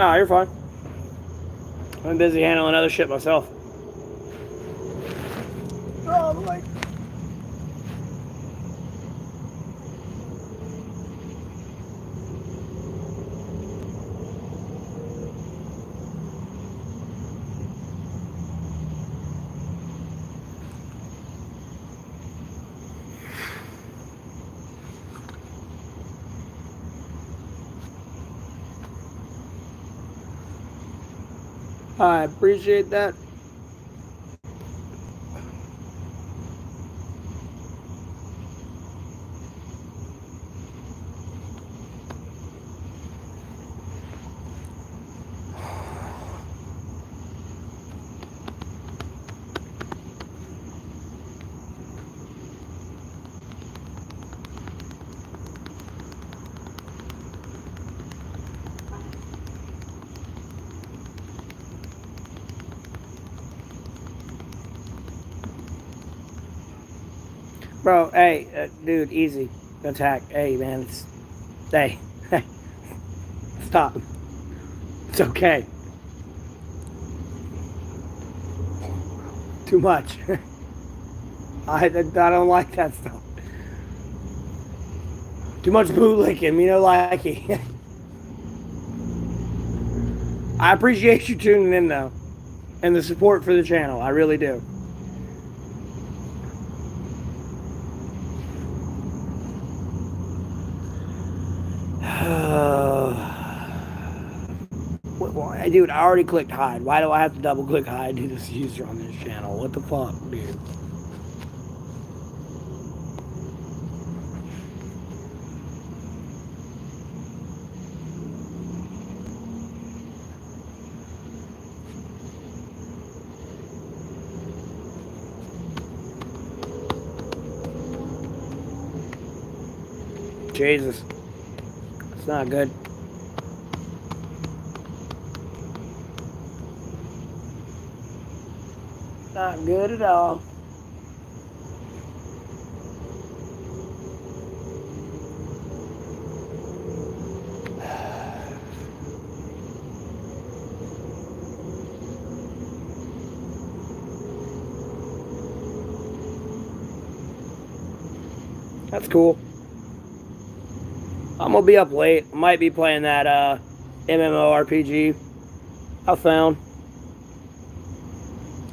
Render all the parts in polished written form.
No, you're fine. I'm busy handling other shit myself. Oh, like. I appreciate that. Bro, hey, dude, easy. Attack. Hey, man, it's... Hey, hey. Stop. It's okay. Too much. I don't like that stuff. Too much bootlicking, me no likey. I appreciate you tuning in, though. And the support for the channel. I really do. Dude, I already clicked hide. Why do I have to double click hide to this user on this channel? What the fuck, dude? Jesus. It's not good. Not good at all. That's cool. I'm gonna be up late. I might be playing that MMORPG I found.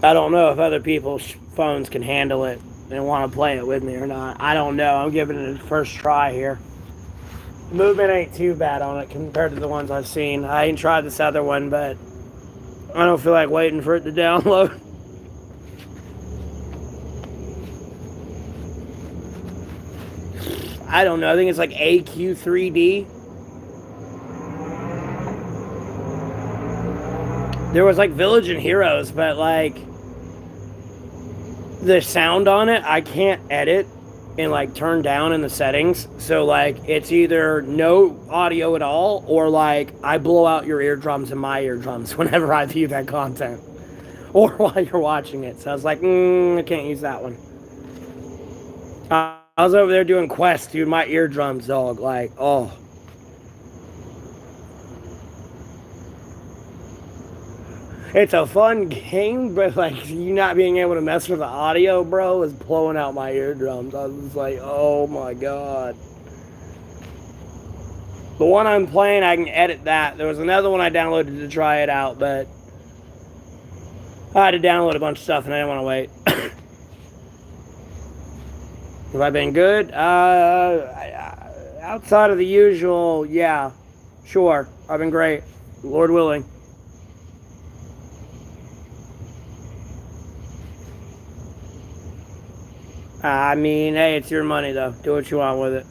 I don't know if other people's phones can handle it and want to play it with me or not. I don't know. I'm giving it a first try here. The movement ain't too bad on it compared to the ones I've seen. I ain't tried this other one, but I don't feel like waiting for it to download. I don't know. I think it's like AQ3D. There was like Village and Heroes, but like the sound on it, I can't edit and like turn down in the settings. So like it's either no audio at all or like I blow out your eardrums and my eardrums whenever I view that content or while you're watching it. So I was like, I can't use that one. I was over there doing quests, dude. My eardrums, dog. Like, oh. It's a fun game, but like you not being able to mess with the audio, bro, is blowing out my eardrums. I was like, oh my god. The one I'm playing, I can edit that. There was another one I downloaded to try it out, but I had to download a bunch of stuff and I didn't want to wait. Have I been good? Outside of the usual, yeah, sure. I've been great. Lord willing. I mean, hey, it's your money, though. Do what you want with it.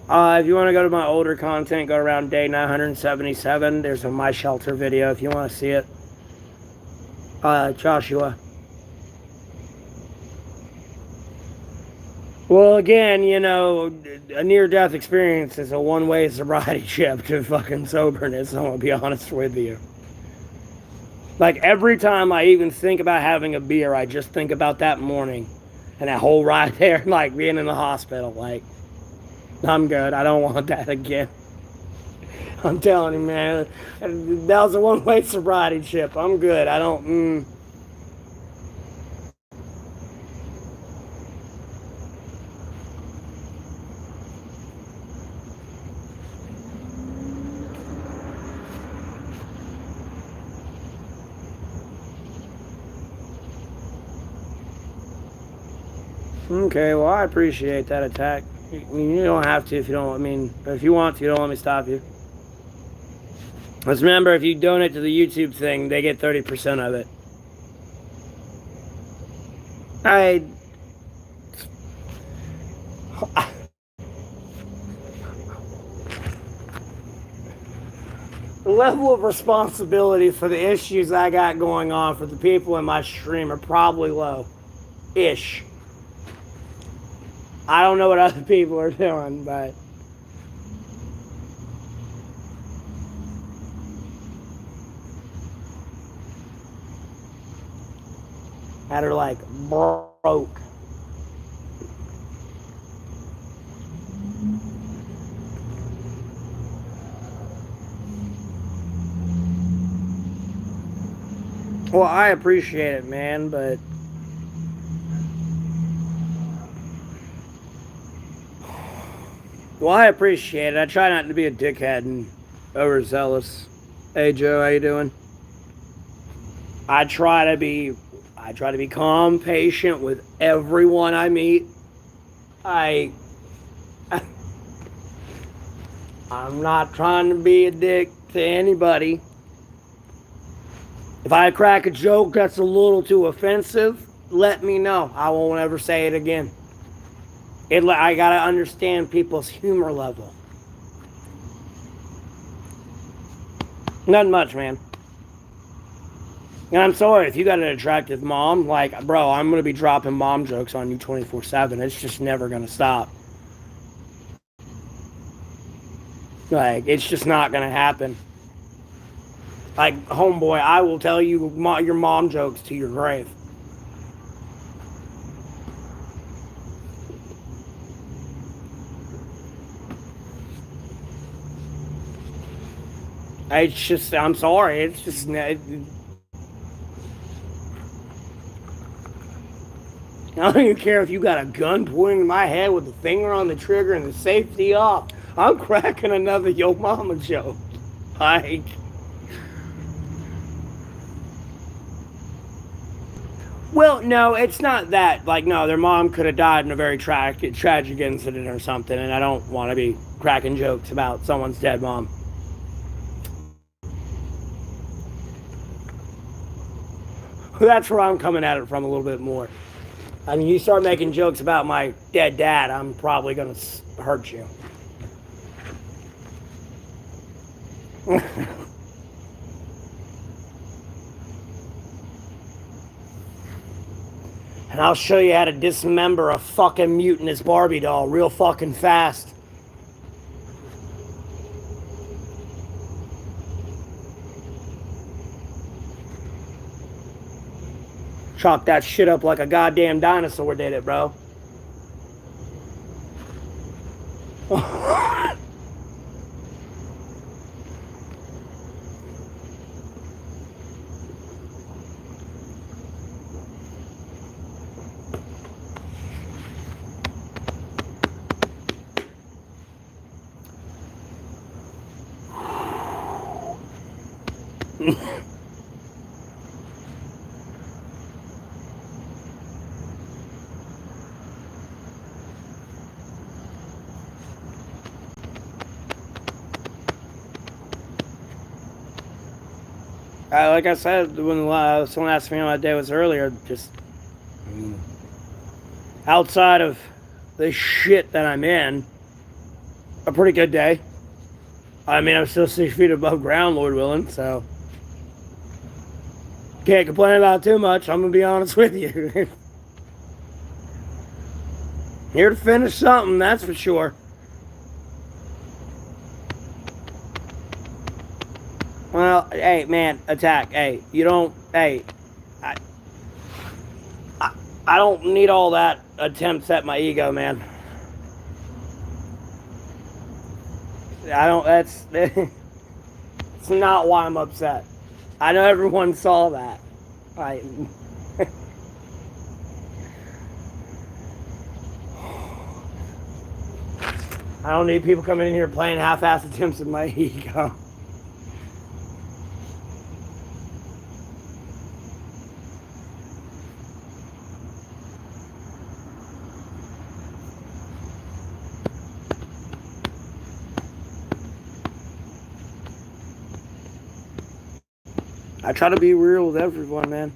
If you want to go to my older content, go around day 977. There's a My Shelter video if you want to see it. Joshua. Well, again, you know, a near-death experience is a one-way sobriety trip to fucking soberness, I'm gonna be honest with you. Like, every time I even think about having a beer, I just think about that morning. And that whole ride there, like, being in the hospital. Like, I'm good. I don't want that again. I'm telling you, man. That was a one-way sobriety chip. I'm good. I don't. Okay, well, I appreciate that attack. I mean, you don't have to if you don't. I mean, if you want to, don't let me stop you. Let's remember, if you donate to the YouTube thing, they get 30% of it. The level of responsibility for the issues I got going on for the people in my stream are probably low. Ish. I don't know what other people are doing, but that are like broke. Well, I appreciate it, man, but well, I appreciate it. I try not to be a dickhead and overzealous. Hey, Joe, how you doing? I try to be calm, patient with everyone I meet. I'm not trying to be a dick to anybody. If I crack a joke that's a little too offensive, let me know. I won't ever say it again. I gotta understand people's humor level. Nothing much, man. And I'm sorry if you got an attractive mom. Like, bro, I'm gonna be dropping mom jokes on you 24/7. It's just never gonna stop. Like, it's just not gonna happen. Like, homeboy, I will tell you your mom jokes to your grave. It's just, I'm sorry. It's just, I don't even care if you got a gun pointing at my head with the finger on the trigger and the safety off. I'm cracking another yo mama joke. Like, well, no, it's not that. Like, no, their mom could have died in a very tragic incident or something, and I don't want to be cracking jokes about someone's dead mom. That's where I'm coming at it from a little bit more. I mean, you start making jokes about my dead dad, I'm probably going to hurt you. And I'll show you how to dismember a fucking mutinous Barbie doll real fucking fast. Chop that shit up like a goddamn dinosaur did it, bro. Like I said, when someone asked me how my day was earlier, just outside of the shit that I'm in, a pretty good day. I mean, I'm still 6 feet above ground, Lord willing, so can't complain about too much. I'm gonna be honest with you. Here to finish something, that's for sure. Well, hey, man, attack. Hey, you don't. Hey, I don't need all that attempts at my ego, man. I don't. That's it's not why I'm upset. I know everyone saw that. I I don't need people coming in here playing half-assed attempts at my ego. I try to be real with everyone, man.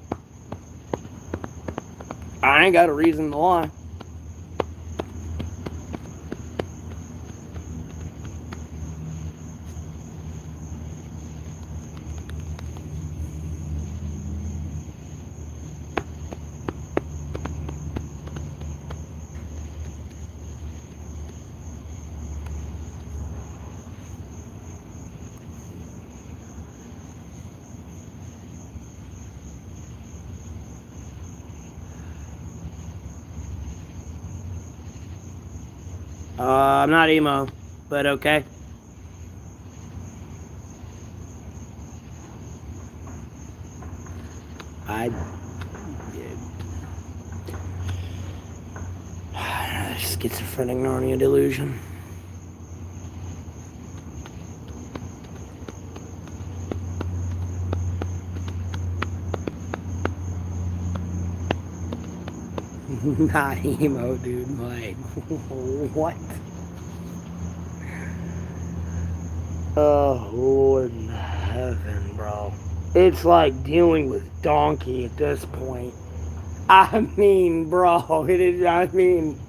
I ain't got a reason to lie. I'm not emo, but okay. I schizophrenic Narnia delusion. Not emo, dude. Like, what? Oh, Lord in heaven, bro. It's like dealing with donkey at this point. I mean, bro, it is, I mean...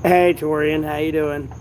Hey, Torian, how you doing?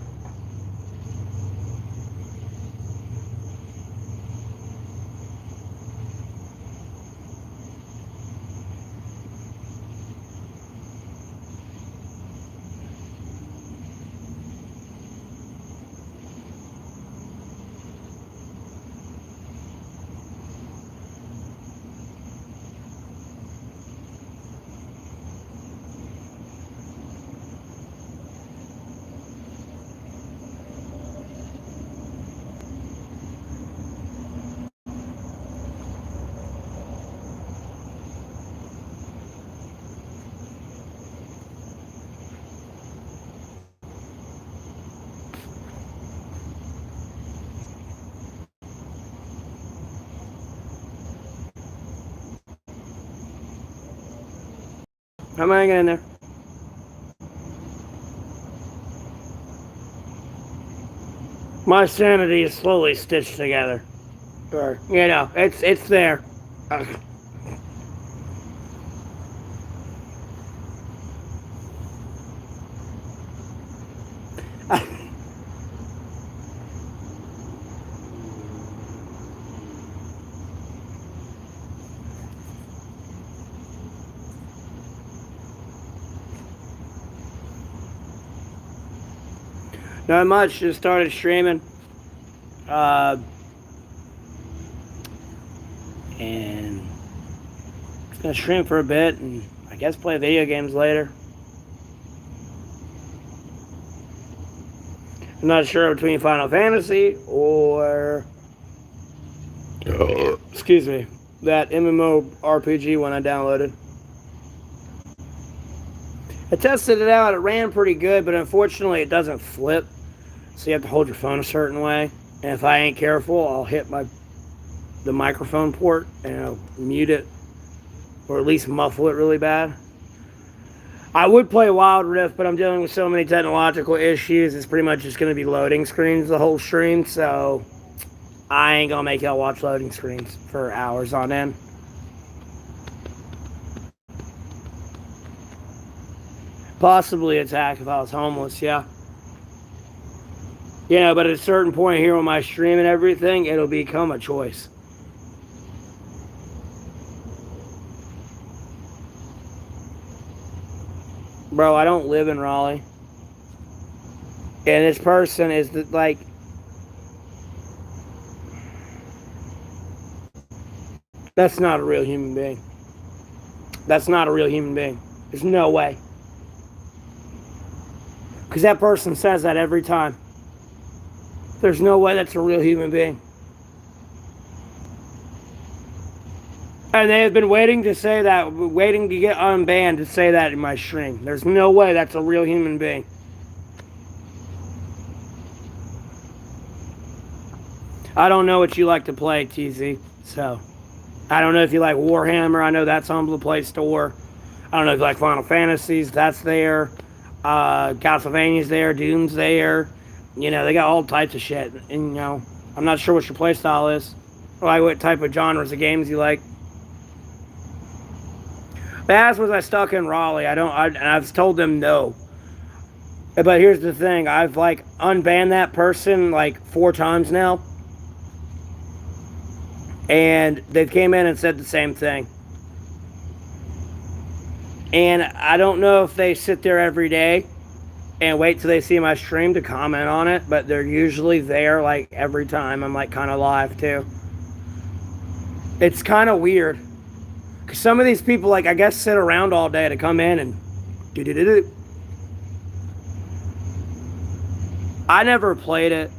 I'm hanging in there. My sanity is slowly stitched together. Or, you know, it's there. Not much, just started streaming. And just gonna stream for a bit and I guess play video games later. I'm not sure between Final Fantasy or excuse me, that MMO RPG one I downloaded. I tested it out, it ran pretty good, but unfortunately it doesn't flip. So you have to hold your phone a certain way. And if I ain't careful, I'll hit the microphone port and I'll mute it. Or at least muffle it really bad. I would play Wild Rift, but I'm dealing with so many technological issues, it's pretty much just going to be loading screens the whole stream, so I ain't going to make y'all watch loading screens for hours on end. Possibly attack if I was homeless, yeah. You know, but at a certain point here on my stream and everything, it'll become a choice. Bro, I don't live in Raleigh. And this person is like... That's not a real human being. That's not a real human being. There's no way. Because that person says that every time. There's no way that's a real human being. And they have been waiting to say that, waiting to get unbanned to say that in my stream. There's no way that's a real human being. I don't know what you like to play, TZ. So, I don't know if you like Warhammer. I know that's on the Play Store. I don't know if you like Final Fantasies. That's there. Castlevania's there. Doom's there. You know, they got all types of shit. And, you know, I'm not sure what your play style is. Or like what type of genres of games you like. Bass was I stuck in Raleigh. I've told them no. But here's the thing. I've like unbanned that person like 4 times now. And they came in and said the same thing. And I don't know if they sit there every day and wait till they see my stream to comment on it, but they're usually there like every time I'm like kind of live too. It's kind of weird. Because some of these people, like, I guess sit around all day to come in and do. I never played it.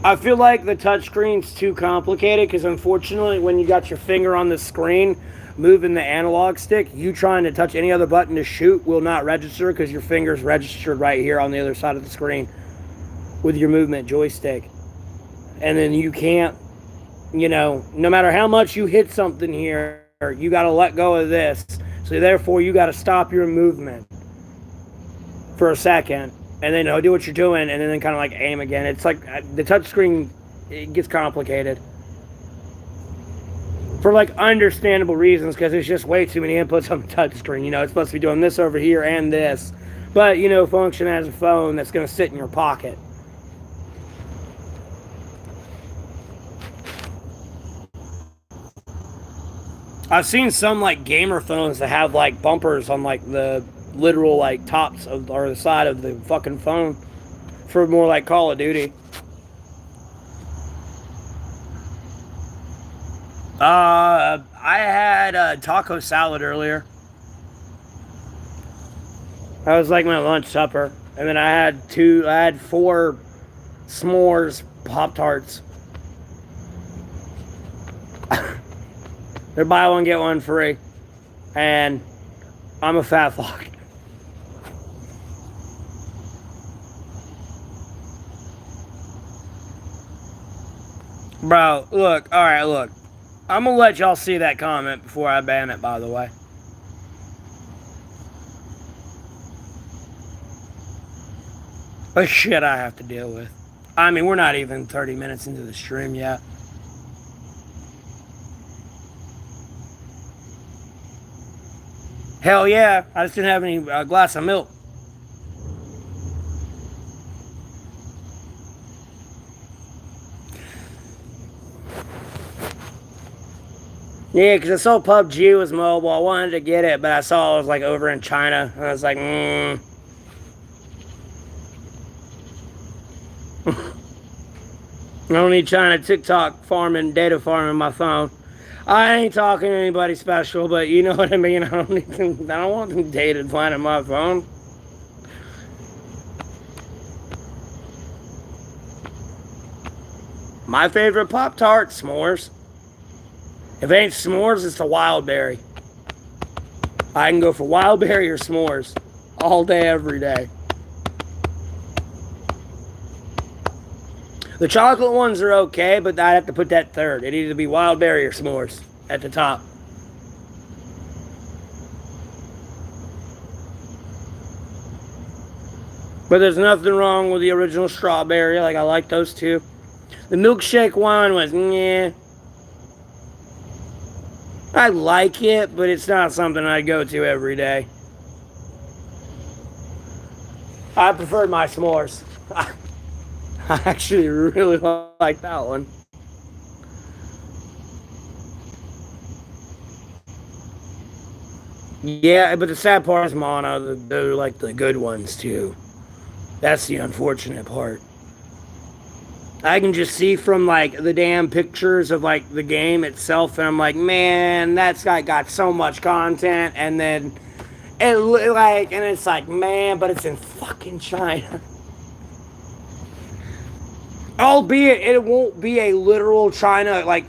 I feel like the touchscreen's too complicated because unfortunately when you got your finger on the screen moving the analog stick, you trying to touch any other button to shoot will not register because your finger's registered right here on the other side of the screen with your movement joystick. And then you can't, you know, no matter how much you hit something here, you got to let go of this. So therefore you got to stop your movement for a second. And then do what you're doing, and then kind of like aim again. It's like the touchscreen, it gets complicated for like understandable reasons because there's just way too many inputs on the touchscreen. You know, it's supposed to be doing this over here and this, but you know, function as a phone that's going to sit in your pocket. I've seen some like gamer phones that have like bumpers on like the literal like tops of or the side of the fucking phone for more like Call of Duty. I had taco salad earlier. That was like my lunch supper, and then I had 4 s'mores Pop-Tarts. They're buy one get one free, and I'm a fat fuck. Bro, look, alright, look. I'm gonna let y'all see that comment before I ban it, by the way. But shit I have to deal with. I mean, we're not even 30 minutes into the stream yet. Hell yeah, I just didn't have any glass of milk. Yeah, because I saw PUBG was mobile. I wanted to get it, but I saw it was like over in China. And I was like, I don't need China TikTok farming, data farming my phone. I ain't talking to anybody special, but you know what I mean. I don't want them data finding my phone. My favorite Pop-Tart, s'mores. If it ain't s'mores, it's the wild berry. I can go for wild berry or s'mores all day, every day. The chocolate ones are okay, but I'd have to put that third. It'd either be wild berry or s'mores at the top. But there's nothing wrong with the original strawberry. Like, I like those two. The milkshake one was, yeah. I like it, but it's not something I go to every day. I preferred my s'mores. I actually really like that one. Yeah, but the sad part is mono. They're like the good ones too. That's the unfortunate part. I can just see from like the damn pictures of like the game itself, and I'm like, man, that's got so much content, and then and it's like, man, but it's in fucking China. Albeit it won't be a literal China, like,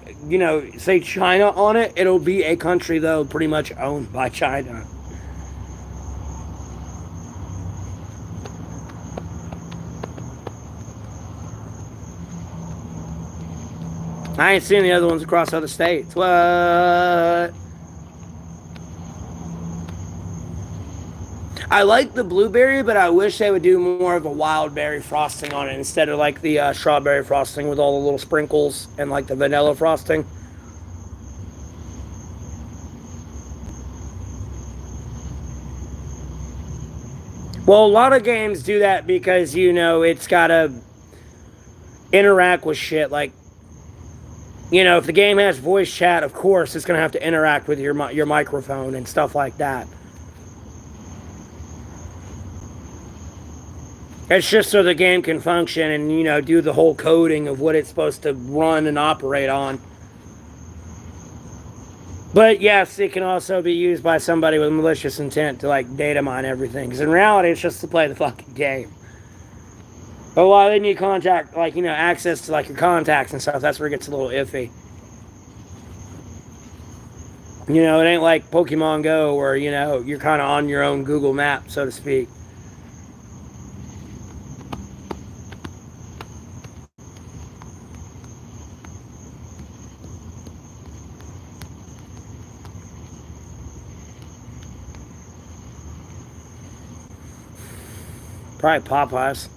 say China on it. It'll be a country though, pretty much owned by China. I ain't seen the other ones across other states. What? I like the blueberry, but I wish they would do more of a wild berry frosting on it instead of like the strawberry frosting with all the little sprinkles and like the vanilla frosting. Well, a lot of games do that because it's gotta interact with shit. Like, if the game has voice chat, of course it's gonna have to interact with your microphone and stuff like that. It's just so the game can function and, do the whole coding of what it's supposed to run and operate on. But yes, it can also be used by somebody with malicious intent to like data mine everything. Because in reality, it's just to play the fucking game. But while they need contact, like, access to like your contacts and stuff, that's where it gets a little iffy. It ain't like Pokemon Go where, you're kind of on your own Google map, so to speak. Probably Popeyes.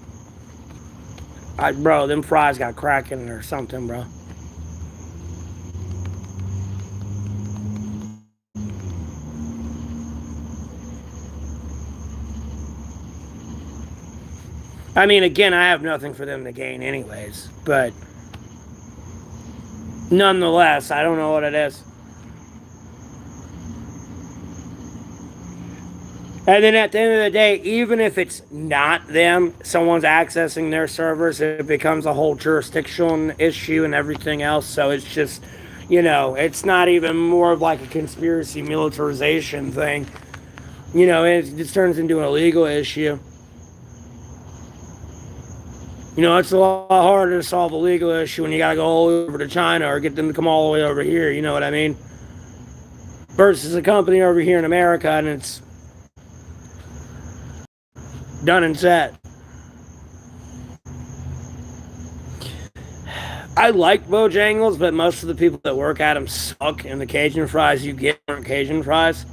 Bro, them fries got crack in it or something, bro. I mean, again, I have nothing for them to gain anyways, but nonetheless, I don't know what it is. And then at the end of the day, even if it's not them, someone's accessing their servers, it becomes a whole jurisdictional issue and everything else. So it's just, it's not even more of like a conspiracy militarization thing. It just turns into an illegal issue. It's a lot harder to solve a legal issue when you gotta go all the way over to China or get them to come all the way over here, you know what I mean? Versus a company over here in America and it's done and set. I like Bojangles, but most of the people that work at them suck, and the Cajun fries you get aren't Cajun fries.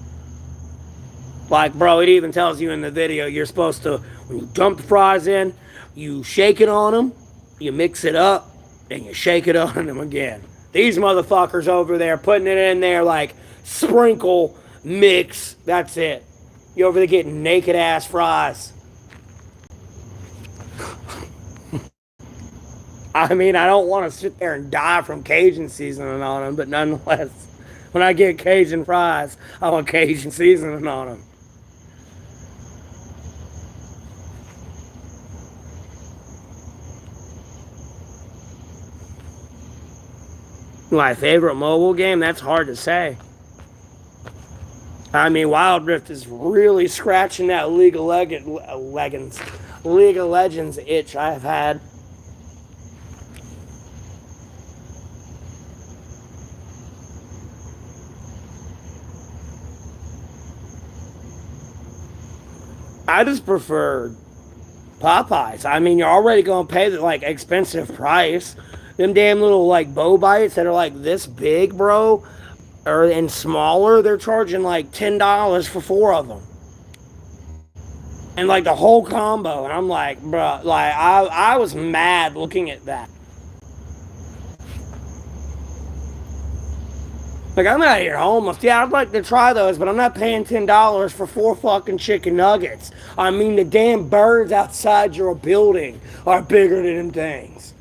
Like, bro, it even tells you in the video you're supposed to, when you dump the fries in, you shake it on them, you mix it up, and you shake it on them again. These motherfuckers over there putting it in there like sprinkle, mix, that's it. You over there getting naked ass fries. I mean, I don't want to sit there and die from Cajun seasoning on them, but nonetheless, when I get Cajun fries, I want Cajun seasoning on them. My favorite mobile game? That's hard to say. I mean, Wild Rift is really scratching that League of Legends itch I've had. I just prefer Popeyes. I mean, you're already going to pay the like expensive price. Them damn little like bow bites that are like this big, bro, and smaller, they're charging like $10 for 4 of them. And like the whole combo. And I'm like, bro, like I was mad looking at that. Like, I'm out here homeless. Yeah, I'd like to try those, but I'm not paying $10 for 4 fucking chicken nuggets. I mean, the damn birds outside your building are bigger than them things.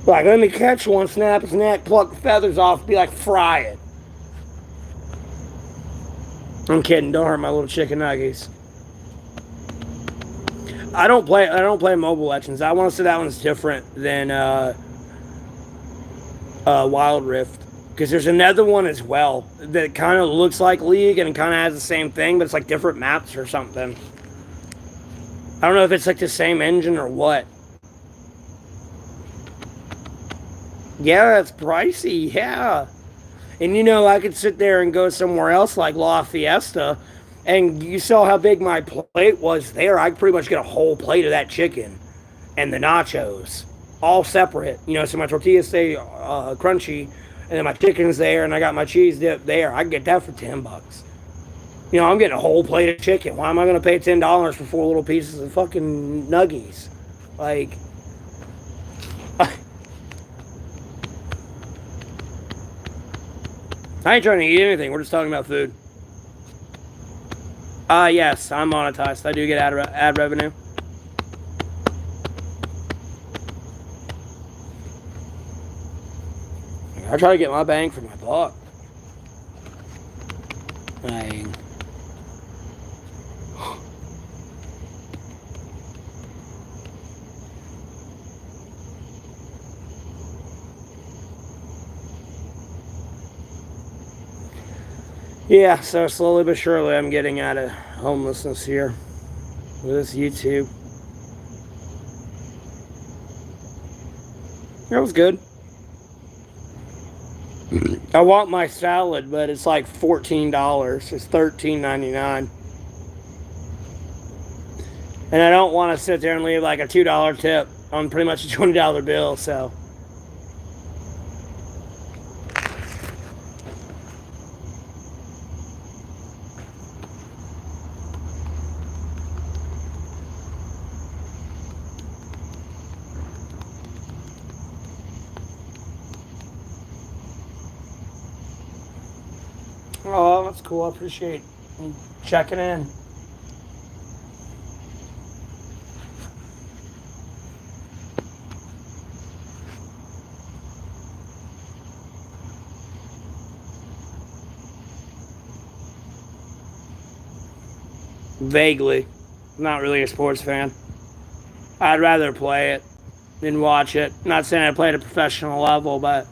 Like, let me catch one, snap its neck, pluck the feathers off, be like, fry it. I'm kidding, don't hurt my little chicken nuggies. I don't play Mobile Legends. I want to say that one's different than Wild Rift, because there's another one as well that kind of looks like League and kind of has the same thing, but it's like different maps or something. I don't know if it's like the same engine or what. Yeah, it's pricey. Yeah. And I could sit there and go somewhere else like La Fiesta, and you saw how big my plate was there. I could pretty much get a whole plate of that chicken and the nachos, all separate. So my tortillas stay crunchy, and then my chicken's there, and I got my cheese dip there. I can get that for $10. I'm getting a whole plate of chicken. Why am I going to pay $10 for 4 little pieces of fucking nuggies? Like, I ain't trying to eat anything. We're just talking about food. Yes, I'm monetized. I do get ad revenue. I try to get my bang for my buck. Like, yeah, so slowly but surely I'm getting out of homelessness here with this YouTube. It was good. I want my salad, but it's like $14. It's $13.99. And I don't want to sit there and leave like a $2 tip on pretty much a $20 bill, so. Oh, that's cool. I appreciate you checking in. Vaguely. Not really a sports fan. I'd rather play it than watch it. Not saying I play at a professional level, but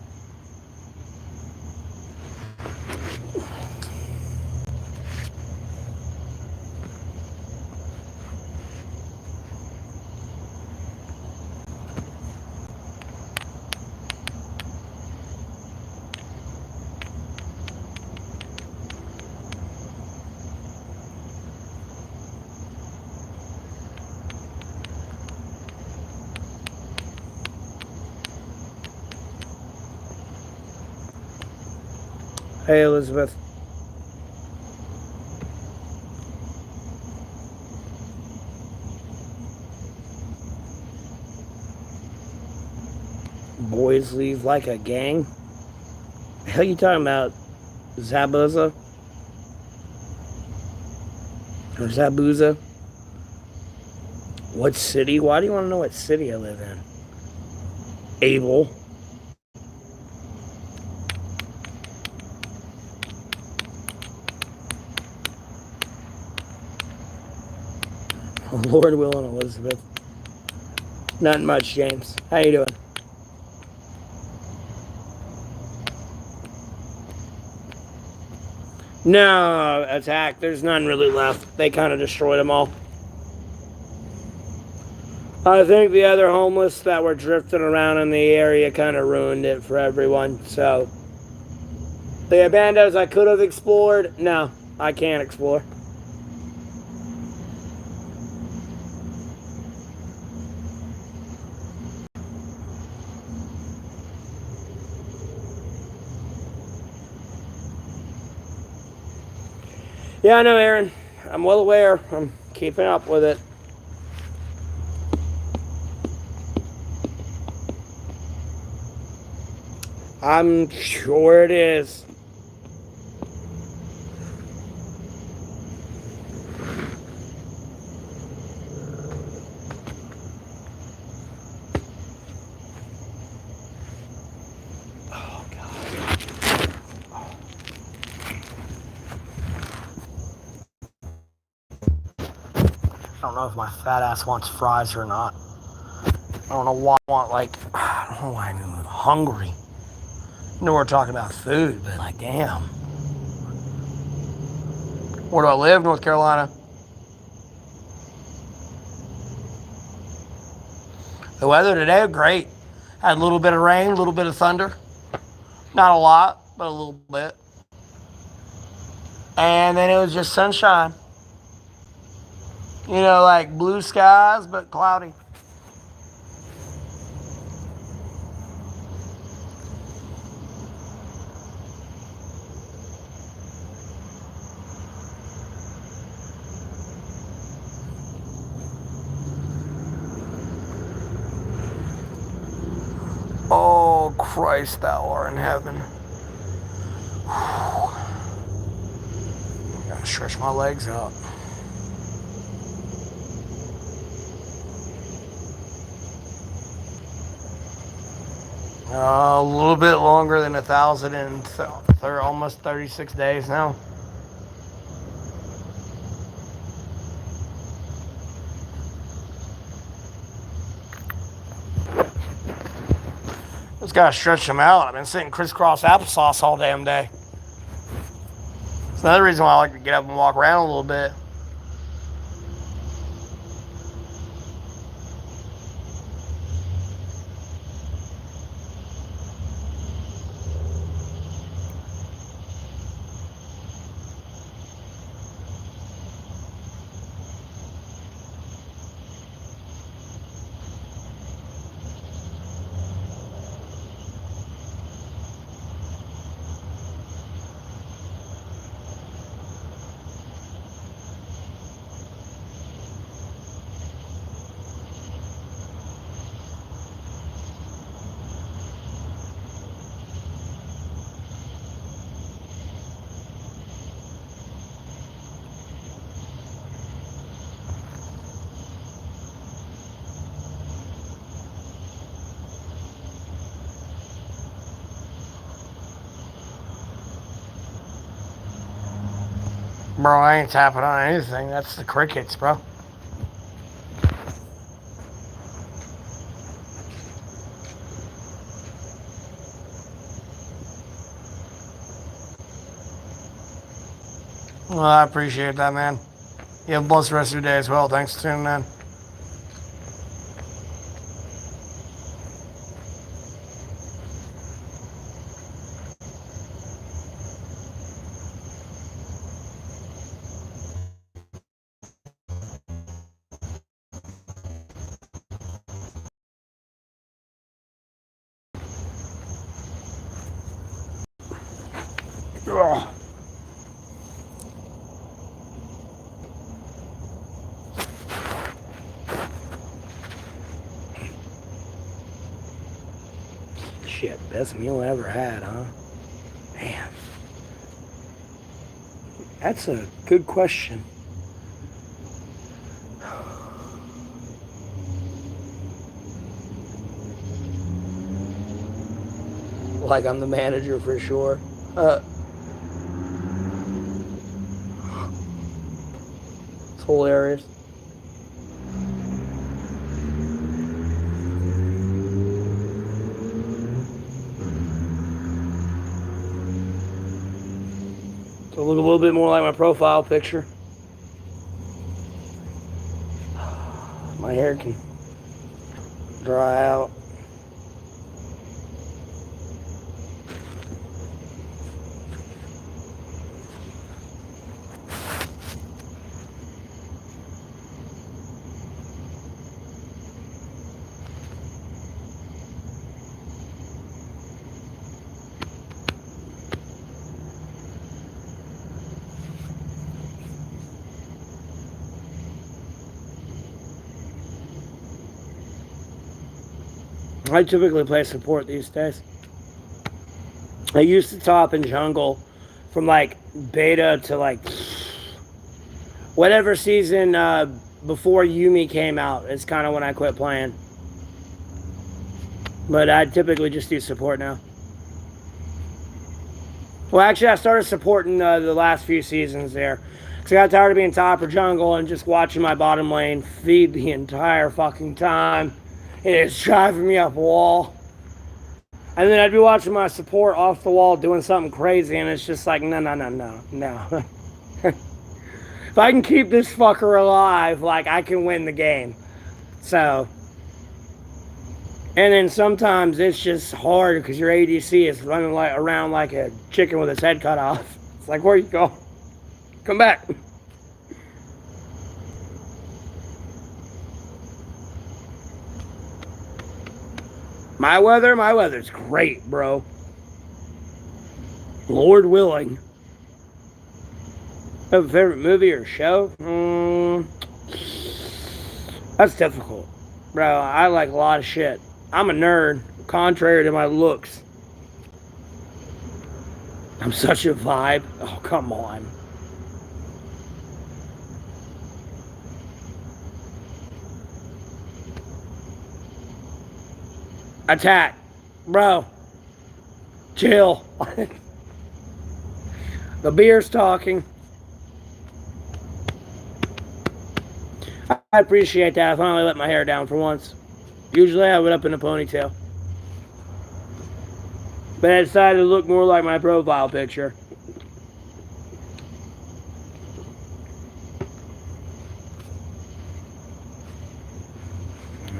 hey, Elizabeth. Boys leave like a gang? The hell you talking about? Zabuza? Or Zabuza? What city? Why do you want to know what city I live in? Abel. Lord willing, Elizabeth. Not much, James. How you doing? No, attack. There's none really left. They kind of destroyed them all. I think the other homeless that were drifting around in the area kind of ruined it for everyone. So, the abandos I could have explored, no, I can't explore. Yeah, I know, Aaron. I'm well aware. I'm keeping up with it. I'm sure it is. I don't know if my fat ass wants fries or not. I don't know why I want, like, I don't know why I'm hungry. I know we're talking about food, but like, damn. Where do I live? North Carolina. The weather today, great. Had a little bit of rain, a little bit of thunder. Not a lot, but a little bit. And then it was just sunshine. You know, like blue skies, but cloudy. Oh, Christ, thou art in heaven. Whew. Gotta stretch my legs out. A little bit longer than 1,000 almost 36 days now. Just gotta stretch them out. I've been sitting crisscross applesauce all damn day. It's another reason why I like to get up and walk around a little bit. Bro, I ain't tapping on anything. That's the crickets, bro. Well, I appreciate that, man. You have a blessed rest of your day as well. Thanks for tuning in. Ugh. Shit, best meal I ever had, huh? Man. That's a good question. Like I'm the manager for sure. It's hilarious. So look a little bit more like my profile picture. My hair can dry out. I typically play support these days. I used to top in jungle from like beta to like whatever season before Yumi came out. It's kind of when I quit playing. But I typically just do support now. Well, actually, I started supporting the last few seasons there. Cause I got tired of being top of jungle and just watching my bottom lane feed the entire fucking time. And it's driving me up a wall. And then I'd be watching my support off the wall doing something crazy, and it's just like, no. If I can keep this fucker alive, like, I can win the game. So, and then sometimes it's just hard because your ADC is running around like a chicken with its head cut off. It's like, where you go? Come back. My weather's great, bro. Lord willing. Have a favorite movie or show? That's difficult. Bro, I like a lot of shit. I'm a nerd, contrary to my looks. I'm such a vibe. Oh, come on. Attack. Bro. Chill. The beer's talking. I appreciate that. I finally let my hair down for once. Usually I have it up in a ponytail. But I decided to look more like my profile picture.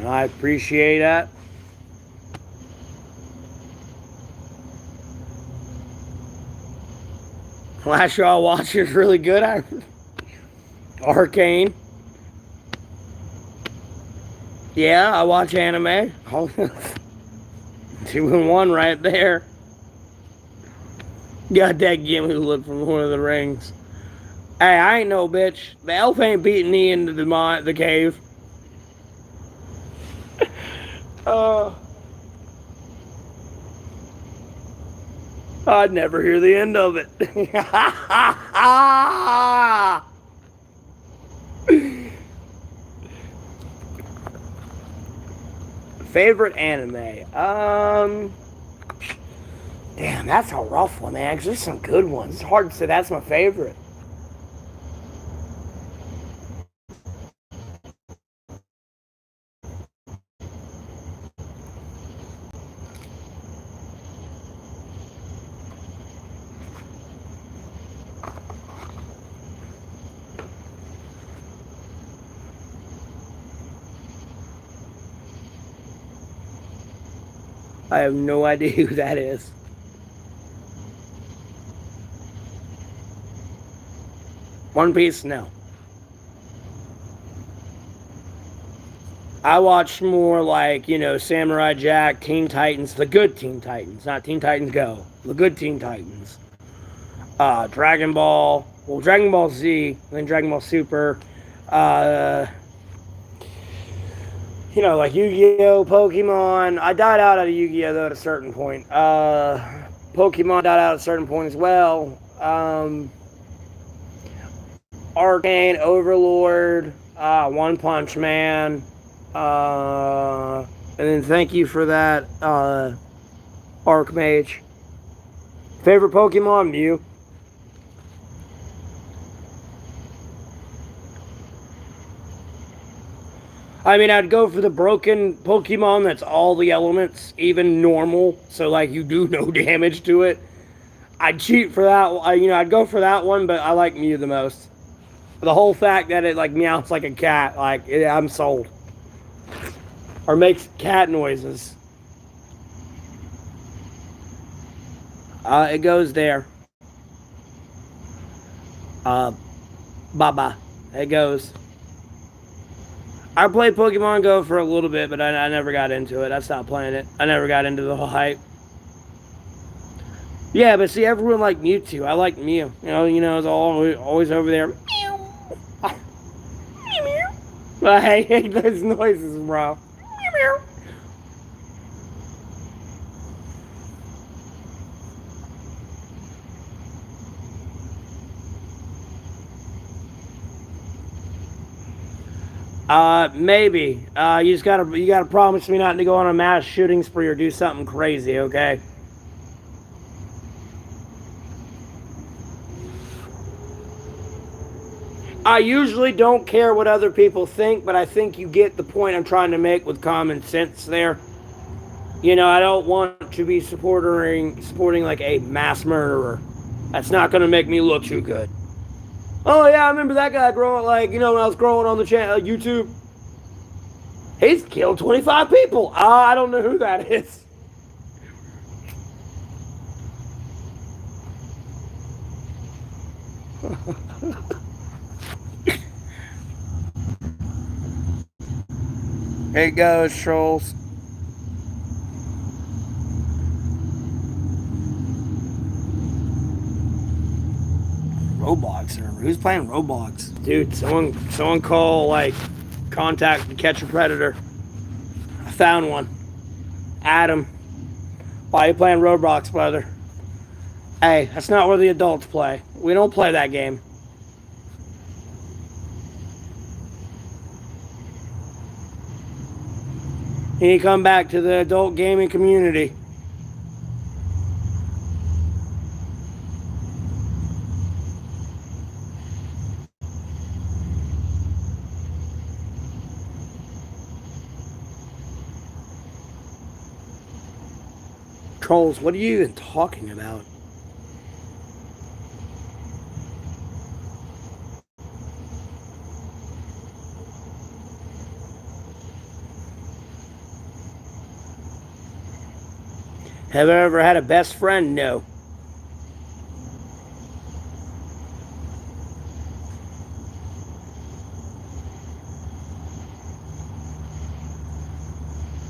I appreciate that. Last show I watched is really good. Arcane. Yeah, I watch anime. 2 in 1 right there. Got that Gimli look from Lord of the Rings. Hey, I ain't no bitch. The elf ain't beating me into the cave. I'd never hear the end of it. Favorite anime? Damn, that's a rough one, man, because there's some good ones. It's hard to say that's my favorite. I have no idea who that is. One Piece? No. I watched more like, Samurai Jack, Teen Titans, the good Teen Titans, not Teen Titans Go, the good Teen Titans. Dragon Ball, Dragon Ball Z, then Dragon Ball Super, like Yu-Gi-Oh, Pokemon. I died out of Yu-Gi-Oh though at a certain point. Pokemon died out at a certain point as well. Arcane, Overlord, One Punch Man, and then thank you for that, Archmage. Favorite Pokemon? Mew. I mean, I'd go for the broken Pokemon that's all the elements, even normal, so like you do no damage to it. I'd cheat for that, I'd go for that one, but I like Mew the most. The whole fact that it like meows like a cat, I'm sold. Or makes cat noises. It goes there. Baba. It goes. I played Pokemon Go for a little bit, but I never got into it. I stopped playing it. I never got into the whole hype. Yeah, but see, everyone liked Mewtwo. I like Mew. It's always over there. Mew. I hate those noises, bro. Mew. Maybe. You gotta promise me not to go on a mass shooting spree or do something crazy, okay? I usually don't care what other people think, but I think you get the point I'm trying to make with common sense there. You know, I don't want to be supporting like a mass murderer. That's not going to make me look too good. Oh yeah, I remember that guy growing like when I was growing on the channel YouTube. He's killed 25 people. I don't know who that is. There it goes, trolls. Roblox server. Who's playing Roblox? Dude, someone call like contact to catch a predator. I found one. Adam. Why are you playing Roblox, brother? Hey, that's not where the adults play. We don't play that game. You need to come back to the adult gaming community. Trolls, what are you even talking about? Have I ever had a best friend? No.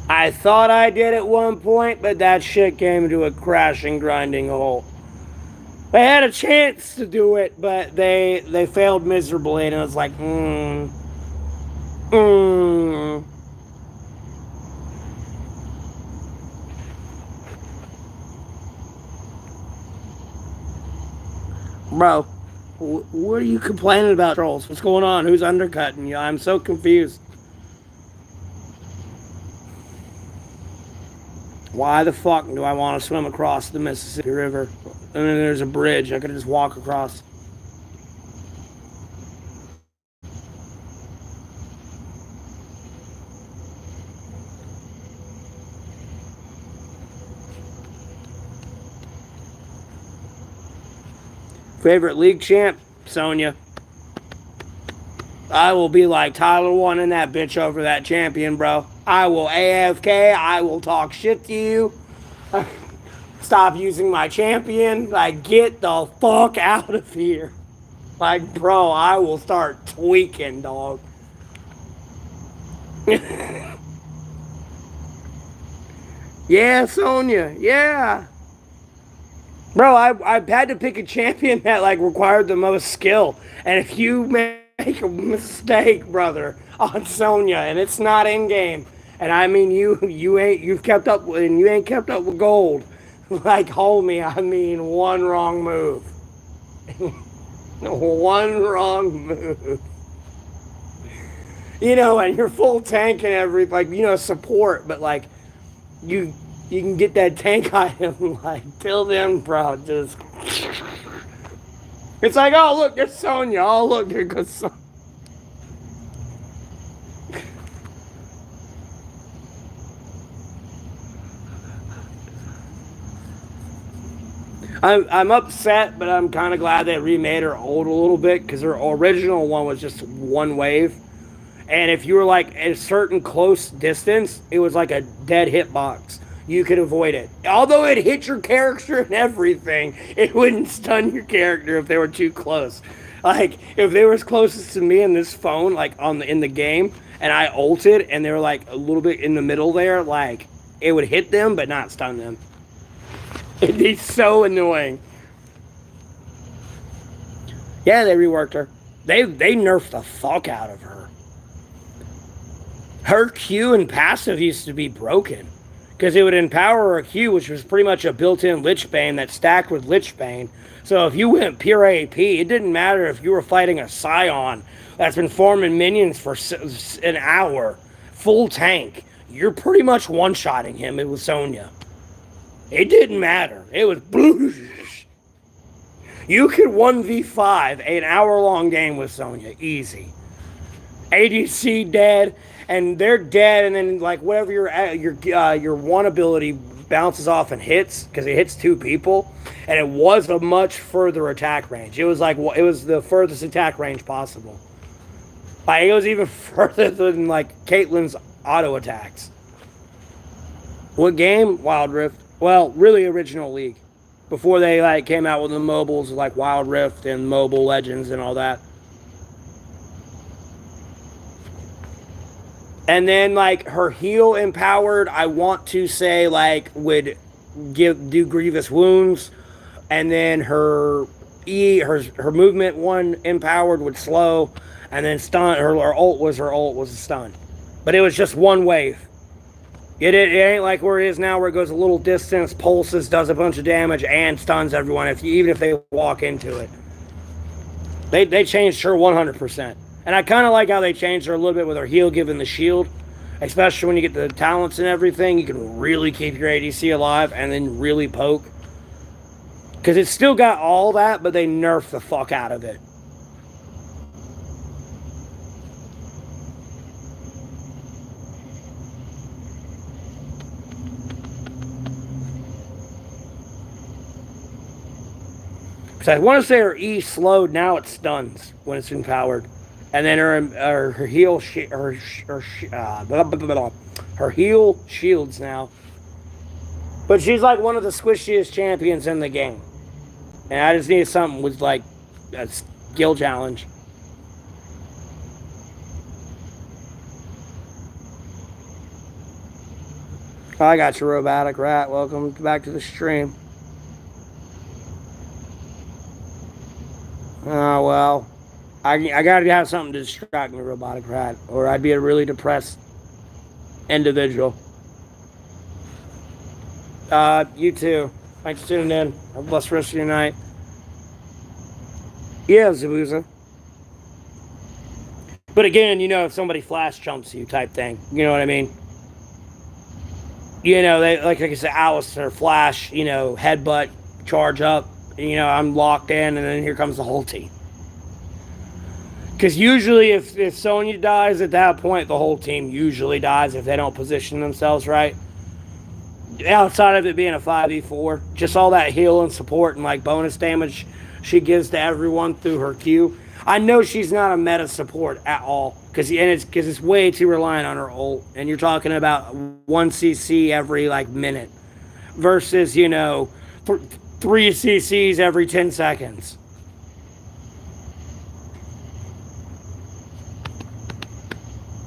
I thought I did at one point, but that shit came to a crashing, grinding halt. They had a chance to do it, but they failed miserably, and I was like, Bro, what are you complaining about, trolls? What's going on? Who's undercutting you? I'm so confused. Why the fuck do I want to swim across the Mississippi River? And then there's a bridge. I could just walk across. Favorite league champ? Sonya. I will be like Tyler One in that bitch over that champion, bro. I will AFK. I will talk shit to you. Stop using my champion. Like, get the fuck out of here. Like, bro, I will start tweaking, dog. Yeah, Sonya. Yeah. Bro, I've had to pick a champion that like required the most skill. And if you make a mistake, brother, on Sonya, and it's not in game, and I mean you've kept up and you ain't kept up with gold. Like, homie, I mean one wrong move. One wrong move. You know, and you're full tank and every like, support, but like you can get that tank item, like, till then, bro, just... It's like, oh, look, there's Sonya. Oh, look, there goes Sonya. I'm upset, but I'm kind of glad they remade her old a little bit, because her original one was just one wave. And if you were, like, at a certain close distance, it was like a dead hitbox. You could avoid it. Although it hit your character and everything, it wouldn't stun your character if they were too close. Like, if they were as closest to me in this phone, like, in the game, and I ulted, and they were, like, a little bit in the middle there, like, it would hit them, but not stun them. It'd be so annoying. Yeah, they reworked her. They nerfed the fuck out of her. Her Q and passive used to be broken, because it would empower her Q, which was pretty much a built-in Lich Bane that stacked with Lich Bane. So if you went pure AP, it didn't matter if you were fighting a Scion that's been forming minions for an hour, full tank. You're pretty much one-shotting him with Sonya. It didn't matter. It was blue. You could 1v5 an hour-long game with Sonya, easy. ADC dead, and they're dead, and then like whatever your one ability bounces off and hits, because it hits two people, and it was a much further attack range. It was the furthest attack range possible. Like it was even further than like Caitlyn's auto attacks. What game? Wild Rift. Well, really original League. Before they like came out with the mobiles like Wild Rift and Mobile Legends and all that. And then like her heal empowered, I want to say like would do grievous wounds, and then her movement one empowered would slow, and then stun. Her ult was a stun, but it was just one wave. It ain't like where it is now, where it goes a little distance, pulses, does a bunch of damage, and stuns everyone even if they walk into it. They changed her 100%. And I kind of like how they changed her a little bit with her heal, given the shield. Especially when you get the talents and everything, you can really keep your ADC alive and then really poke. Because it's still got all that, but they nerfed the fuck out of it. So I want to say her E slowed, now it stuns when it's empowered. And then her heal her heal shields now. But she's like one of the squishiest champions in the game. And I just needed something with like a skill challenge. I got you, Robotic Rat. Welcome back to the stream. Oh, well. I gotta have something to distract me, Robotic Rat, or I'd be a really depressed individual. You too. Thanks for tuning in. Have a blessed rest of your night. Yeah, Zabuza. But again, if somebody flash jumps you type thing, you know what I mean? They like I said, Alistair, flash, headbutt, charge up, I'm locked in, and then here comes the whole team. Because usually if Sonya dies at that point, the whole team usually dies if they don't position themselves right. Outside of it being a 5v4, just all that heal and support and like bonus damage she gives to everyone through her Q. I know she's not a meta support at all, because it's way too reliant on her ult, and you're talking about 1 CC every like minute versus 3 CCs every 10 seconds.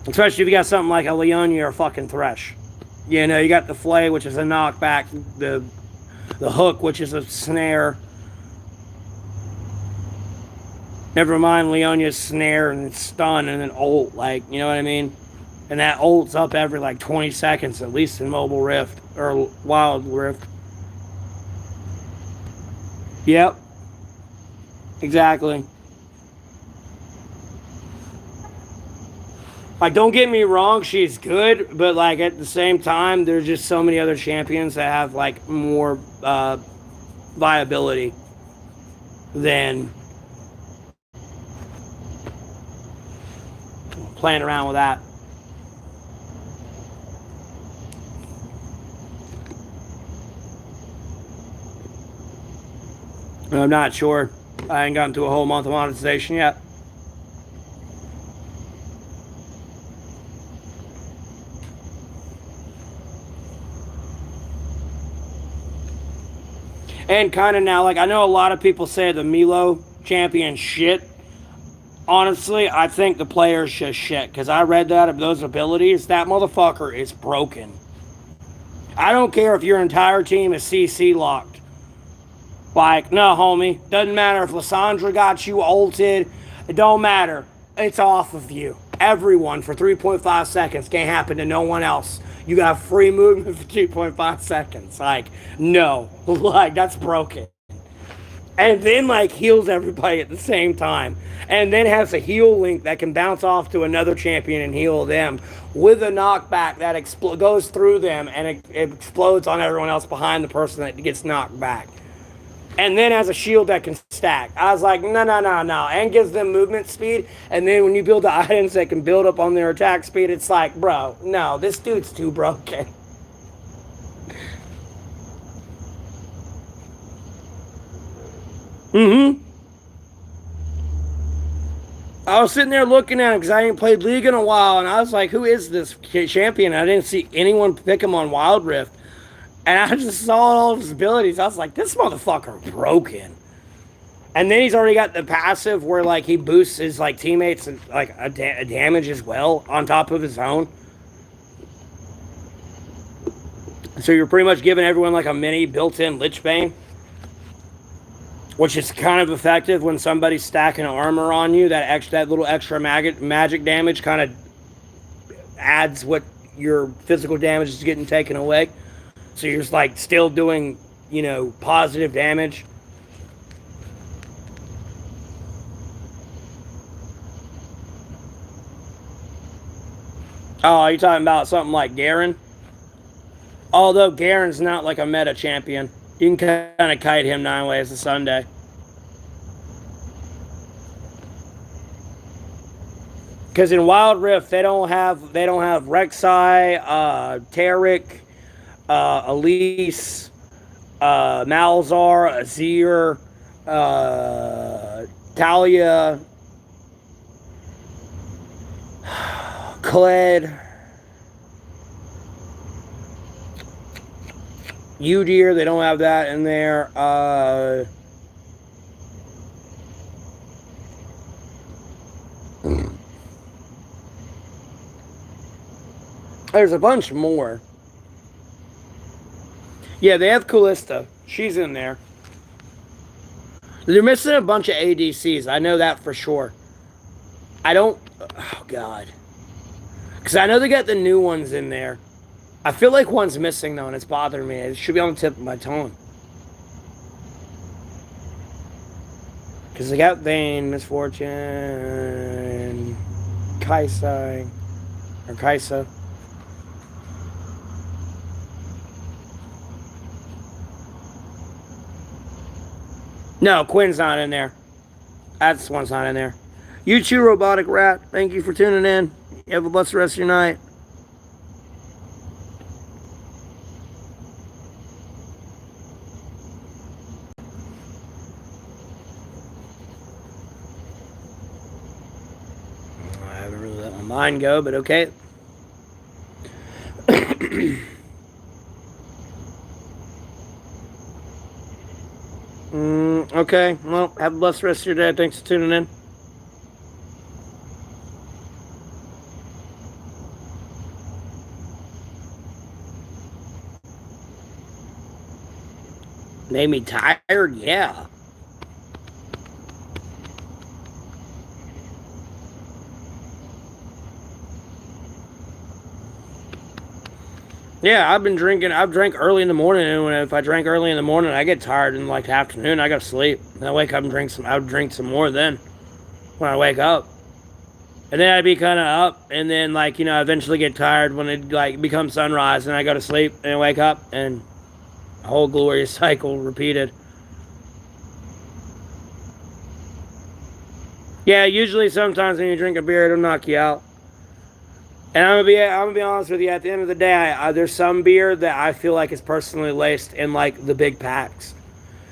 Especially if you got something like a Leonia or fucking Thresh. You got the Flay, which is a knockback, the Hook, which is a snare. Never mind Leonia's snare and stun and then ult, you know what I mean? And that ult's up every 20 seconds, at least in Mobile Rift, or Wild Rift. Yep. Exactly. Don't get me wrong, she's good, but at the same time, there's just so many other champions that have more viability than playing around with that. I'm not sure. I ain't gotten to a whole month of monetization yet. And kind of now, I know a lot of people say the Milo champion shit. Honestly, I think the player's just shit. Because I read that of those abilities, that motherfucker is broken. I don't care if your entire team is CC locked. No, homie. Doesn't matter if Lissandra got you ulted. It don't matter. It's off of you. Everyone for 3.5 seconds. Can't happen to no one else. You got free movement for 2.5 seconds. No. That's broken. And then, heals everybody at the same time. And then has a heal link that can bounce off to another champion and heal them with a knockback that goes through them and it explodes on everyone else behind the person that gets knocked back. and then has a shield that can stack. I was like, no, no, no, no. And gives them movement speed. And then when you build the items that can build up on their attack speed, it's like, bro, no, this dude's too broken. Mm-hmm. I was sitting there looking at him because I ain't played League in a while, and I was like, who is this champion? I didn't see anyone pick him on Wild Rift. And I just saw all of his abilities. I was like, this motherfucker broken. And then he's already got the passive where like he boosts his like teammates and like a damage as well on top of his own. So you're pretty much giving everyone like a mini built-in Lich Bane, which is kind of effective when somebody's stacking armor on you. That little extra magic damage kind of adds what your physical damage is getting taken away. So you're just like still doing, positive damage. Oh, you're talking about something like Garen? Although Garen's not like a meta champion. You can kind of kite him 9 ways to Sunday. Because in Wild Rift they don't have Rek'Sai, Taric, Elise, Malzar, Azir, Talia, Kled, Udyr. They don't have that in there. There's a bunch more. Yeah, they have Kalista. She's in there. They're missing a bunch of ADCs. I know that for sure. I don't... Oh, God. Because I know they got the new ones in there. I feel like one's missing, though, and it's bothering me. It should be on the tip of my tongue. Because they got Vayne, Misfortune, Kaisa. No, Quinn's not in there. That's one's not in there. You too, Robotic Rat. Thank you for tuning in. You have a blessed rest of your night. I haven't really let my mind go, but okay. Okay, well, have a blessed rest of your day. Thanks for tuning in. Made me tired? Yeah. Yeah, I've been drinking. I've drank early in the morning, and if I drank early in the morning, I get tired in like the afternoon. I go to sleep. And I wake up and drink some. I would drink some more then when I wake up, and then I'd be kind of up, and then eventually get tired when it like becomes sunrise, and I go to sleep and I wake up, and a whole glorious cycle repeated. Yeah, usually sometimes when you drink a beer, it'll knock you out. And I'm gonna be honest with you. At the end of the day, there's some beer that I feel like is personally laced in like the big packs,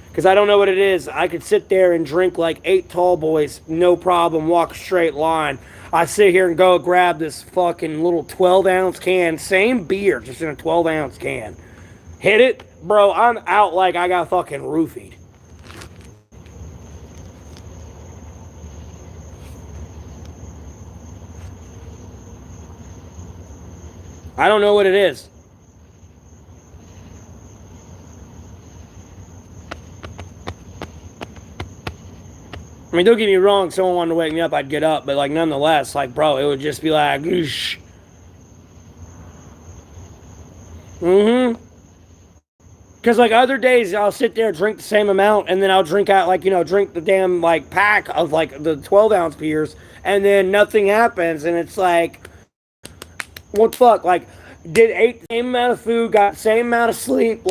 because I don't know what it is. I could sit there and drink like 8 tall boys, no problem, walk a straight line. I sit here and go grab this fucking little 12-ounce can, same beer, just in a 12-ounce can. Hit it, bro. I'm out like I got fucking roofied. I don't know what it is. I mean, don't get me wrong, if someone wanted to wake me up, I'd get up, but like nonetheless, like bro, it would just be like shh. Because like other days I'll sit there, drink the same amount, and then I'll drink out drink the damn like pack of like the 12-ounce beers, and then nothing happens, and it's like, what the fuck? Like, ate the same amount of food, got the same amount of sleep,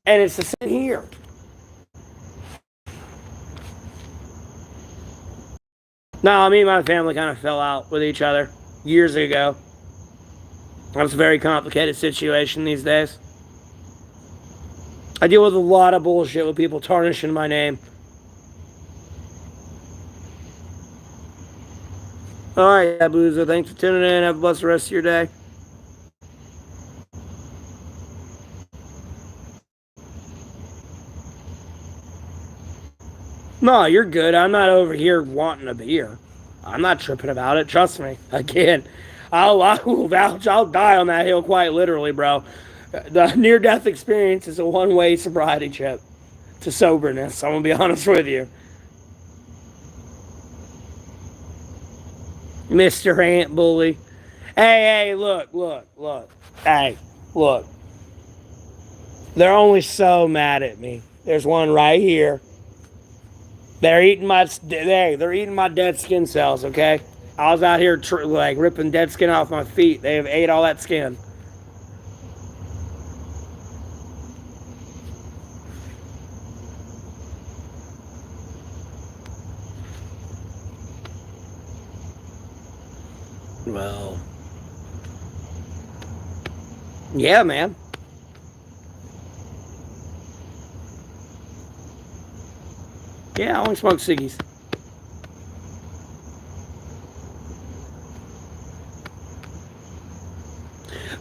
And it's the same here. No, me and my family kind of fell out with each other years ago. It's a very complicated situation these days. I deal with a lot of bullshit with people tarnishing my name. Alright, yeah, Boozer. Thanks for tuning in. Have a blessed rest of your day. No, you're good. I'm not over here wanting a beer. I'm not tripping about it. Trust me. Again, I will vouch. I'll die on that hill quite literally, bro. The near-death experience is a one-way sobriety trip to soberness. I'm going to be honest with you. Mr. Ant Bully. Hey, look. Hey, look. They're only so mad at me. There's one right here. They're eating my dead skin cells, okay? I was out here like ripping dead skin off my feet. They've ate all that skin. Well, yeah, man. Yeah, I only smoke ciggies.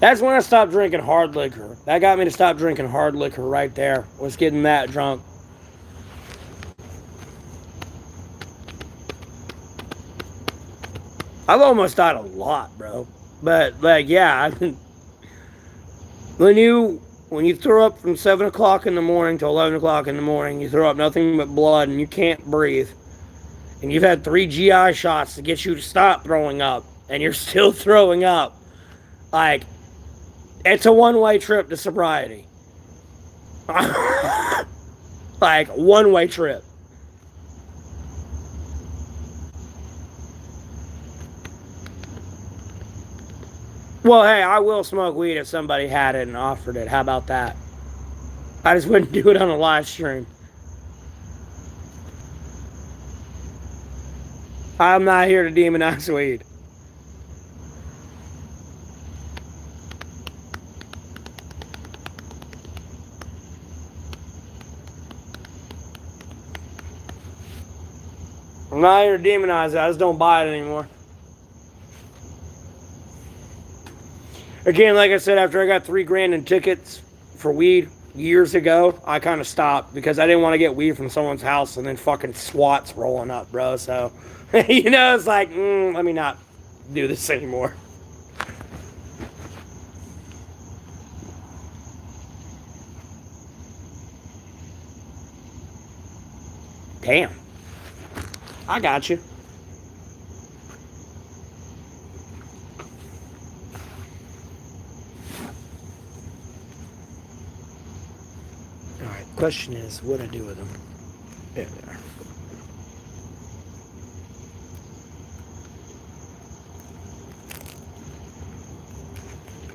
That's when I stopped drinking hard liquor. That got me to stop drinking hard liquor right there. Was getting that drunk. I've almost died a lot, bro. But like, yeah, when you throw up from 7 o'clock in the morning to 11 o'clock in the morning, you throw up nothing but blood and you can't breathe. And you've had 3 GI shots to get you to stop throwing up, and you're still throwing up. Like, it's a one-way trip to sobriety. Like, one-way trip. Well, hey, I will smoke weed if somebody had it and offered it. How about that? I just wouldn't do it on a live stream. I'm not here to demonize weed. I'm not here to demonize it. I just don't buy it anymore. Again, like I said, after I got $3,000 in tickets for weed years ago, I kind of stopped because I didn't want to get weed from someone's house and then fucking SWAT's rolling up, bro. So, it's like, let me not do this anymore. Damn. I got you. Alright, question is, what do I do with them? There they are.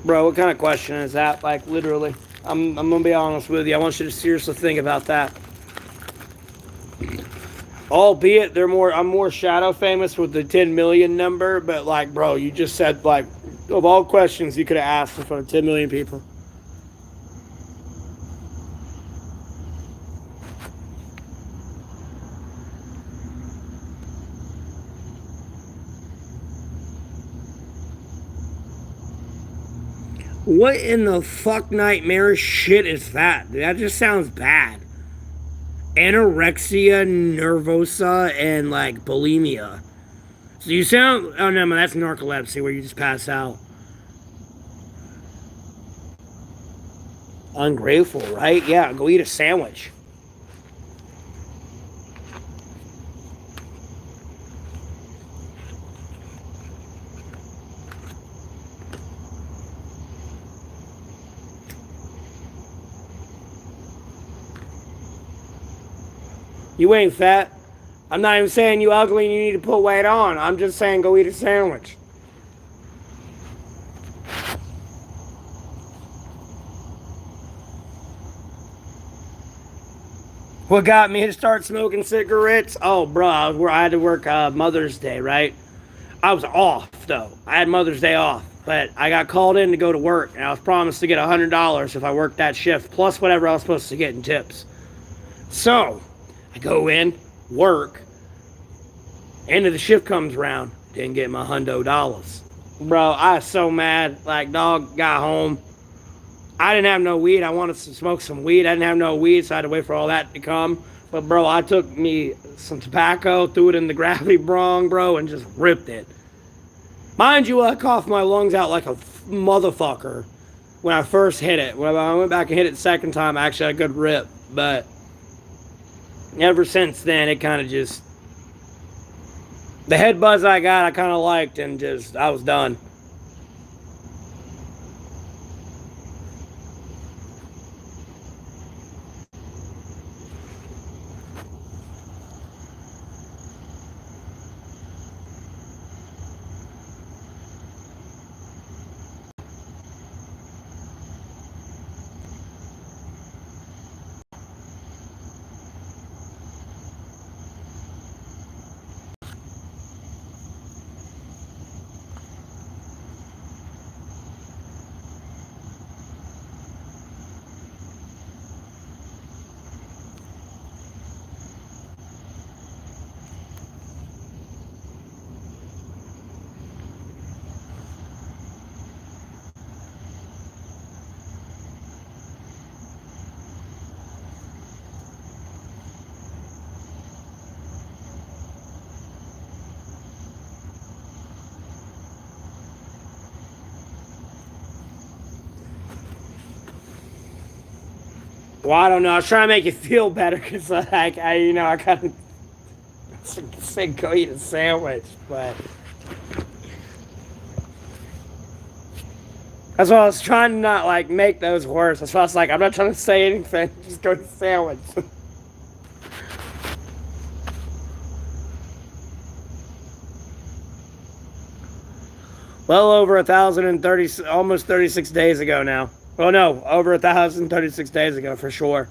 Bro, what kind of question is that? Like, literally. I'm gonna be honest with you. I want you to seriously think about that. Albeit I'm more shadow famous with the 10 million number, but like, bro, you just said, like, of all questions you could have asked in front of 10 million people. What in the fuck nightmare shit is that? That just sounds bad. Anorexia nervosa and like bulimia. So you sound, oh no, man, that's narcolepsy where you just pass out. Ungrateful, right? Yeah, go eat a sandwich. You ain't fat. I'm not even saying you ugly and you need to put weight on. I'm just saying go eat a sandwich. What got me to start smoking cigarettes? Oh, bro, I had to work Mother's Day, right? I was off though. I had Mother's Day off, but I got called in to go to work, and I was promised to get $100 if I worked that shift, plus whatever I was supposed to get in tips. So I go in, work. End of the shift comes around, didn't get my $100. Bro, I was so mad. Like, dog, got home. I didn't have no weed. I wanted to smoke some weed. I didn't have no weed, so I had to wait for all that to come. But, bro, I took me some tobacco, threw it in the gravity bong, bro, and just ripped it. Mind you, I coughed my lungs out like a motherfucker when I first hit it. When I went back and hit it the second time, I actually had a good rip. But ever since then, it kind of just... The head buzz I got, I kind of liked, and just, I was done. Well, I don't know. I was trying to make you feel better because, like, I kind of said go eat a sandwich, but that's why I was trying to not, like, make those worse. That's why I was like, I'm not trying to say anything. Just go eat a sandwich. Well over 1,030, almost 36 days ago now. Well, no, over 1,036 days ago for sure.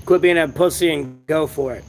Quit being a pussy and go for it.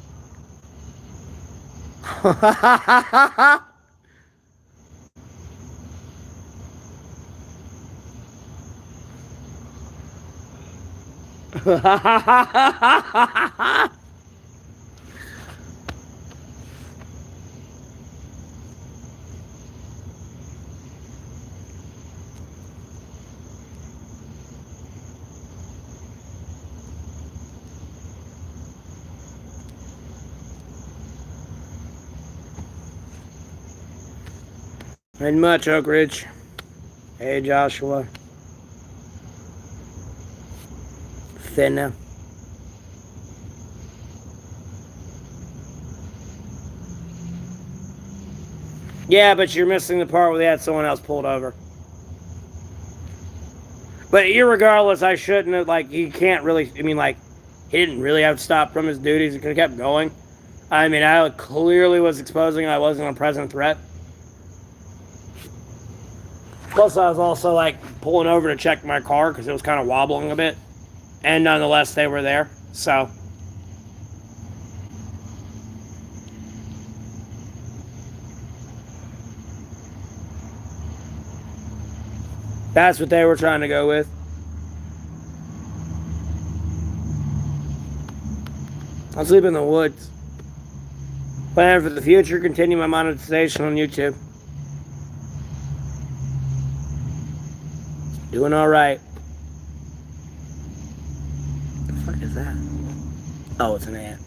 Ain't much, Oak Ridge. Hey, Joshua. Finna. Yeah, but you're missing the part where they had someone else pulled over. But irregardless, I shouldn't have, like, he can't really, I mean, like, he didn't really have to stop from his duties. He could have kept going. I mean, I clearly was exposing I wasn't a present threat. Plus, I was also, like, pulling over to check my car because it was kind of wobbling a bit. And nonetheless, they were there. So... that's what they were trying to go with. I'll sleep in the woods. Plan for the future, continue my monetization on YouTube. Doing alright. What the fuck is that? Oh, it's an ant.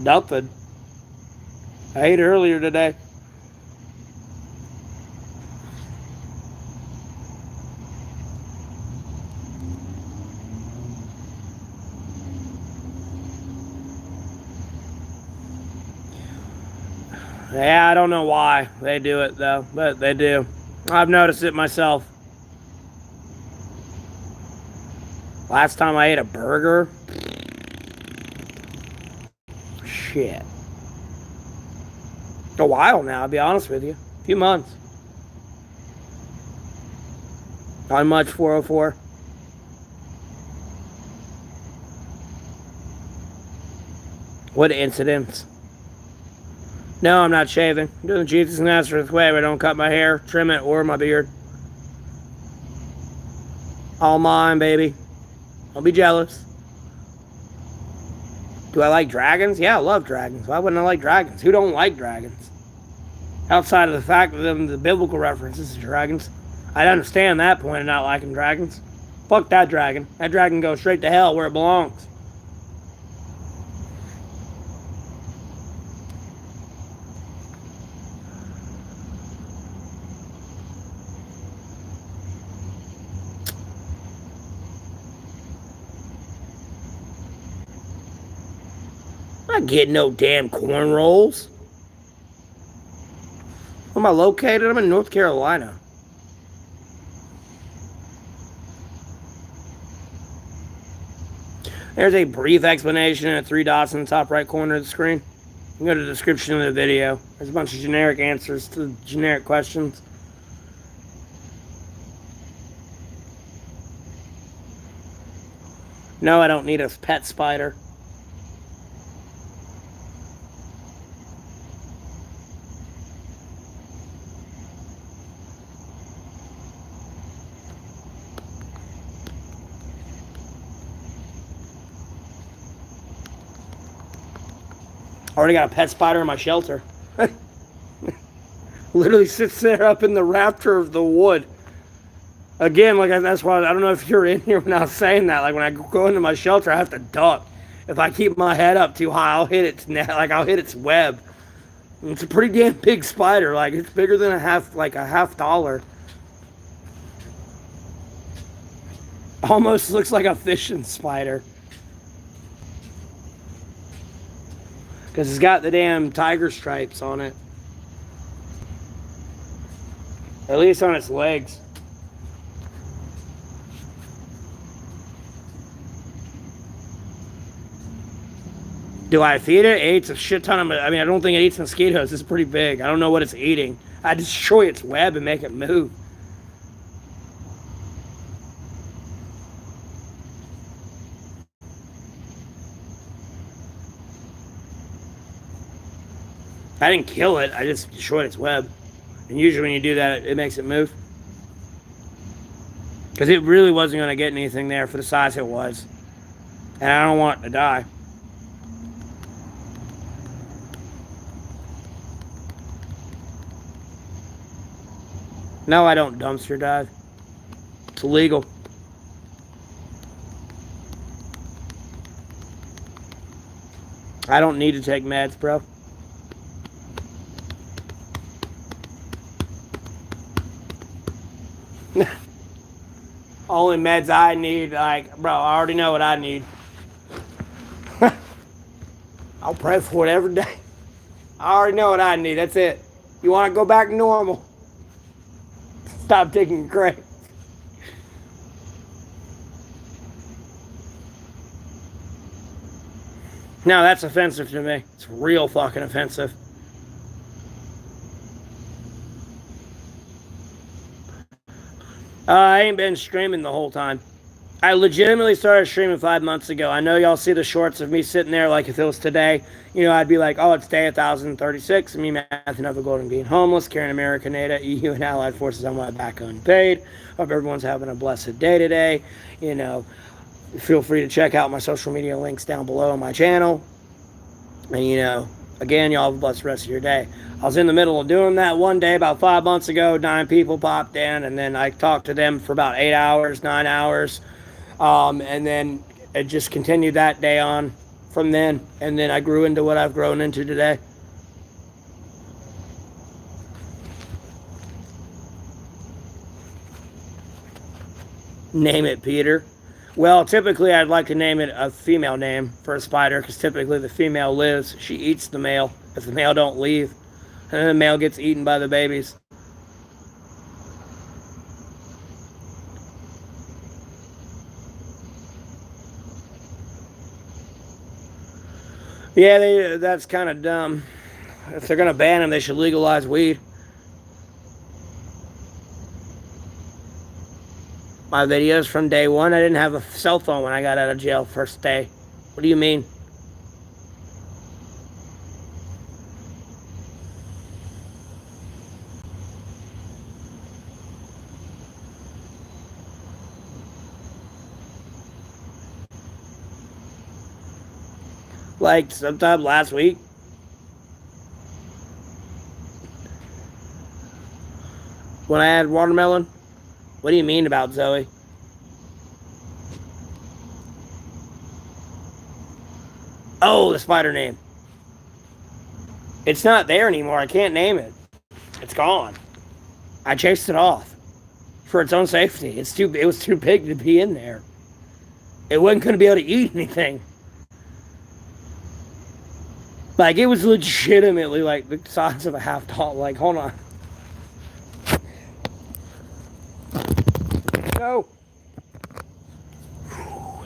Nothing. I ate earlier today. Yeah, I don't know why they do it though, but they do. I've noticed it myself. Last time I ate a burger, shit. A while now, I'll be honest with you. A few months. Not much, 404. What incidents? No, I'm not shaving. I'm doing the Jesus Nazareth way, but I don't cut my hair, trim it, or my beard. All mine, baby. Don't be jealous. Do I like dragons? Yeah, I love dragons. Why wouldn't I like dragons? Who don't like dragons? Outside of the fact of them, the biblical references to dragons. I'd understand that point of not liking dragons. Fuck that dragon. That dragon goes straight to hell where it belongs. I'm not getting no damn corn rolls. Where am I located? I'm in North Carolina. There's a brief explanation and 3 dots in the top right corner of the screen. You can go to the description of the video. There's a bunch of generic answers to generic questions. No, I don't need a pet spider. Already got a pet spider in my shelter. Literally sits there up in the rafter of the wood. Again, like that's why I don't know if you're in here when I was saying that. Like when I go into my shelter, I have to duck. If I keep my head up too high, I'll hit its net. Like I'll hit its web. And it's a pretty damn big spider. Like it's bigger than a half dollar. Almost looks like a fishing spider. Because it's got the damn tiger stripes on it. At least on its legs. Do I feed it? It eats a shit ton of... I mean, I don't think it eats mosquitoes. It's pretty big. I don't know what it's eating. I destroy its web and make it move. I didn't kill it. I just destroyed its web. And usually when you do that, it makes it move. Because it really wasn't going to get anything there for the size it was. And I don't want it to die. No, I don't dumpster dive. It's illegal. I don't need to take meds, bro. Only meds I need, like, bro, I already know what I need. I'll pray for it every day. I already know what I need, that's it. You want to go back to normal? Stop taking crack. No, that's offensive to me. It's real fucking offensive. I ain't been streaming the whole time. I legitimately started streaming 5 months ago. I know y'all see the shorts of me sitting there like if it was today. You know, I'd be like, oh, it's day 1036. Me, Matthew, Neville Golding being homeless, carrying American aid, EU and allied forces on my back unpaid. Hope everyone's having a blessed day today. You know, feel free to check out my social media links down below on my channel. And, you know, again, y'all have a blessed rest of your day. I was in the middle of doing that one day about 5 months ago. 9 people popped in, and then I talked to them for about 8 hours, 9 hours. And then it just continued that day on. from then, and then I grew into what I've grown into today. Name it Peter. Well, typically I'd like to name it a female name for a spider because typically the female lives. She eats the male if the male don't leave, and then the male gets eaten by the babies. Yeah, that's kind of dumb. If they're gonna ban them, they should legalize weed. My videos from day one. I didn't have a cell phone when I got out of jail first day. What do you mean? Like sometime last week. When I had watermelon? What do you mean about Zoe? Oh, the spider name. It's not there anymore. I can't name it. It's gone. I chased it off for its own safety. It was too big to be in there. It wasn't going to be able to eat anything. Like, it was legitimately like the size of a half doll. Like, hold on. No.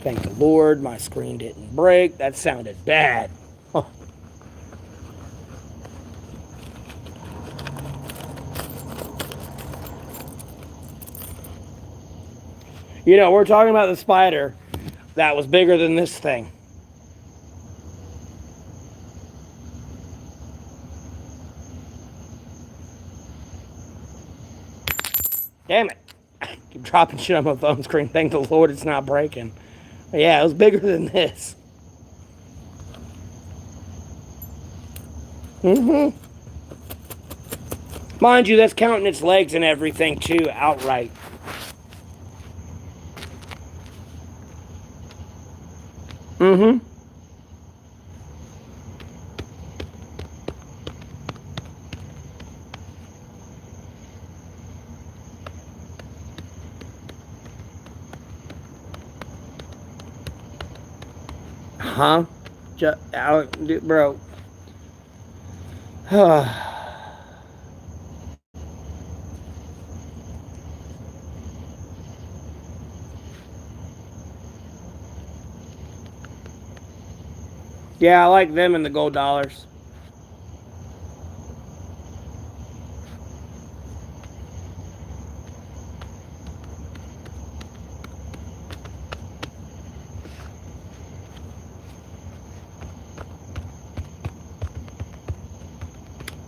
Thank the Lord, my screen didn't break. That sounded bad. Oh. You know, we're talking about the spider that was bigger than this thing. Damn it. I keep dropping shit on my phone screen. Thank the Lord it's not breaking. But yeah, it was bigger than this. Mm-hmm. Mind you, that's counting its legs and everything too, outright. Mm-hmm. Huh? Bro. Yeah, I like them and the gold dollars.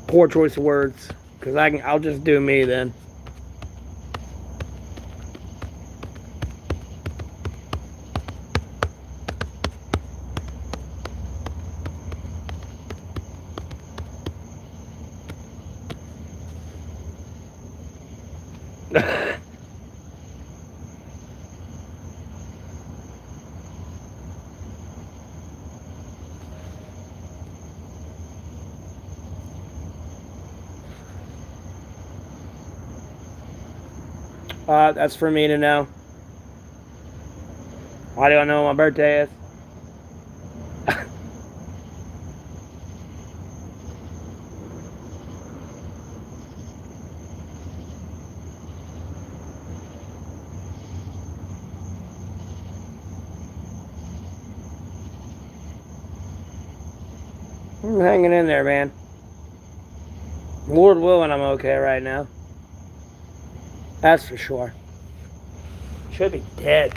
Poor choice of words. Because I'll just do me then. That's for me to know. Why do I know what my birthday is? I'm hanging in there, man. Lord willing, I'm okay right now. That's for sure. Should be dead.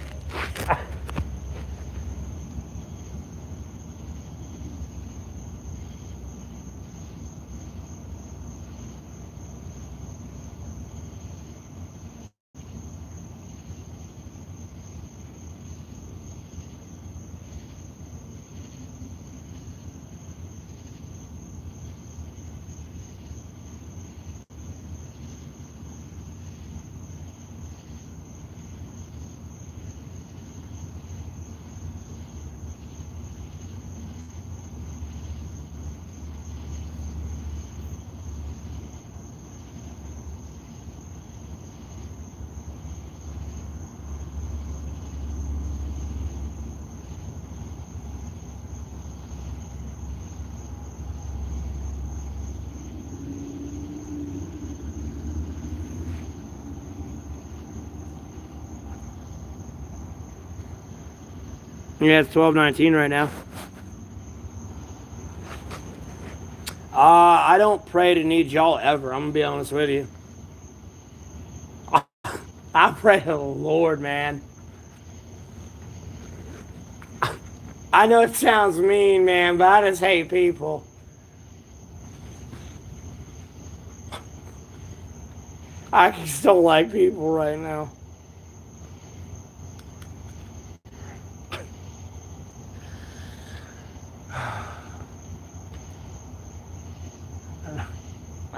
Yeah, it's 12:19 right now. I don't pray to need y'all ever. I'm gonna be honest with you. I pray to the Lord, man. I know it sounds mean, man, but I just hate people. I just don't like people right now.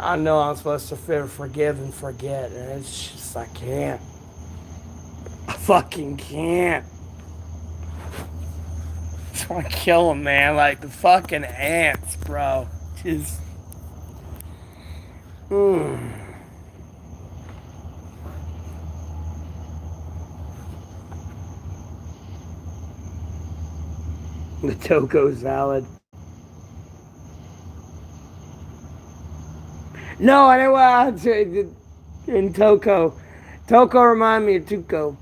I know I'm supposed to forgive and forget, and it's just, I can't. I fucking can't. I just want to kill them, man. Like the fucking ants, bro. Just. The Toco salad. No, I know what in Toco. Toco remind me of Tuco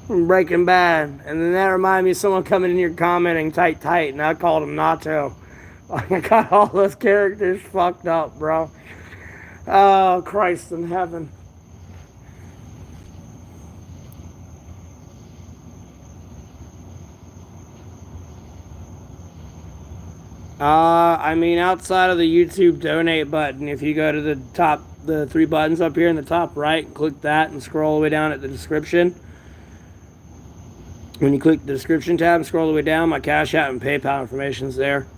from Breaking Bad. And then that reminded me of someone coming in here commenting tight, and I called him Nacho. I got all those characters fucked up, bro. Oh, Christ in heaven. I mean, outside of the YouTube donate button, if you go to the top, the three buttons up here in the top right, click that and scroll all the way down at the description. When you click the description tab and scroll all the way down, my Cash App and PayPal information's there.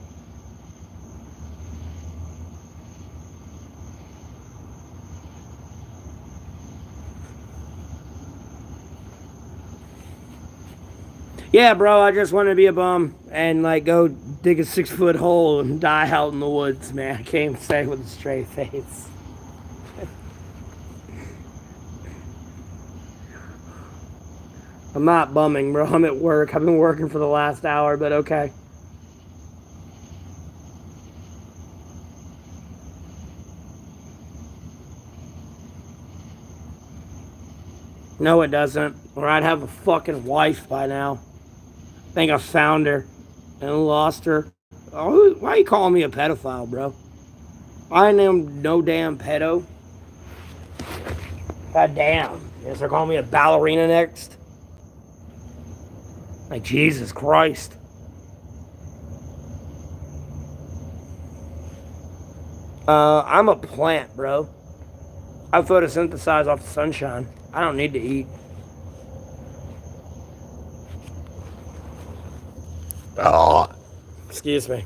Yeah, bro, I just want to be a bum and like go dig a 6-foot hole and die out in the woods, man. I can't even say with a straight face. I'm not bumming, bro. I'm at work. I've been working for the last hour, but okay. No, it doesn't. Or I'd have a fucking wife by now. I think I found her and lost her. Oh, why are you calling me a pedophile, bro? I am no damn pedo. God damn. Yes, they're calling me a ballerina next. Like, Jesus Christ. I'm a plant, bro. I photosynthesize off the sunshine. I don't need to eat. Oh, excuse me.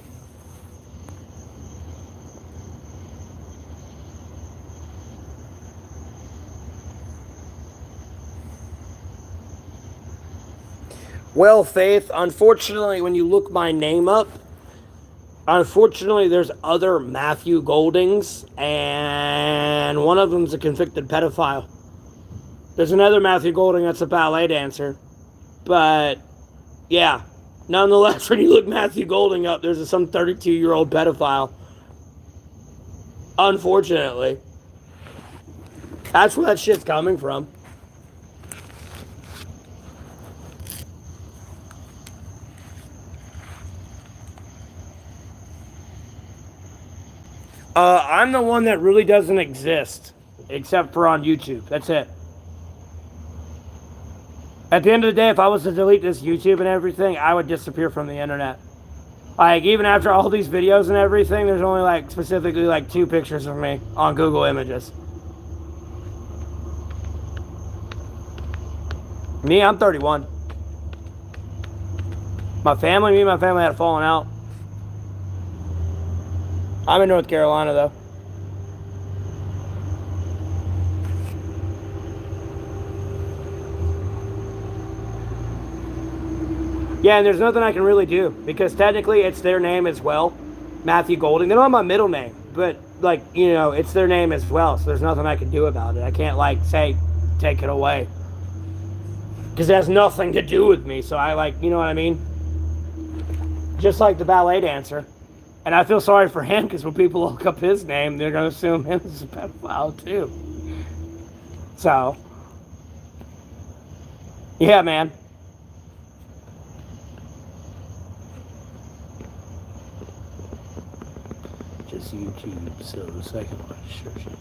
Well, Faith, unfortunately, when you look my name up, unfortunately, there's other Matthew Goldings, and one of them's a convicted pedophile. There's another Matthew Golding that's a ballet dancer. But, yeah. Nonetheless, when you look Matthew Golding up, there's some 32-year-old pedophile. Unfortunately. That's where that shit's coming from. I'm the one that really doesn't exist, except for on YouTube. That's it. At the end of the day, if I was to delete this YouTube and everything, I would disappear from the internet. Like, even after all these videos and everything, there's only, like, specifically, like, 2 pictures of me on Google Images. Me, I'm 31. Me and my family had fallen out. I'm in North Carolina, though. Yeah, and there's nothing I can really do, because technically it's their name as well, Matthew Golding. They don't have my middle name, but, like, you know, it's their name as well, so there's nothing I can do about it. I can't, like, say, take it away. Because it has nothing to do with me, so I, like, you know what I mean? Just like the ballet dancer. And I feel sorry for him, because when people look up his name, they're going to assume him as a pedophile, too. So, yeah, man. this YouTube, so the second registration.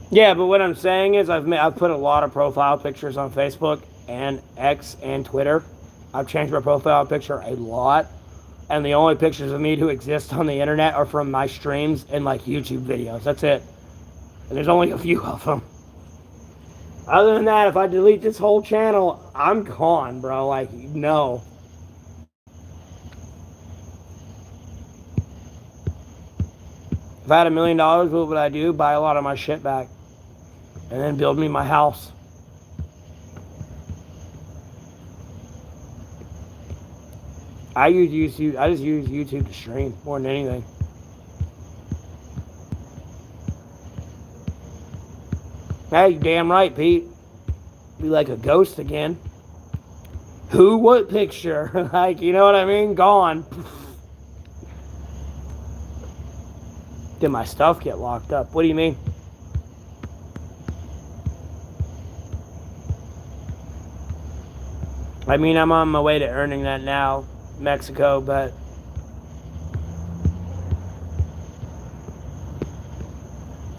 Yeah, but what I'm saying is I've put a lot of profile pictures on Facebook and X and Twitter. I've changed my profile picture a lot, and the only pictures of me who exist on the internet are from my streams and like YouTube videos. That's it. And there's only a few of them. Other than that, if I delete this whole channel, I'm gone, bro. Like, no. If I had $1 million, what would I do? Buy a lot of my shit back. And then build me my house. I just use YouTube to stream more than anything. Hey, damn right, Pete. Be like a ghost again. Who? What picture? Like, you know what I mean? Gone. Did my stuff get locked up? What do you mean? I mean, I'm on my way to earning that now, Mexico, but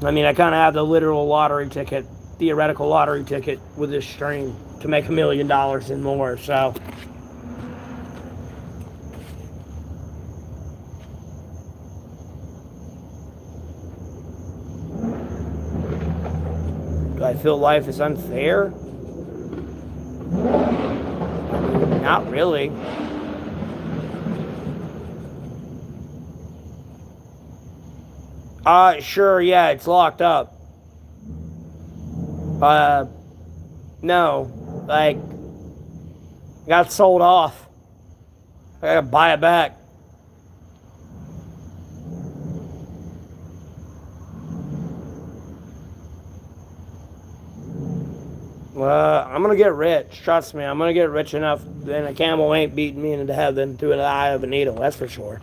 I mean, I kind of have the literal lottery ticket, theoretical lottery ticket with this stream to make $1 million and more, so. Do I feel life is unfair? Not really. Sure, yeah, it's locked up. No. Like, got sold off. I gotta buy it back. I'm gonna get rich. Trust me, I'm gonna get rich enough. Then a camel ain't beating me into heaven through the eye of a needle. That's for sure.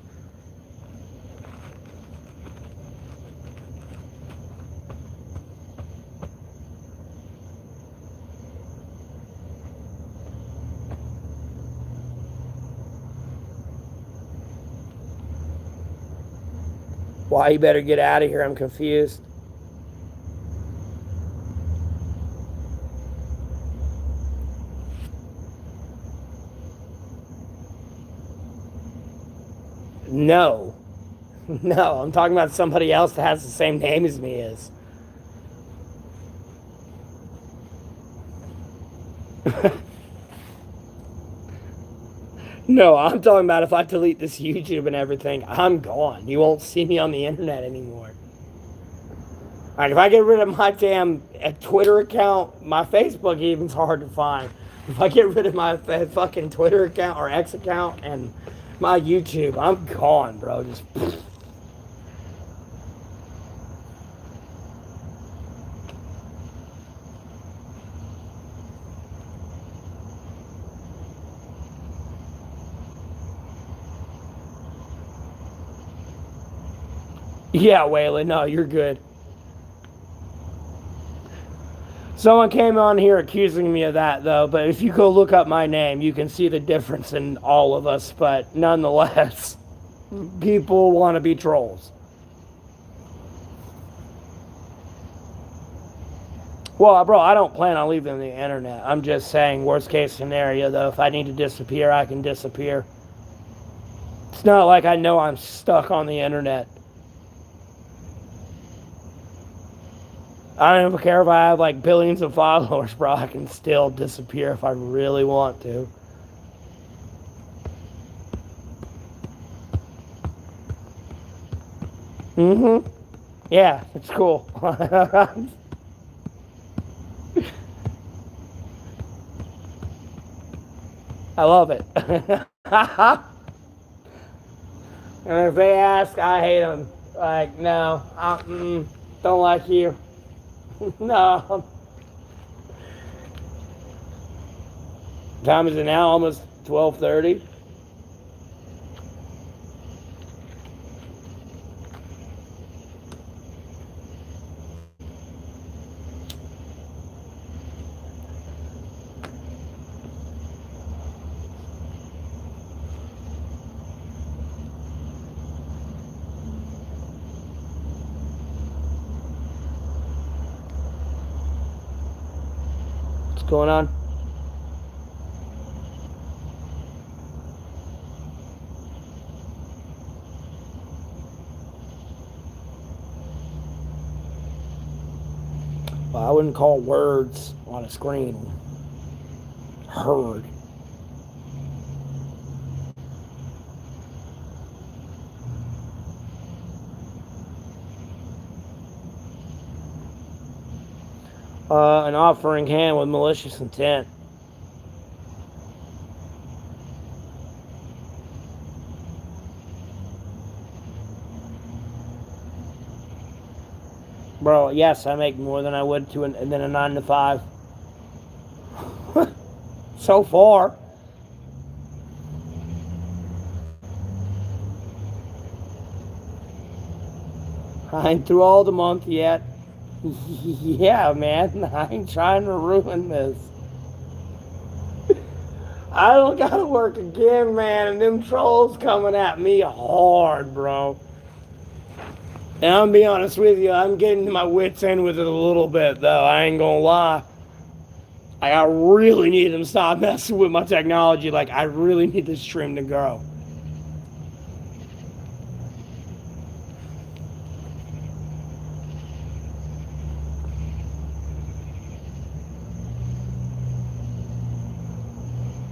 Why you better get out of here? I'm confused. No. No, I'm talking about somebody else that has the same name as me is. No, I'm talking about if I delete this YouTube and everything, I'm gone. You won't see me on the internet anymore. Like, if I get rid of my damn Twitter account, my Facebook even's hard to find. If I get rid of my fucking Twitter account or X account and my YouTube, I'm gone, bro. Just. Yeah, Waylon, no, you're good. Someone came on here accusing me of that, though, but if you go look up my name, you can see the difference in all of us, but nonetheless, people want to be trolls. Well, bro, I don't plan on leaving the internet. I'm just saying, worst case scenario, though, if I need to disappear, I can disappear. It's not like I know I'm stuck on the internet. I don't even care if I have like billions of followers, bro. I can still disappear if I really want to. Mm-hmm. Yeah, it's cool. I love it. And if they ask, I hate them. Like, no, don't like you. No. Time is it now? Almost 12:30. What's going on? Well, I wouldn't call words on a screen heard. An offering hand with malicious intent. Bro, yes, I make more than I would than a 9 to 5. So far. I ain't through all the month yet. Yeah, man, I ain't trying to ruin this. I don't gotta work again, man, and them trolls coming at me hard, bro. And I'm gonna be honest with you, I'm getting to my wits' end with it a little bit, though. I ain't gonna lie. I really need them to stop messing with my technology. Like, I really need this stream to grow.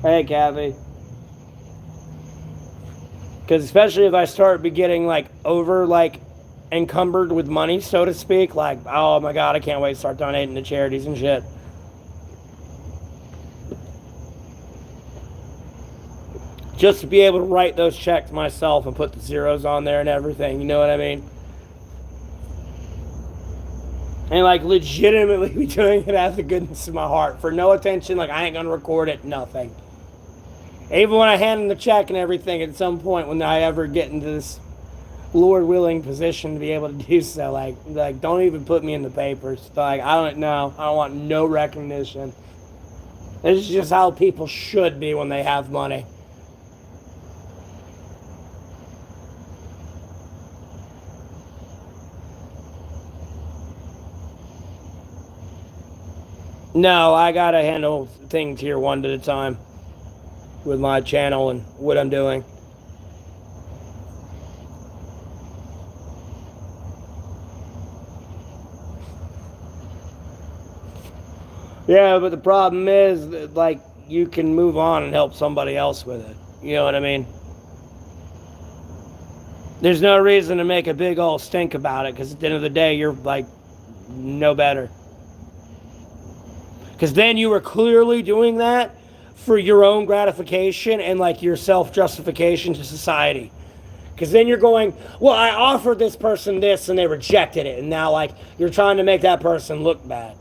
Hey, Kathy. Because especially if I start be getting, like, encumbered with money, so to speak, like, oh my god, I can't wait to start donating to charities and shit. Just to be able to write those checks myself and put the zeros on there and everything, you know what I mean? And, like, legitimately be doing it out of the goodness of my heart. For no attention, like, I ain't gonna record it, nothing. Even when I hand them the check and everything, at some point when I ever get into this Lord willing position to be able to do so, like don't even put me in the papers. Like, I don't know. I don't want no recognition. This is just how people should be when they have money. No, I gotta handle things here one at a time with my channel and what I'm doing. Yeah, but the problem is that, like, you can move on and help somebody else with it. You know what I mean? There's no reason to make a big old stink about it, because at the end of the day, you're, like, no better. Because then you were clearly doing that for your own gratification and, like, your self-justification to society. Because then you're going, well, I offered this person this and they rejected it. And now, like, you're trying to make that person look bad.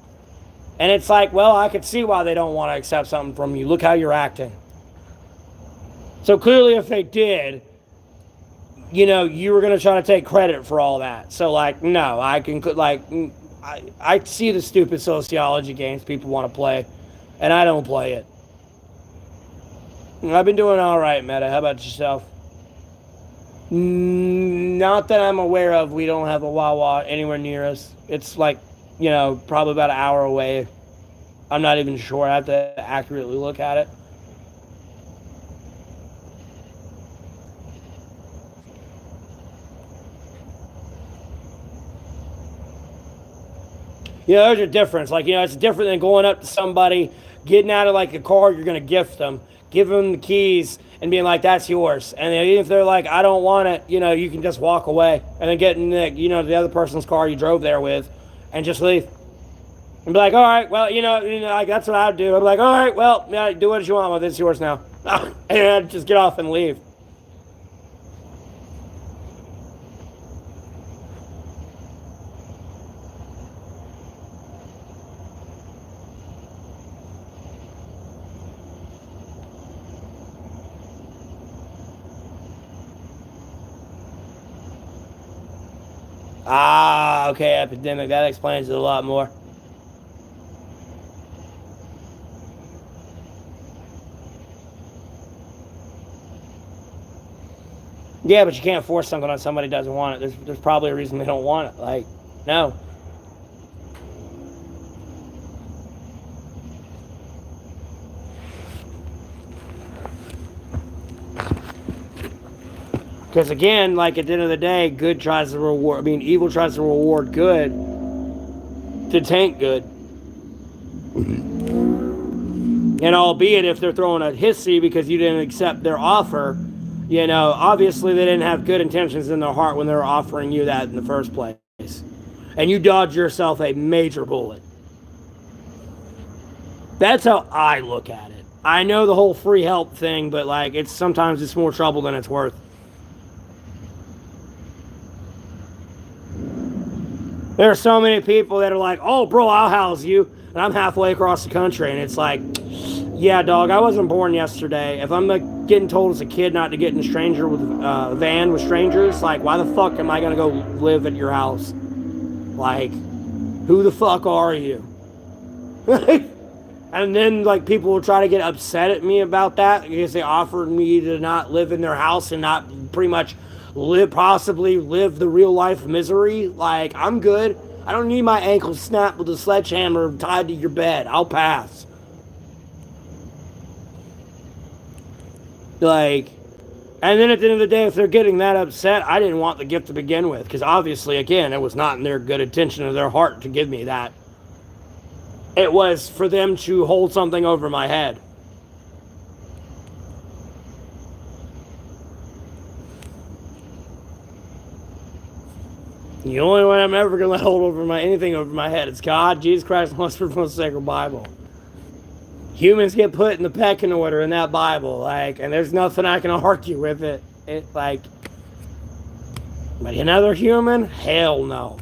And it's like, well, I could see why they don't want to accept something from you. Look how you're acting. So clearly if they did, you know, you were going to try to take credit for all that. So, like, no, I can, like, I see the stupid sociology games people want to play, and I don't play it. I've been doing all right, Meta. How about yourself? Not that I'm aware of. We don't have a Wawa anywhere near us. It's like, you know, probably about an hour away. I'm not even sure. I have to accurately look at it. You know, there's a difference. Like, you know, it's different than going up to somebody, getting out of, like, a car you're going to gift them, give them the keys, and being like, that's yours. And even if they're like, I don't want it, you know, you can just walk away and then get in the, you know, the other person's car you drove there with and just leave. And be like, all right, well, you know, like, that's what I would do. I'd be like, all right, well, yeah, do what you want with it. It's yours now. And I'd just get off and leave. Ah, okay, epidemic. That explains it a lot more. Yeah, but you can't force something on somebody who doesn't want it. There's probably a reason they don't want it. Like, no. Because again, like at the end of the day, good tries to reward. I mean, evil tries to reward good to taint good. And albeit if they're throwing a hissy because you didn't accept their offer, you know, obviously they didn't have good intentions in their heart when they were offering you that in the first place. And you dodged yourself a major bullet. That's how I look at it. I know the whole free help thing, but like it's sometimes it's more trouble than it's worth. There are so many people that are like, "Oh, bro, I'll house you," and I'm halfway across the country, and it's like, "Yeah, dog, I wasn't born yesterday. If I'm like getting told as a kid not to get in a stranger with a van with strangers, like, why the fuck am I gonna go live at your house? Like, who the fuck are you?" And then like people will try to get upset at me about that because they offered me to not live in their house and not pretty much possibly live the real life misery. Like, I'm good. I don't need my ankle snapped with a sledgehammer tied to your bed. I'll pass. Like, and then at the end of the day, if they're getting that upset, I didn't want the gift to begin with, because obviously, again, it was not in their good intention of their heart to give me that. It was for them to hold something over my head. The only one I'm ever going to hold anything over my head is God, Jesus Christ, and the sacred Bible. Humans get put in the pecking order in that Bible, like, and there's nothing I can argue with it. Like, but another human? Hell no.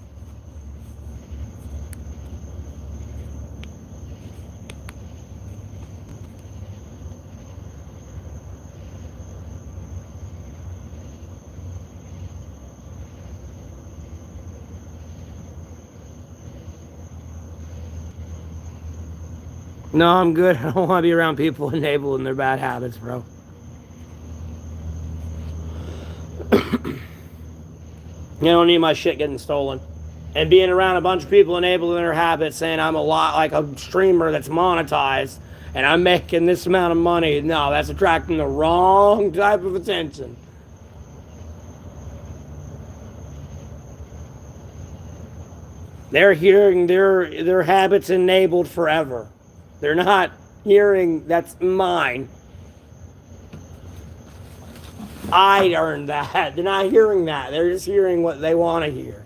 No, I'm good. I don't want to be around people enabling their bad habits, bro. You don't need my shit getting stolen. And being around a bunch of people enabling their habits, saying I'm a lot like a streamer that's monetized and I'm making this amount of money. No, that's attracting the wrong type of attention. They're hearing their habits enabled forever. They're not hearing that's mine. I earned that. They're not hearing that. They're just hearing what they want to hear.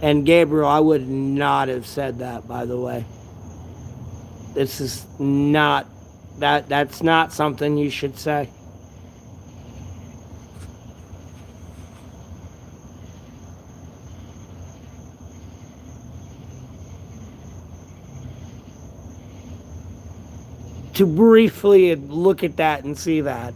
And Gabriel, I would not have said that, by the way. This is not that's not something you should say. To briefly look at that and see that.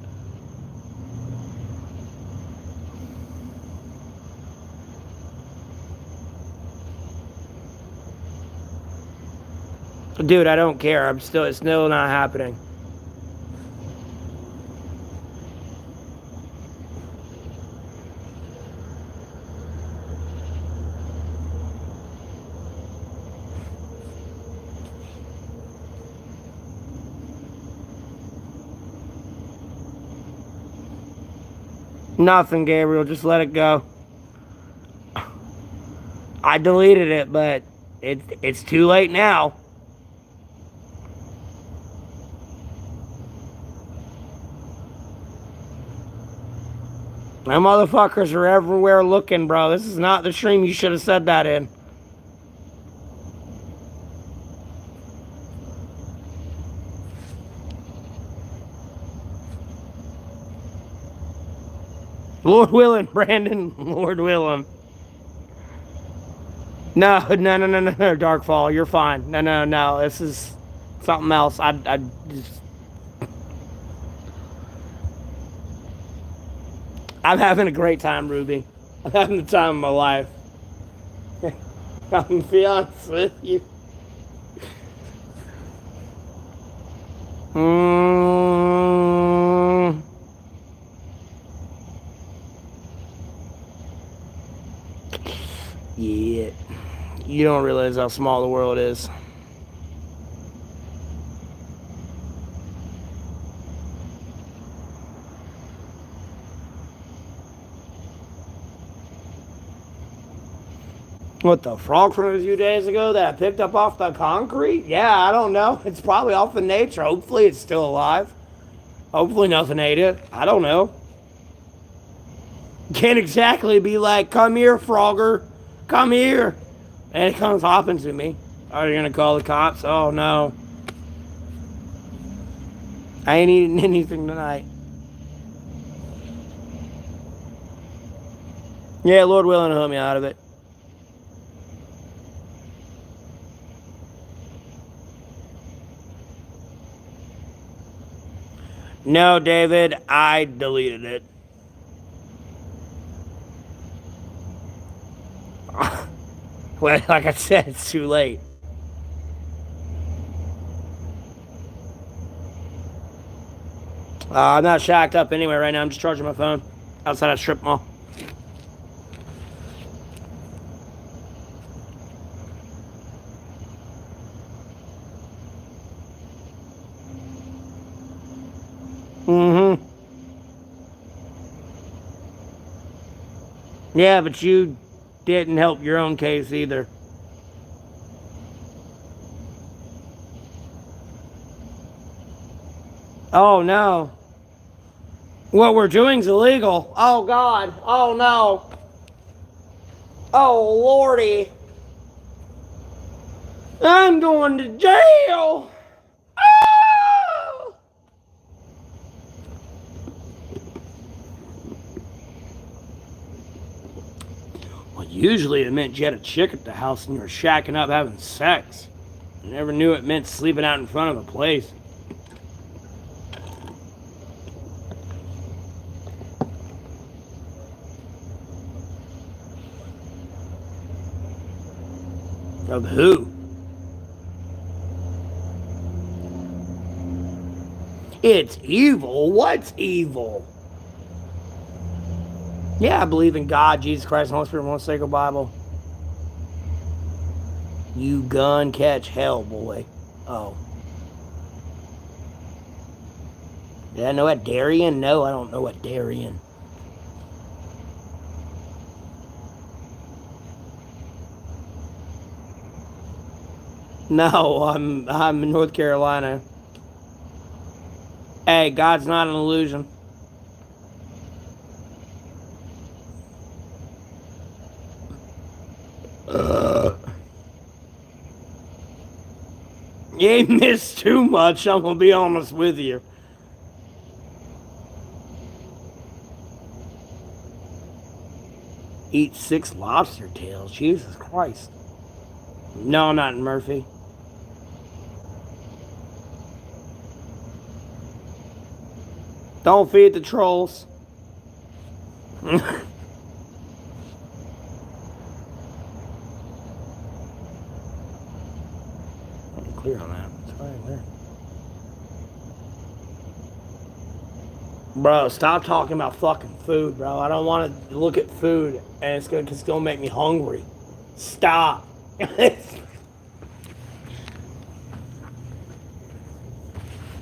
Dude, I don't care. It's still not happening. Nothing, Gabriel. Just let it go. I deleted it, but it's too late now. Them motherfuckers are everywhere looking, bro. This is not the stream you should have said that in. Lord willing, Brandon. Lord willing. No, Darkfall. You're fine. No. This is something else. I just... I'm having a great time, Ruby. I'm having the time of my life. I'm gonna be honest with you. Mm, yeah. You don't realize how small the world is. What, the frog from a few days ago that I picked up off the concrete? Yeah, I don't know. It's probably off in nature. Hopefully it's still alive. Hopefully nothing ate it. I don't know. Can't exactly be like, come here, frogger. Come here. And it comes hopping to me. Are you gonna call the cops? Oh no. I ain't eating anything tonight. Yeah, Lord willing to help me out of it. No, David, I deleted it. Well, like I said, it's too late. I'm not shacked up anyway right now. I'm just charging my phone outside a strip mall. Mm-hmm. Yeah, but you didn't help your own case either. Oh no. What we're doing's illegal. Oh God. Oh no. Oh Lordy. I'm going to jail. Oh! Well, usually it meant you had a chick at the house and you were shacking up having sex. I never knew it meant sleeping out in front of a place. Of who? It's evil? What's evil? Yeah, I believe in God, Jesus Christ, and Holy Spirit, one sacred Bible. You gun catch hell, boy. Oh. Did I know what Darien? No, I don't know what Darien. No, I'm in North Carolina. Hey, God's not an illusion. You ain't missed too much, I'm gonna be honest with you. Eat 6 lobster tails, Jesus Christ. No, not in Murphy. Don't feed the trolls. Clear on that. It's fine there. Bro, stop talking about fucking food, bro. I don't want to look at food and it's gonna make me hungry. Stop.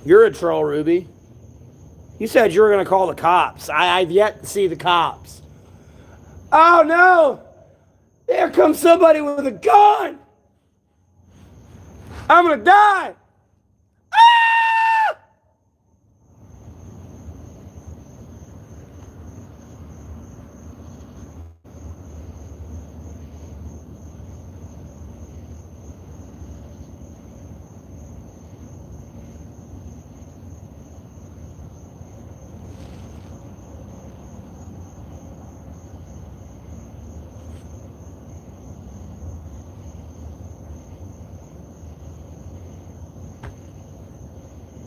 You're a troll, Ruby. You said you were gonna call the cops. I've yet to see the cops. Oh no! There comes somebody with a gun! I'm gonna die! Ah!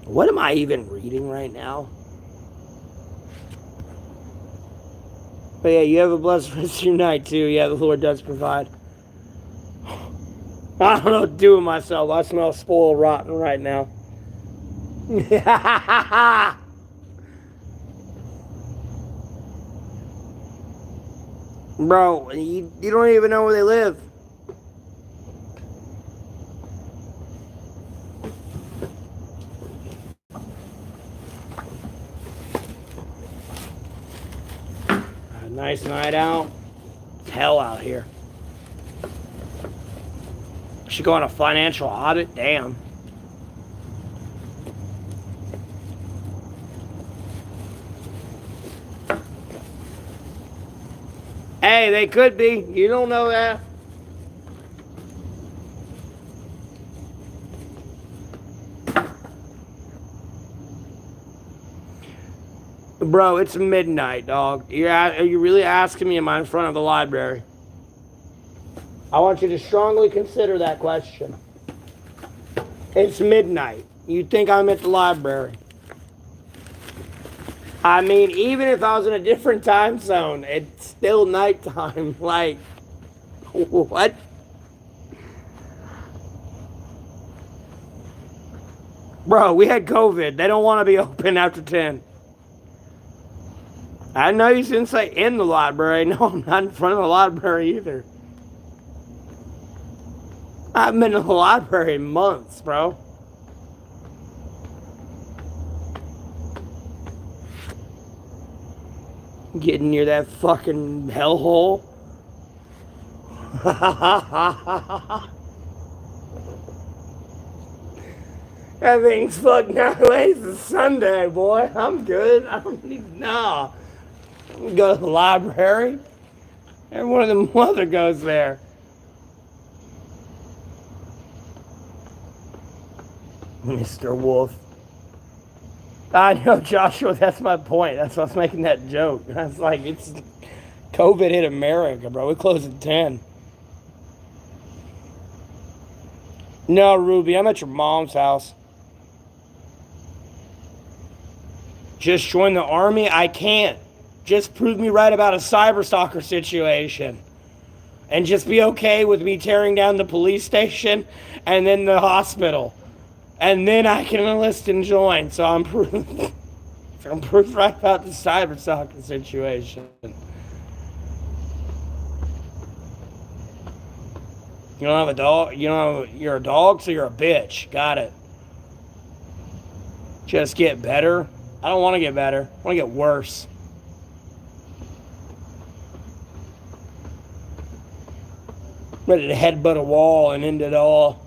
What am I even reading right now? But yeah, you have a blessed rest of your night too. Yeah, the Lord does provide. I don't know what to do with myself. I smell spoiled rotten right now. Bro, you don't even know where they live. A nice night out. It's hell out here. Should go on a financial audit? Damn. Hey, they could be. You don't know that. Bro, it's midnight, dog. Are you really asking me, am I in front of the library? I want you to strongly consider that question. It's midnight. You think I'm at the library? I mean, even if I was in a different time zone, it's still nighttime. Like, what? Bro, we had COVID. They don't want to be open after 10. I know you shouldn't say in the library. No, I'm not in front of the library either. I haven't been to the library in months, bro. Getting near that fucking hellhole. Everything's fucked nowadays. It's Sunday, boy. I'm good. I don't need no. Go to the library. Every one of them mother goes there. Mr. Wolf. I know, Joshua, that's my point. That's why I was making that joke. That's like, it's COVID hit America, bro. We closed at 10. No, Ruby, I'm at your mom's house. Just join the army? I can't. Just prove me right about a cyberstalker situation. And just be okay with me tearing down the police station and then the hospital. And then I can enlist and join. So I'm proof. I'm proof right about the cyberstalker situation. You don't have a dog? You're a dog, so you're a bitch. Got it. Just get better? I don't want to get better. I want to get worse. Ready to headbutt a wall and end it all.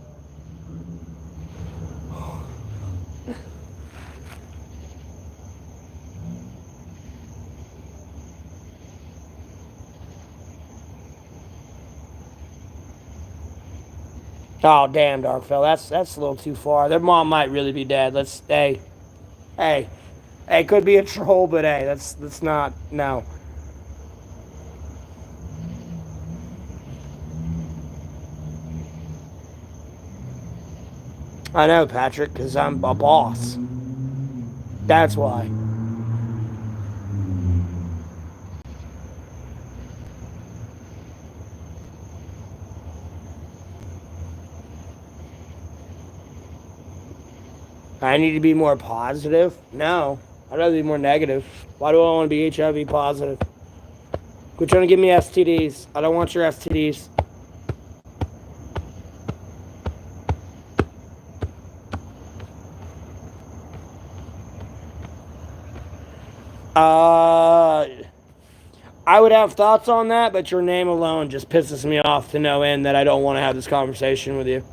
Oh, damn, Darkfell. That's a little too far. Their mom might really be dead. Hey, could be a troll, but hey, that's not, no. I know, Patrick, because I'm a boss. That's why. I need to be more positive? No. I'd rather be more negative. Why do I want to be HIV positive? Quit trying to give me STDs. I don't want your STDs. I would have thoughts on that, but your name alone just pisses me off to no end that I don't want to have this conversation with you.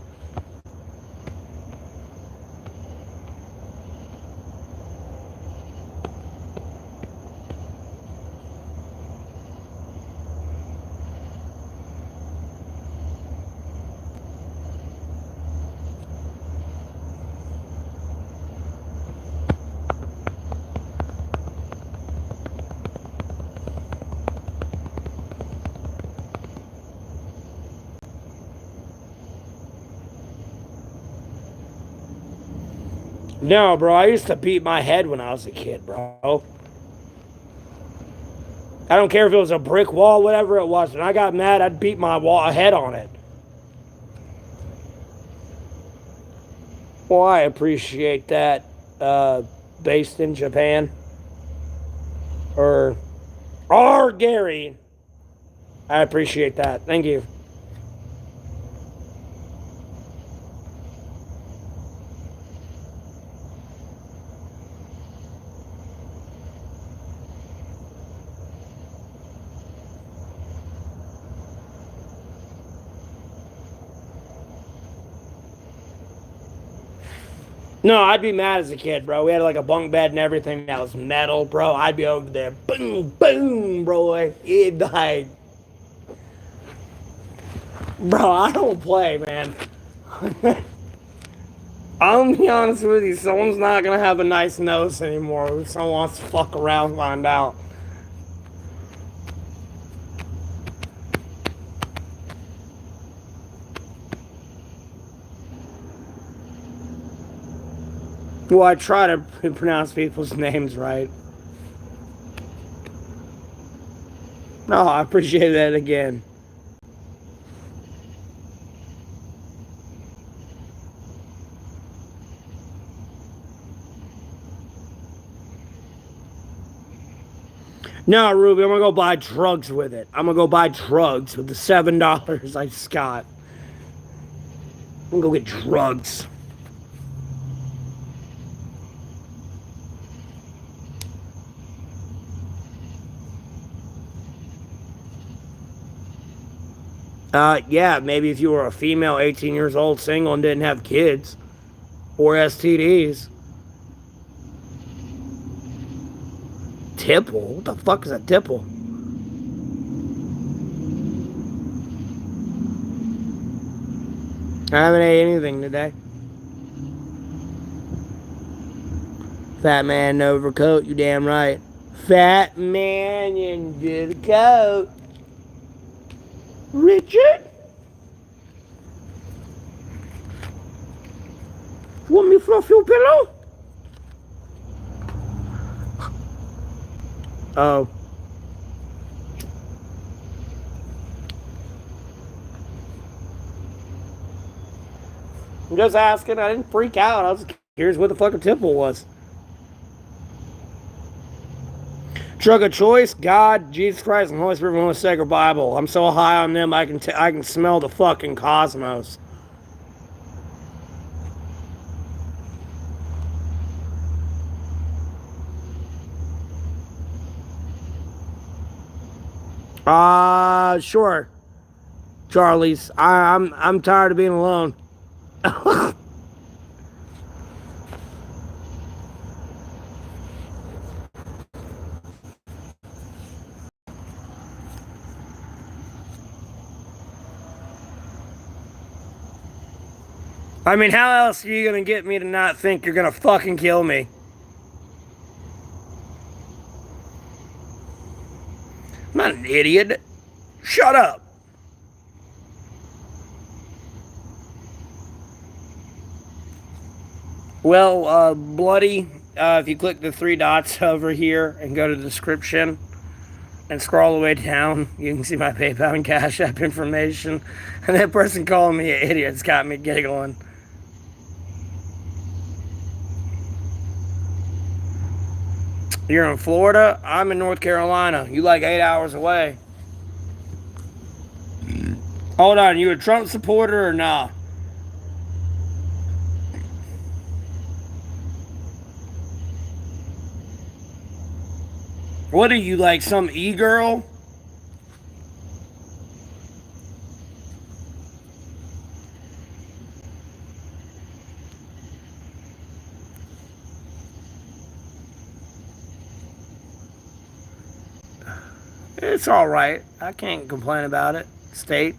No, bro, I used to beat my head when I was a kid, bro. I don't care if it was a brick wall, whatever it was. When I got mad, I'd beat my head on it. Well, I appreciate that. Based in Japan. Or Gary. I appreciate that. Thank you. No, I'd be mad as a kid, bro. We had like a bunk bed and everything that was metal, bro. I'd be over there, boom, boom, bro. It'd like, bro, I don't play, man. I'll be honest with you, someone's not gonna have a nice nose anymore. If someone wants to fuck around, find out. Well, I try to pronounce people's names right. No, I appreciate that again. No, Ruby, I'm gonna go buy drugs with it. I'm gonna go buy drugs with the $7 I just got. I'm gonna go get drugs. Yeah, maybe if you were a female, 18 years old, single, and didn't have kids or STDs. Tipple? What the fuck is a tipple? I haven't ate anything today. Fat man in overcoat, you damn right. Fat man in good coat. Richard? Want me to fluff your pillow? Oh. I'm just asking. I didn't freak out. I was curious what the fuck a tipple was. Drug of choice, God, Jesus Christ, and Holy Spirit, and Holy Sacred Bible. I'm so high on them, I can smell the fucking cosmos. Sure, Charlie's. I'm tired of being alone. I mean, how else are you gonna get me to not think you're gonna fucking kill me? I'm not an idiot. Shut up. Well, Bloody, if you click the three dots over here and go to the description and scroll all the way down, you can see my PayPal and Cash App information. And that person calling me an idiot's got me giggling. You're in Florida? I'm in North Carolina. You like 8 hours away. Hold on, you a Trump supporter or nah? What are you, like some e-girl? It's alright. I can't complain about it. State.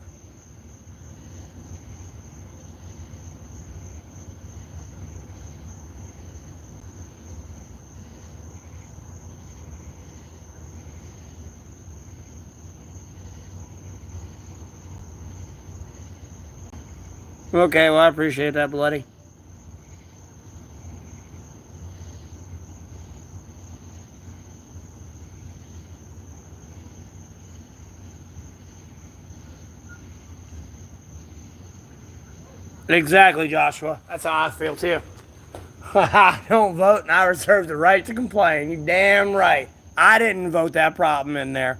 Okay, well, I appreciate that, Bloody. Exactly, Joshua. That's how I feel too. I don't vote and I reserve the right to complain. You damn right. I didn't vote that problem in there.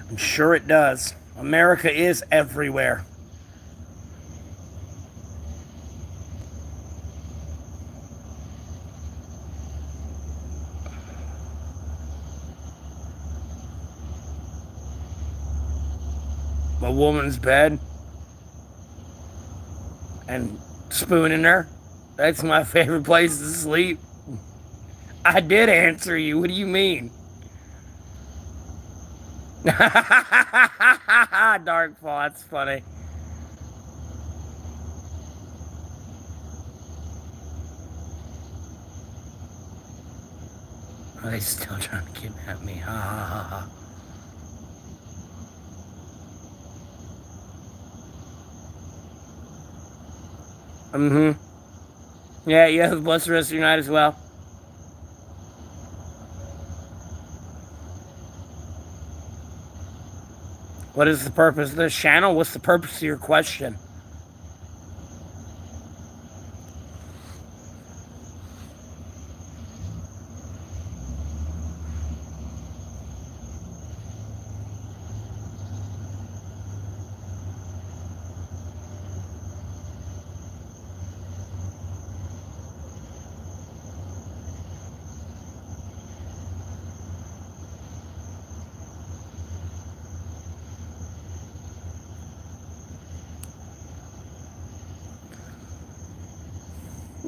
I'm sure it does. America is everywhere. A woman's bed and spooning her. That's my favorite place to sleep. I did answer you. What do you mean? Dark fall. That's funny. Are they still trying to kidnap me? Ha ha ha ha. Yeah, you have a blessed rest of your night as well. What is the purpose of this channel? What's the purpose of your question?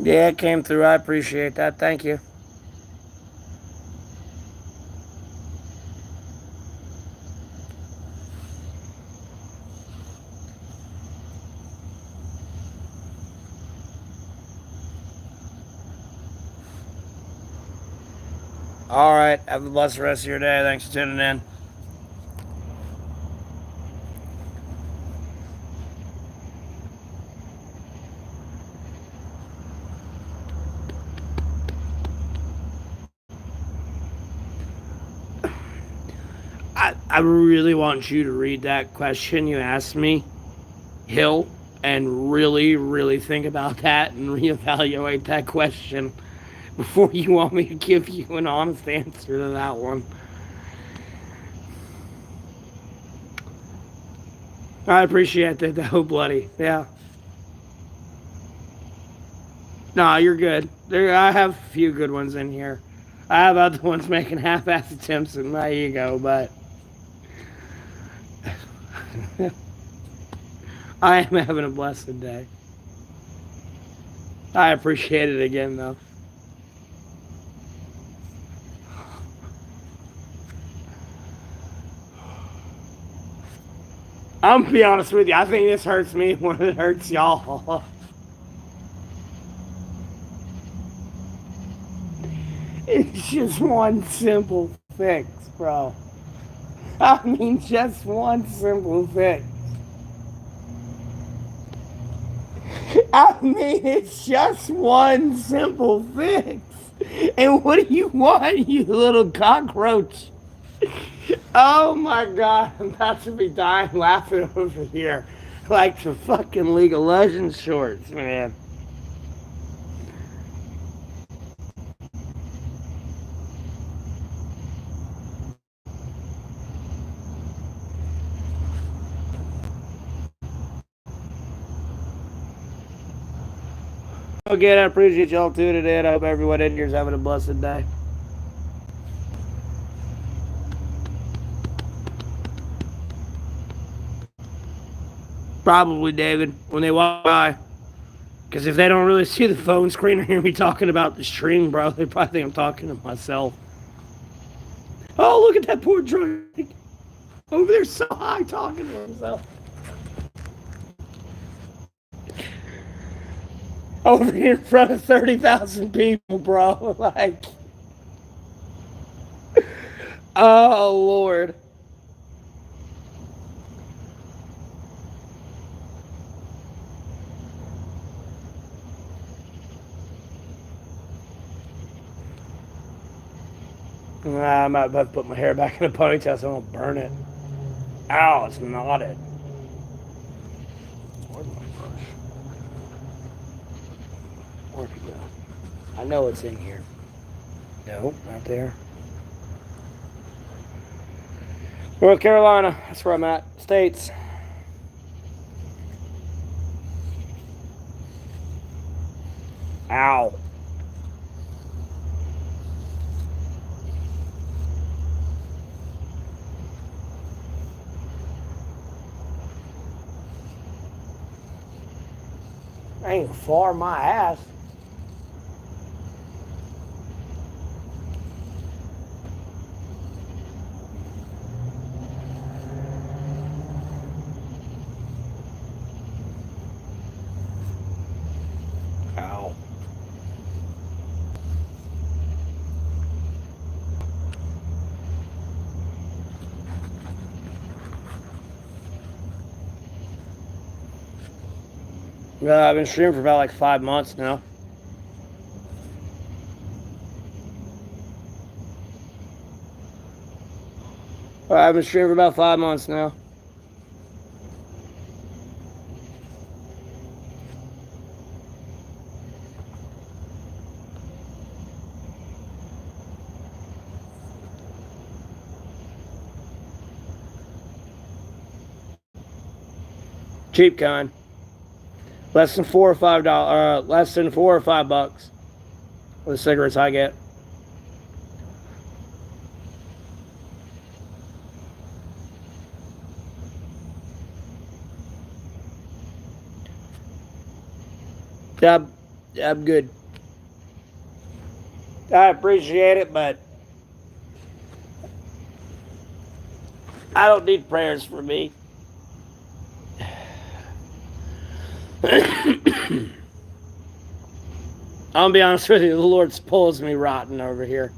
Yeah, it came through. I appreciate that. Thank you. All right. Have a blessed rest of your day. Thanks for tuning in. I really want you to read that question you asked me, Hill, and really, really think about that and reevaluate that question before you want me to give you an honest answer to that one. I appreciate that, though, bloody. Yeah. No, you're good. I have a few good ones in here. I have other ones making half-ass attempts at my ego, but I am having a blessed day. I appreciate it again, though. I'm gonna be honest with you. I think this hurts me more than it hurts y'all. It's just one simple fix, bro. I mean, just one simple fix. I mean, it's just one simple fix. And what do you want, you little cockroach? Oh my god, I'm about to be dying laughing over here. Like the fucking League of Legends shorts, man. Again, I appreciate y'all tuning in. I hope everyone in here is having a blessed day. Probably, David, when they walk by. Because if they don't really see the phone screen or hear me talking about the stream, bro, they probably think I'm talking to myself. Oh, look at that poor drunk. Over there so high talking to himself. Over here in front of 30,000 people, bro. Like, oh, Lord. I might have to put my hair back in a ponytail so I don't burn it. Ow, it's knotted. I know it's in here. No, not there. North Carolina, that's where I'm at. States. Ow. I ain't far my ass. Ow. I've been streaming for about like 5 months now. I've been streaming for about 5 months now. Cheap kind. Less than $4 or $5. Less than $4 or $5 for the cigarettes I get. Yeah, I'm good. I appreciate it, but I don't need prayers for me. I'm gonna be honest with you, the Lord spoils me rotten over here.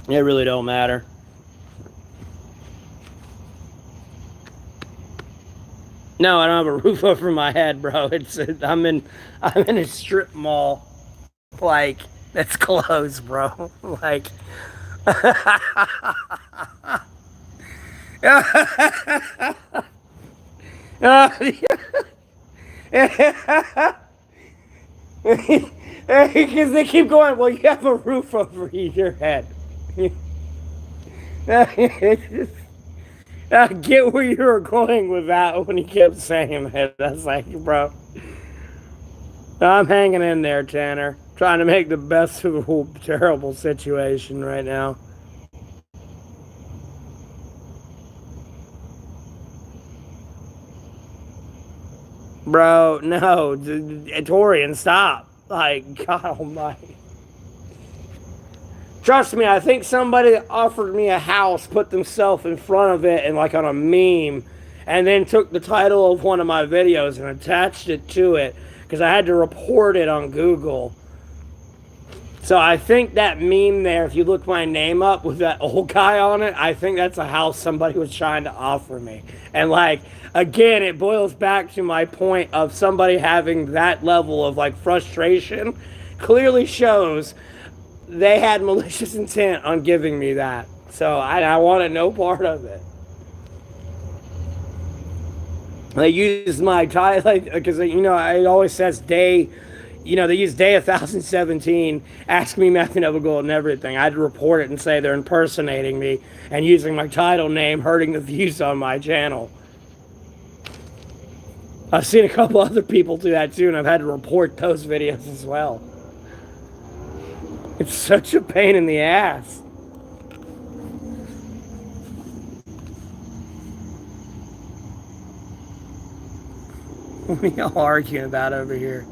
It really don't matter. No, I don't have a roof over my head, bro. I'm in a strip mall, like that's closed, bro. Like, because they keep going. Well, you have a roof over your head. I get where you were going with that when he kept saying that. I was like, bro, I'm hanging in there, Tanner. Trying to make the best of a whole terrible situation right now. Bro, no. Torian, stop. Like, God almighty. Trust me, I think somebody offered me a house, put themselves in front of it and like on a meme, and then took the title of one of my videos and attached it to it because I had to report it on Google. So I think that meme there, if you look my name up with that old guy on it, I think that's a house somebody was trying to offer me. And like, again, it boils back to my point of somebody having that level of like frustration clearly shows they had malicious intent on giving me that. So I wanted no part of it. They used my title, like, because, you know, it always says day, you know, they use day 1017, ask me Matthew Neville Golding and everything. I had to report it and say they're impersonating me and using my title name, hurting the views on my channel. I've seen a couple other people do that too, and I've had to report those videos as well. It's such a pain in the ass. What are y'all arguing about over here?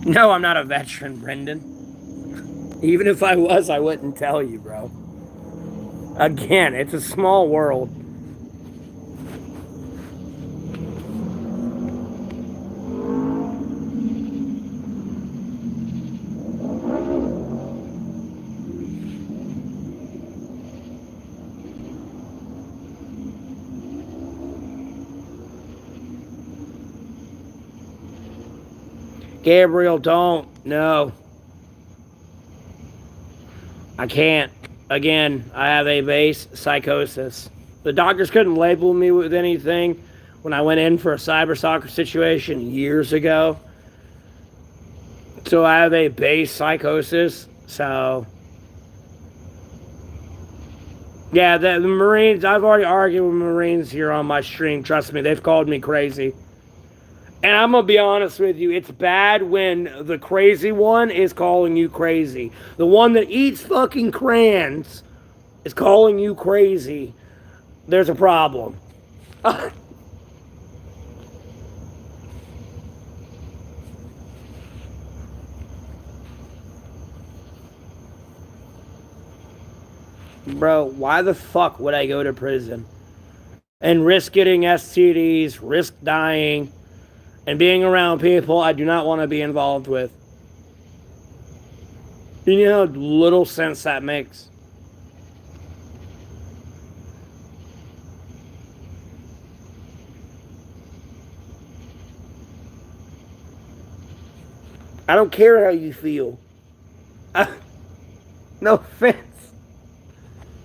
No, I'm not a veteran, Brendan. Even if I was, I wouldn't tell you, bro. Again, it's a small world. Gabriel, don't. No. I can't. Again, I have a base psychosis. The doctors couldn't label me with anything when I went in for a cyber soccer situation years ago. So I have a base psychosis. So, yeah, the Marines, I've already argued with Marines here on my stream. Trust me, they've called me crazy. And I'm going to be honest with you, it's bad when the crazy one is calling you crazy. The one that eats fucking crayons is calling you crazy. There's a problem. Bro, why the fuck would I go to prison and risk getting STDs, risk dying, and being around people I do not want to be involved with? You know how little sense that makes? I don't care how you feel. No offense.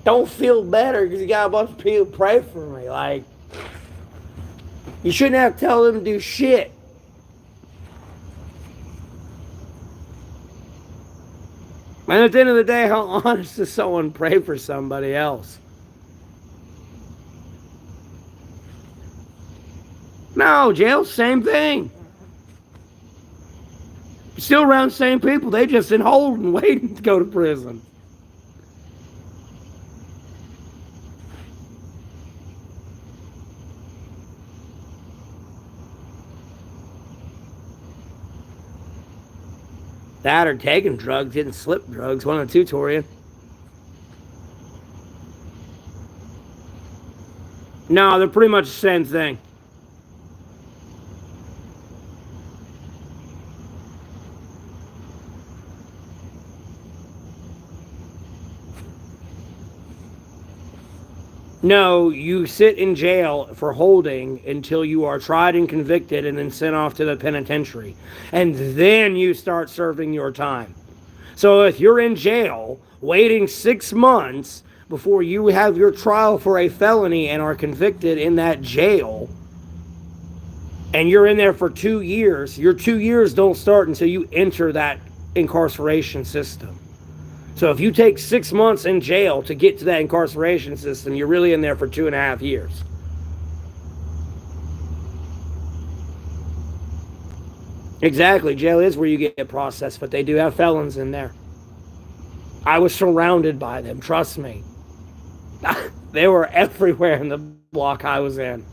Don't feel better because you got a bunch of people pray for me. Like, you shouldn't have to tell them to do shit. And at the end of the day, how honest does someone pray for somebody else? No, jail, same thing. You're still around the same people. They just in hold and waiting to go to prison. That or taking drugs, getting slip drugs, one of the two, Torian. No, they're pretty much the same thing. No, you sit in jail for holding until you are tried and convicted and then sent off to the penitentiary. And then you start serving your time. So if you're in jail waiting 6 months before you have your trial for a felony and are convicted in that jail, and you're in there for 2 years, your 2 years don't start until you enter that incarceration system. So if you take 6 months in jail to get to that incarceration system, you're really in there for 2.5 years. Exactly. Jail is where you get processed, but they do have felons in there. I was surrounded by them, trust me. They were everywhere in the block I was in.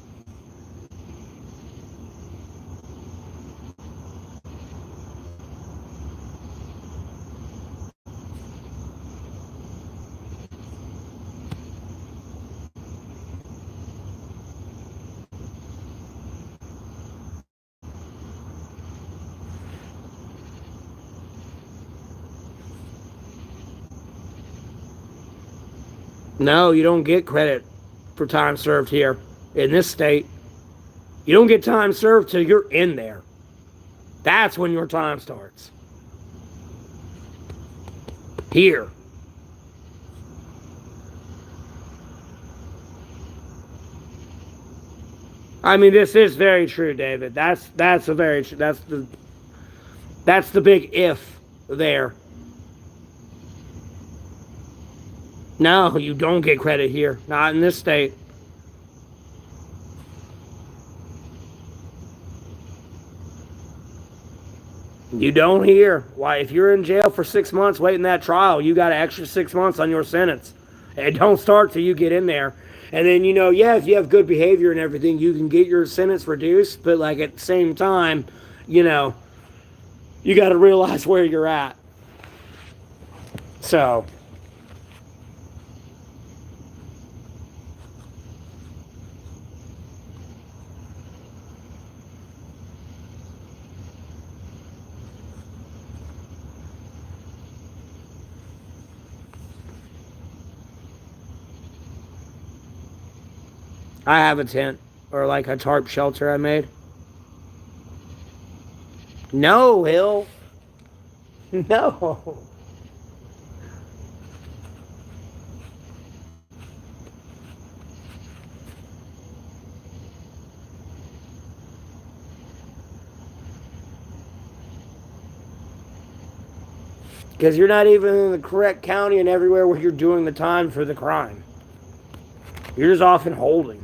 No, you don't get credit for time served here in this state. You don't get time served till you're in there. That's when your time starts. Here. I mean, this is very true, David. That's a very that's the big if there. No, you don't get credit here. Not in this state. You don't hear. Why, if you're in jail for 6 months waiting that trial, you got an extra 6 months on your sentence. It don't start till you get in there. And then, yeah, if you have good behavior and everything, you can get your sentence reduced. But, like, at the same time, you got to realize where you're at. So, I have a tent or like a tarp shelter I made. No, Hill. No. Because you're not even in the correct county and everywhere where you're doing the time for the crime. You're just off in holding.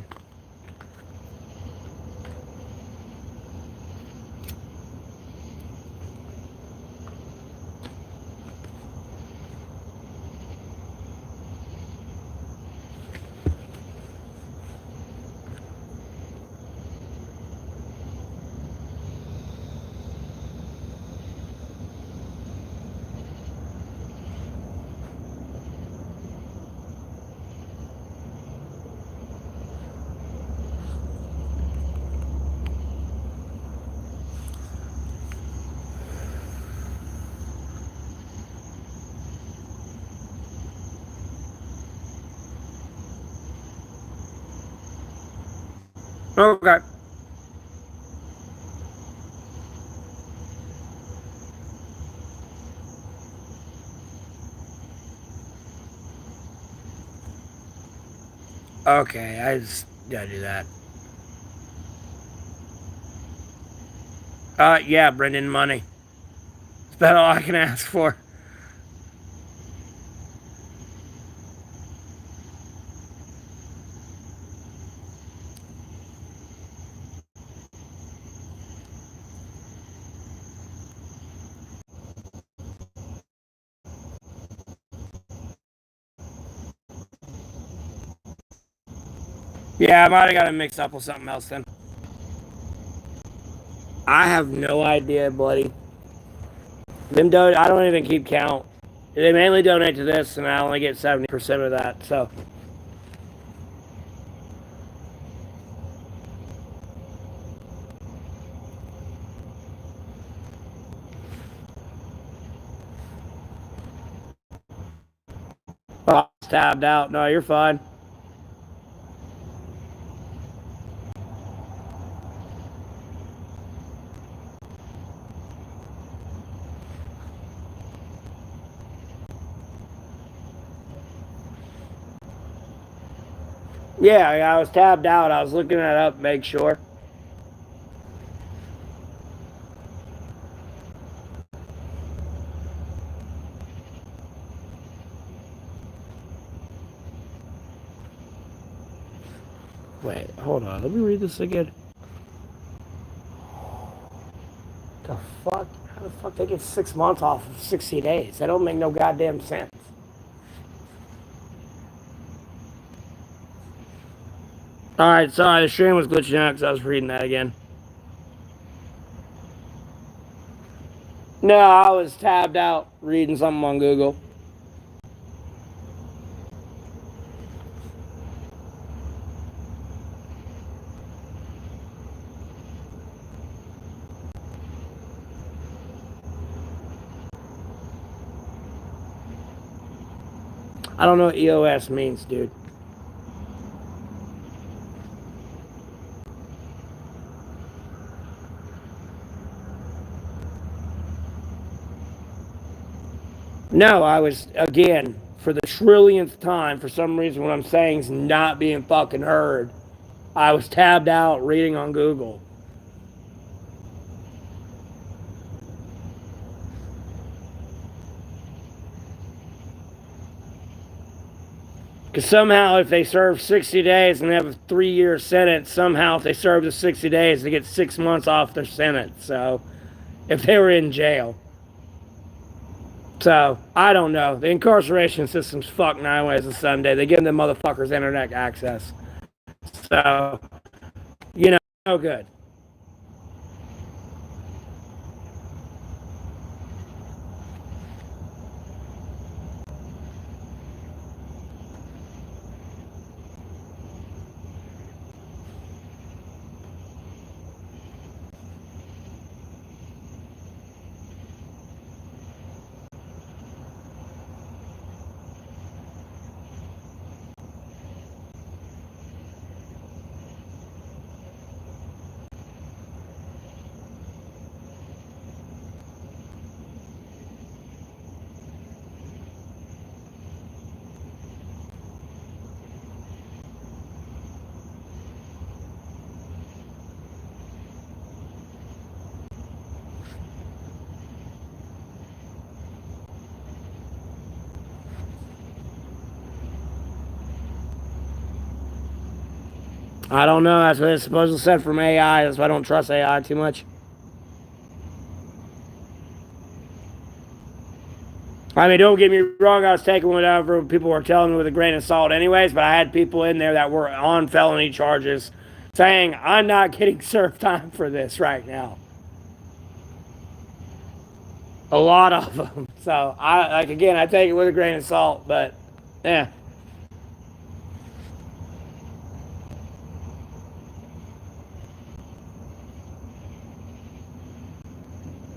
Okay. Okay, I just gotta do that. Yeah, Brendan, money. It's about all I can ask for. Yeah, I might have got it mixed up with something else then. I have no idea, buddy. I don't even keep count. They mainly donate to this, and I only get 70% of that. So, oh, I was tabbed out. No, you're fine. Yeah, I was tabbed out. I was looking that up, make sure. Wait, hold on. Let me read this again. The fuck? How the fuck they get 6 months off of 60 days? That don't make no goddamn sense. All right, sorry, the stream was glitching out because I was reading that again. No, I was tabbed out reading something on Google. I don't know what EOS means, dude. No, I was, again, for the trillionth time, for some reason, what I'm saying is not being fucking heard. I was tabbed out reading on Google. Because somehow, if they serve 60 days and have a 3-year sentence, somehow, if they serve the 60 days, they get 6 months off their sentence. So, if they were in jail. So, I don't know. The incarceration system's fucked nine ways to Sunday. They give them motherfuckers internet access. So, no good. I don't know. That's what it's supposed to said from AI. That's why I don't trust AI too much. I mean, don't get me wrong. I was taking whatever people were telling me with a grain of salt, anyways. But I had people in there that were on felony charges saying, "I'm not getting served time for this right now." A lot of them. So I take it with a grain of salt. But yeah.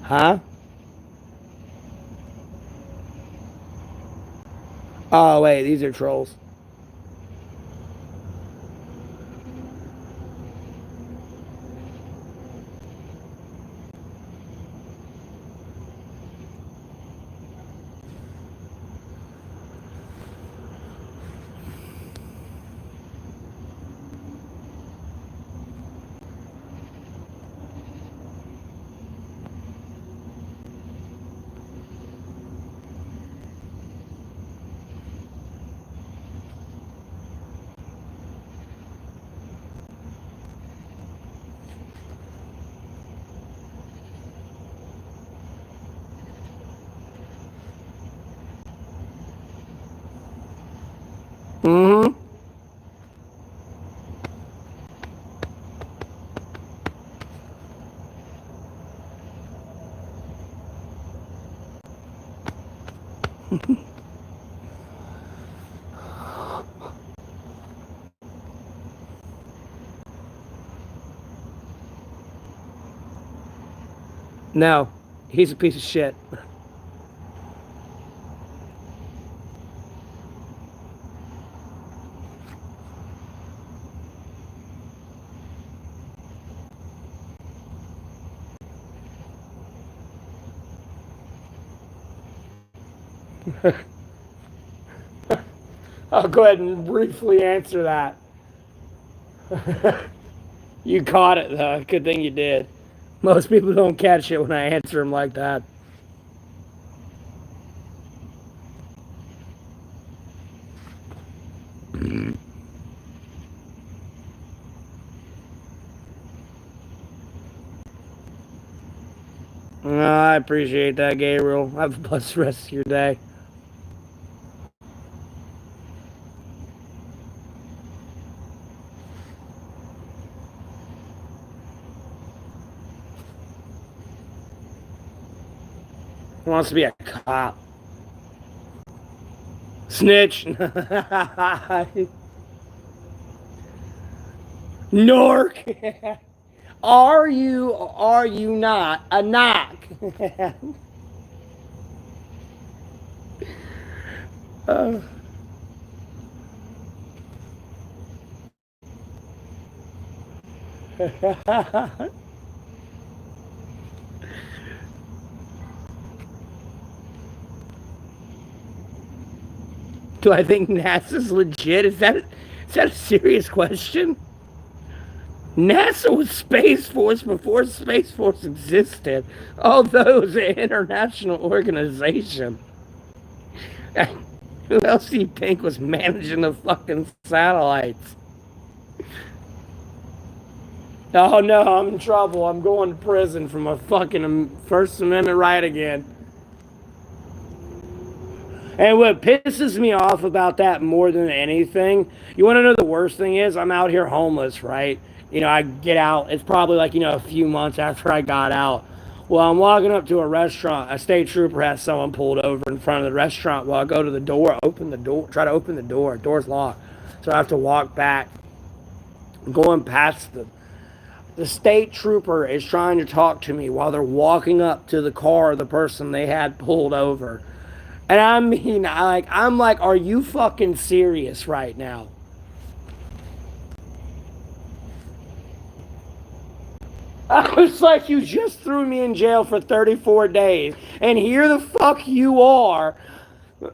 Huh? Oh wait, these are trolls. Mm-hmm. No, he's a piece of shit. I'll go ahead and briefly answer that. You caught it though. Good thing you did. Most people don't catch it when I answer them like that. I appreciate that, Gabriel. Have a blessed rest of your day. He wants to be a cop. Snitch. Nork. Are you or are you not a knock? uh, Do I think NASA's legit? Is that a serious question? NASA was Space Force before Space Force existed. Although it was an international organization. Who else do you think was managing the fucking satellites? Oh no, I'm in trouble. I'm going to prison for my fucking First Amendment right again. And what pisses me off about that more than anything, you want to know the worst thing is? I'm out here homeless, right? I get out. It's probably like, a few months after I got out. Well, I'm walking up to a restaurant. A state trooper has someone pulled over in front of the restaurant. Well, I go to the door, open the door, try to open the door. Door's locked. So I have to walk back. Going past the state trooper is trying to talk to me while they're walking up to the car of the person they had pulled over. And I mean, I'm like, are you fucking serious right now? I was like, you just threw me in jail for 34 days, and here the fuck you are,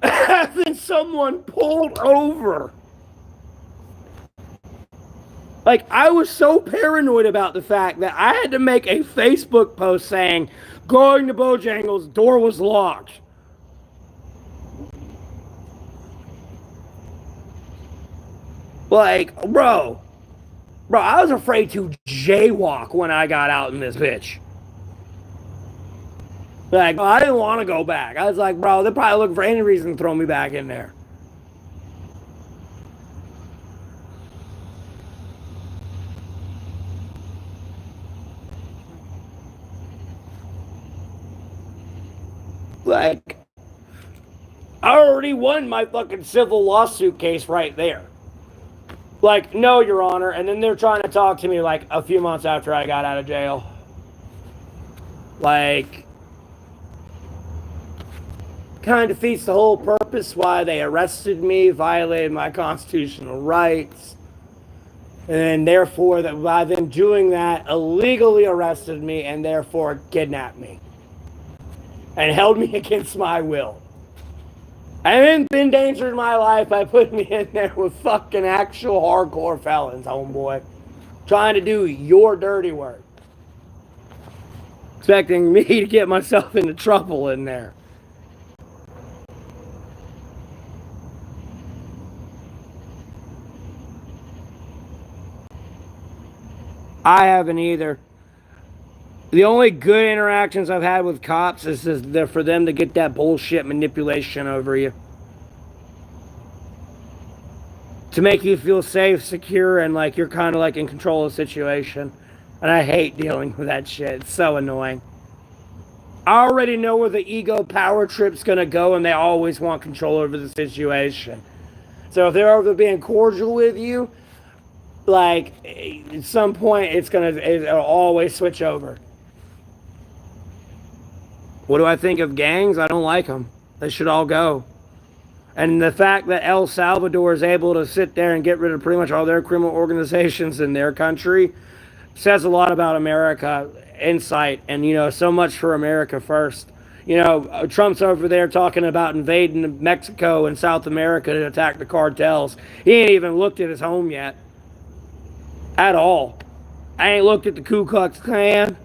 having someone pulled over. Like, I was so paranoid about the fact that I had to make a Facebook post saying, going to Bojangles, door was locked. Like, bro, Bro, I was afraid to jaywalk when I got out in this bitch. Like, I didn't want to go back. I was like, bro, they're probably looking for any reason to throw me back in there. Like, I already won my fucking civil lawsuit case right there. Like, no, Your Honor. And then they're trying to talk to me like a few months after I got out of jail. Like, kind of defeats the whole purpose why they arrested me, violated my constitutional rights, and therefore that by them doing that illegally arrested me and therefore kidnapped me and held me against my will. And then endangered my life by putting me in there with fucking actual hardcore felons, homeboy, trying to do your dirty work, expecting me to get myself into trouble in there. I haven't either. The only good interactions I've had with cops is for them to get that bullshit manipulation over you. To make you feel safe, secure, and like you're kind of like in control of the situation. And I hate dealing with that shit. It's so annoying. I already know where the ego power trip's gonna go, and they always want control over the situation. So if they're over being cordial with you, like at some point it'll always switch over. What do I think of gangs? I don't like them. They should all go. And the fact that El Salvador is able to sit there and get rid of pretty much all their criminal organizations in their country says a lot about America insight, and so much for America first. Trump's over there talking about invading Mexico and South America to attack the cartels. He ain't even looked at his home yet. At all. I ain't looked at the Ku Klux Klan,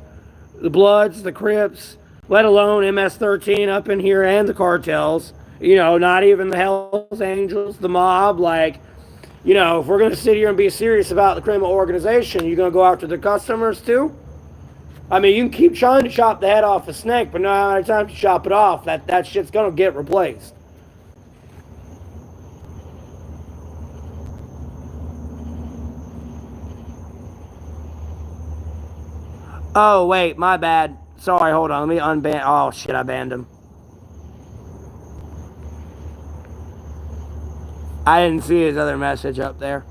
the Bloods, the Crips, let alone MS-13 up in here and the cartels. Not even the Hells Angels, the mob. Like, if we're going to sit here and be serious about the criminal organization, you're going to go after the customers too? I mean, you can keep trying to chop the head off a snake, but no matter how many times you chop it off, that shit's going to get replaced. Oh, wait, my bad. Sorry, hold on. Let me unban. Oh, shit, I banned him. I didn't see his other message up there.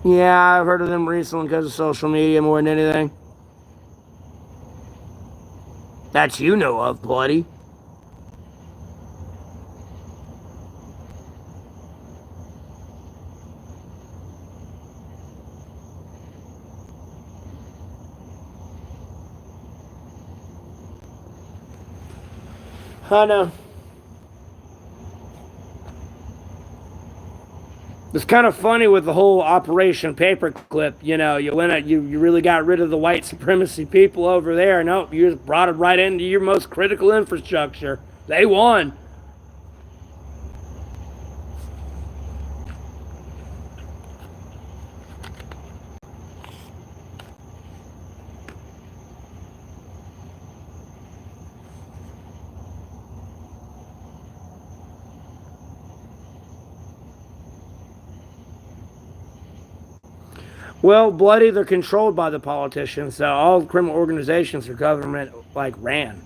Yeah, I've heard of them recently because of social media more than anything. That you know of, bloody. I know. It's kind of funny with the whole Operation Paperclip. You really got rid of the white supremacy people over there. Nope, you just brought it right into your most critical infrastructure. They won. Well, bloody, they're controlled by the politicians. So all criminal organizations are government ran.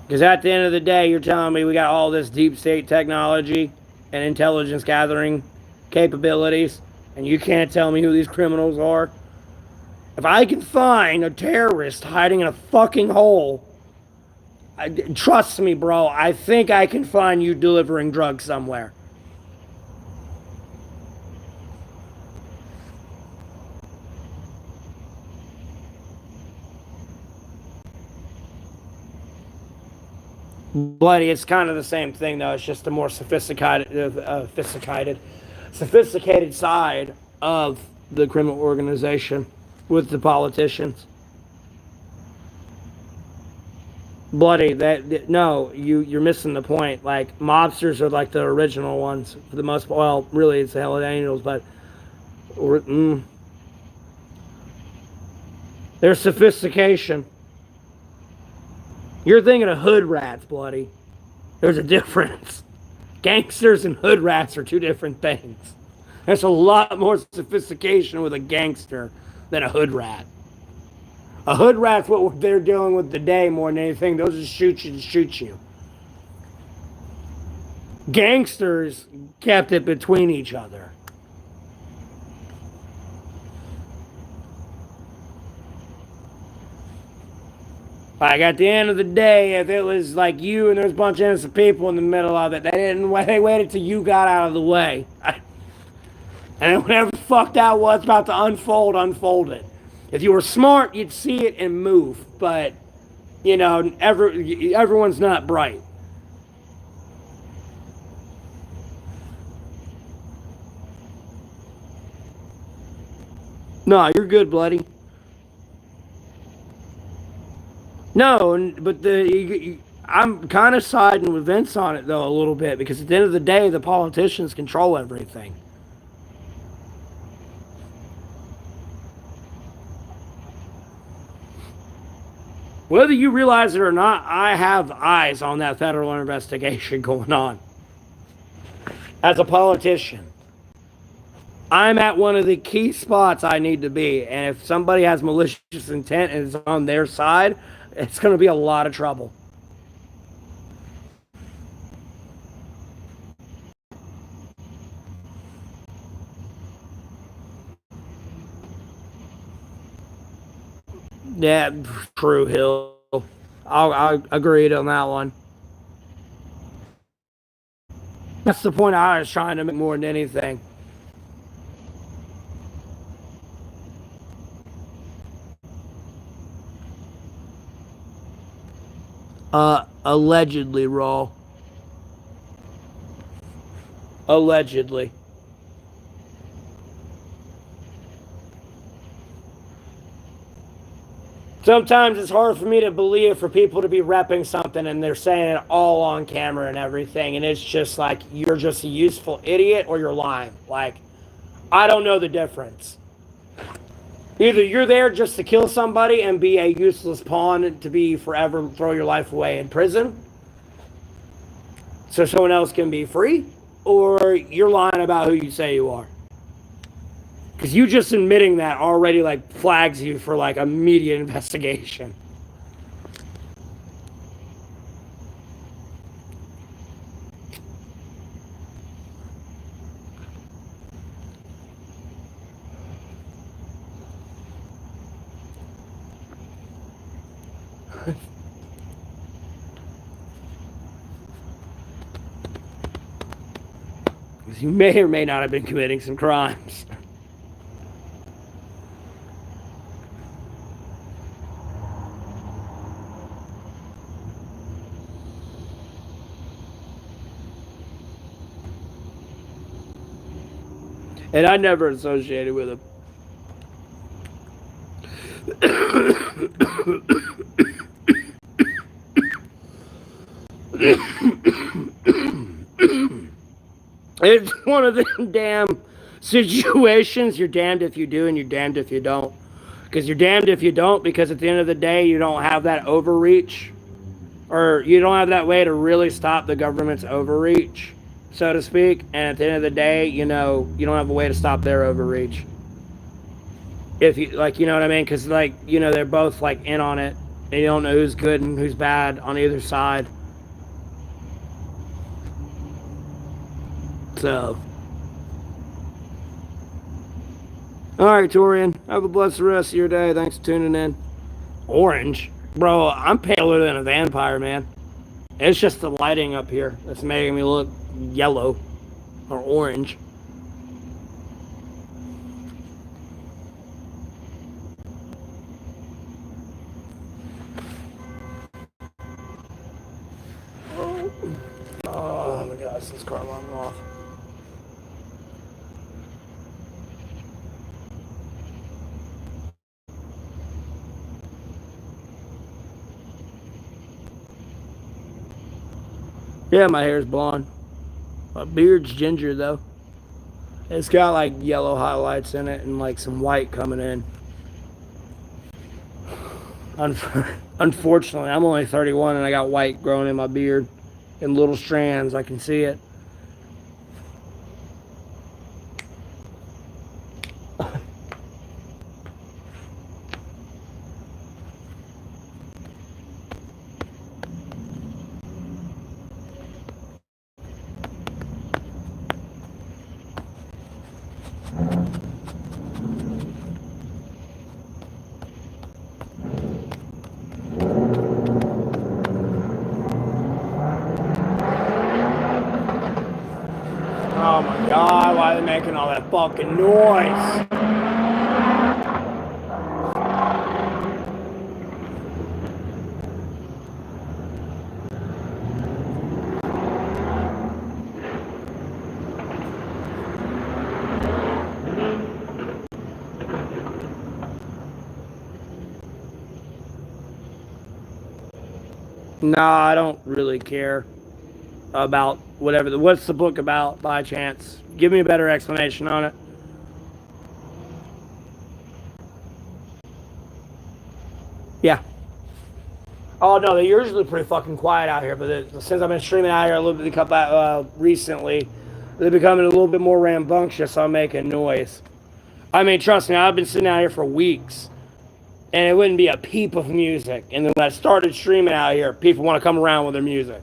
Because at the end of the day, you're telling me we got all this deep state technology and intelligence gathering capabilities, and you can't tell me who these criminals are? If I can find a terrorist hiding in a fucking hole, trust me, bro, I think I can find you delivering drugs somewhere. Bloody, it's kind of the same thing, though. It's just a more sophisticated side of the criminal organization with the politicians. Bloody, no, you're missing the point. Like, mobsters are like the original ones for the most. Well, really, it's the Hell Angels, but there's sophistication. You're thinking of hood rats, bloody. There's a difference. Gangsters and hood rats are two different things. There's a lot more sophistication with a gangster than a hood rat. A hood rat's what they're dealing with today more than anything. They'll just shoot you to shoot you. Gangsters kept it between each other. Like, at the end of the day, if it was like you and there's a bunch of innocent people in the middle of it, they waited till you got out of the way. And then whatever the fuck that was about to unfold it. If you were smart, you'd see it and move. But, you know, everyone's not bright. No, you're good, bloody. No, but I'm kind of siding with Vince on it, though, a little bit. Because at the end of the day, the politicians control everything. Whether you realize it or not, I have eyes on that federal investigation going on. As a politician, I'm at one of the key spots I need to be. And if somebody has malicious intent and is on their side, it's going to be a lot of trouble. Yeah, true, Hill. I'll agree on that one. That's the point I was trying to make more than anything. Allegedly, Raw. Allegedly. Sometimes it's hard for me to believe for people to be repping something and they're saying it all on camera and everything, and it's just like you're just a useful idiot or you're lying. Like, I don't know the difference. Either you're there just to kill somebody and be a useless pawn to be forever throw your life away in prison so someone else can be free, or you're lying about who you say you are. Because you just admitting that already like flags you for like immediate investigation. Because you may or may not have been committing some crimes. And I never associated with him. It's one of the damn situations. You're damned if you do and you're damned if you don't. Because you're damned if you don't, because at the end of the day, you don't have that overreach. Or you don't have that way to really stop the government's overreach, so to speak. And at the end of the day, you know, you don't have a way to stop their overreach. If you, like, you know what I mean? Because, like, you know, they're both, like, in on it. And you don't know who's good and who's bad on either side. So. Alright, Torian. Have a blessed rest of your day. Thanks for tuning in. Orange? Bro, I'm paler than a vampire, man. It's just the lighting up here that's making me look yellow or orange. Oh my gosh, this car alarm off. Yeah, my hair's blonde. My beard's ginger though. It's got like yellow highlights in it and like some white coming in. Unfortunately, I'm only 31 and I got white growing in my beard in little strands. I can see it. Oh my god, why are they making all that fucking noise? No, I don't really care about whatever. What's the book about by chance? Give me a better explanation on it. Yeah. Oh no, they're usually pretty fucking quiet out here, but since I've been streaming out here a little bit recently, they're becoming a little bit more rambunctious. So I'm making noise. I mean, trust me, I've been sitting out here for weeks, and it wouldn't be a peep of music. And then when I started streaming out here, people want to come around with their music.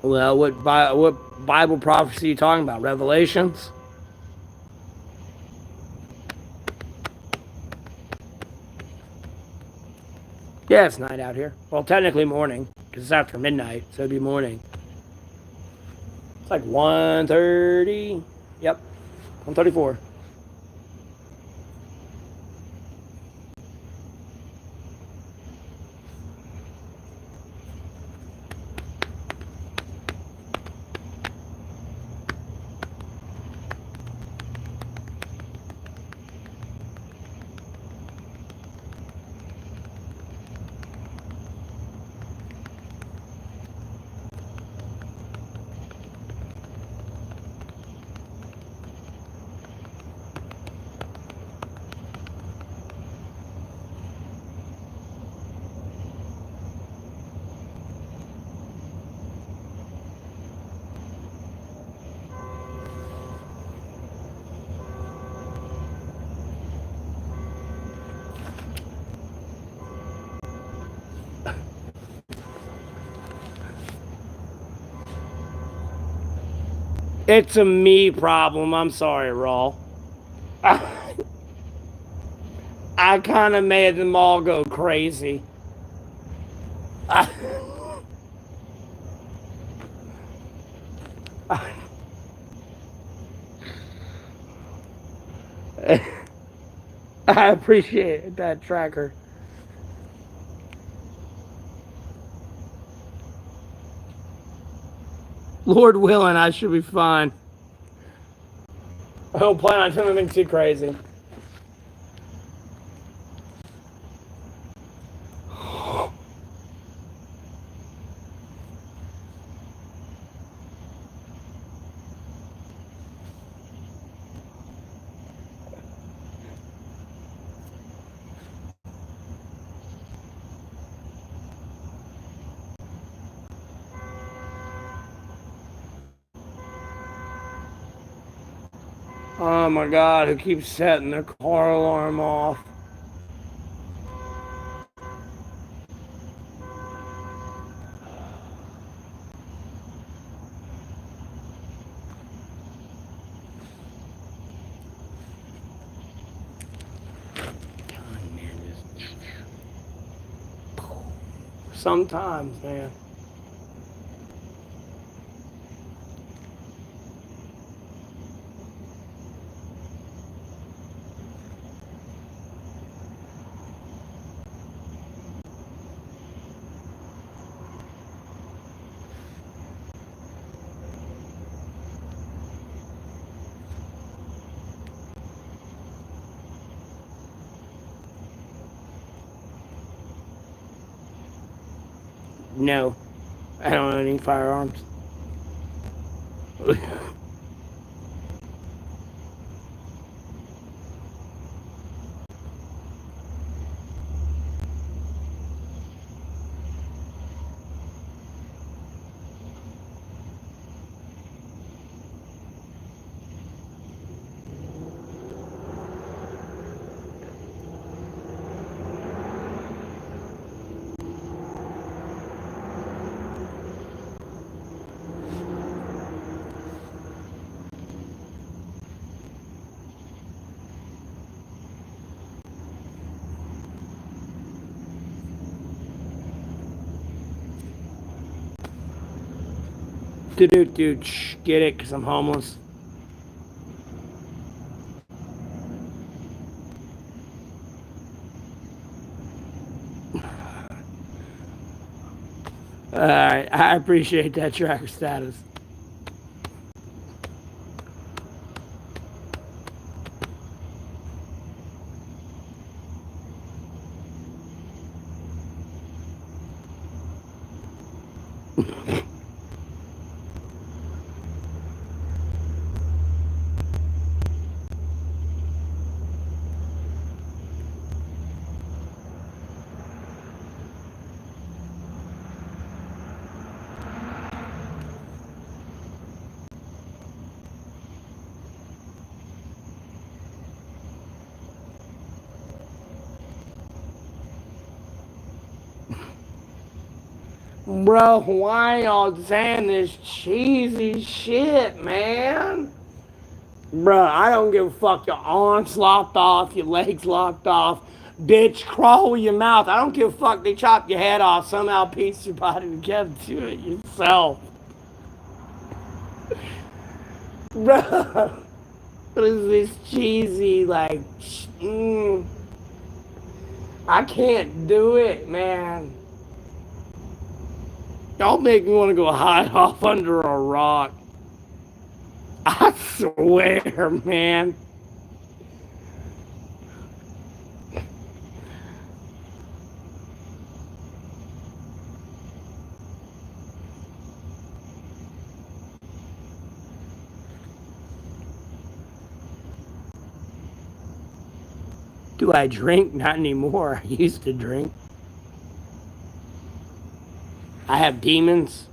Well, what Bible prophecy are you talking about? Revelations? Yeah, it's night out here. Well, technically morning, because it's after midnight, so it'd be morning. It's like 1:30. Yep, 1:34. It's a me problem. I'm sorry, Raw. I kind of made them all go crazy. I, I appreciate that, Tracker. Lord willing, I should be fine. I don't plan on doing anything too crazy. Oh my god, who keeps setting their car alarm off? Sometimes, man. No, I don't own any firearms. Dude, get it? Because I'm homeless. Alright, I appreciate that tracker status. Bro, why y'all saying this cheesy shit, man? Bro, I don't give a fuck. Your arms lopped off, your legs lopped off. Bitch, crawl with your mouth. I don't give a fuck. They chop your head off. Somehow piece your body together. Do it yourself. Bro, what is this cheesy, like, I can't do it, man. Don't make me want to go hide off under a rock. I swear, man. Do I drink? Not anymore. I used to drink. I have demons.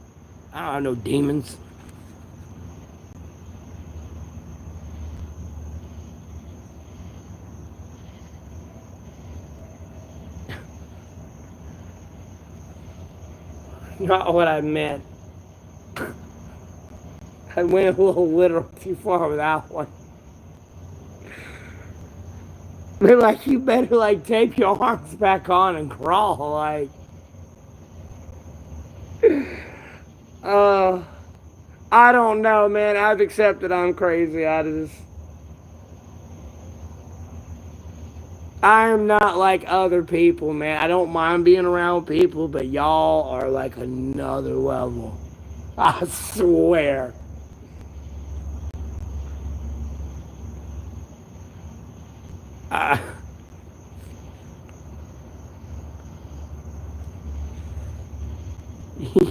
I don't have no demons. Not what I meant. I went a little literal too far with that one. They're like, you better like tape your arms back on and crawl, like. Uh, I don't know, man. I've accepted I'm crazy. I am not like other people, man. I don't mind being around people, but y'all are like another level. I swear. Uh,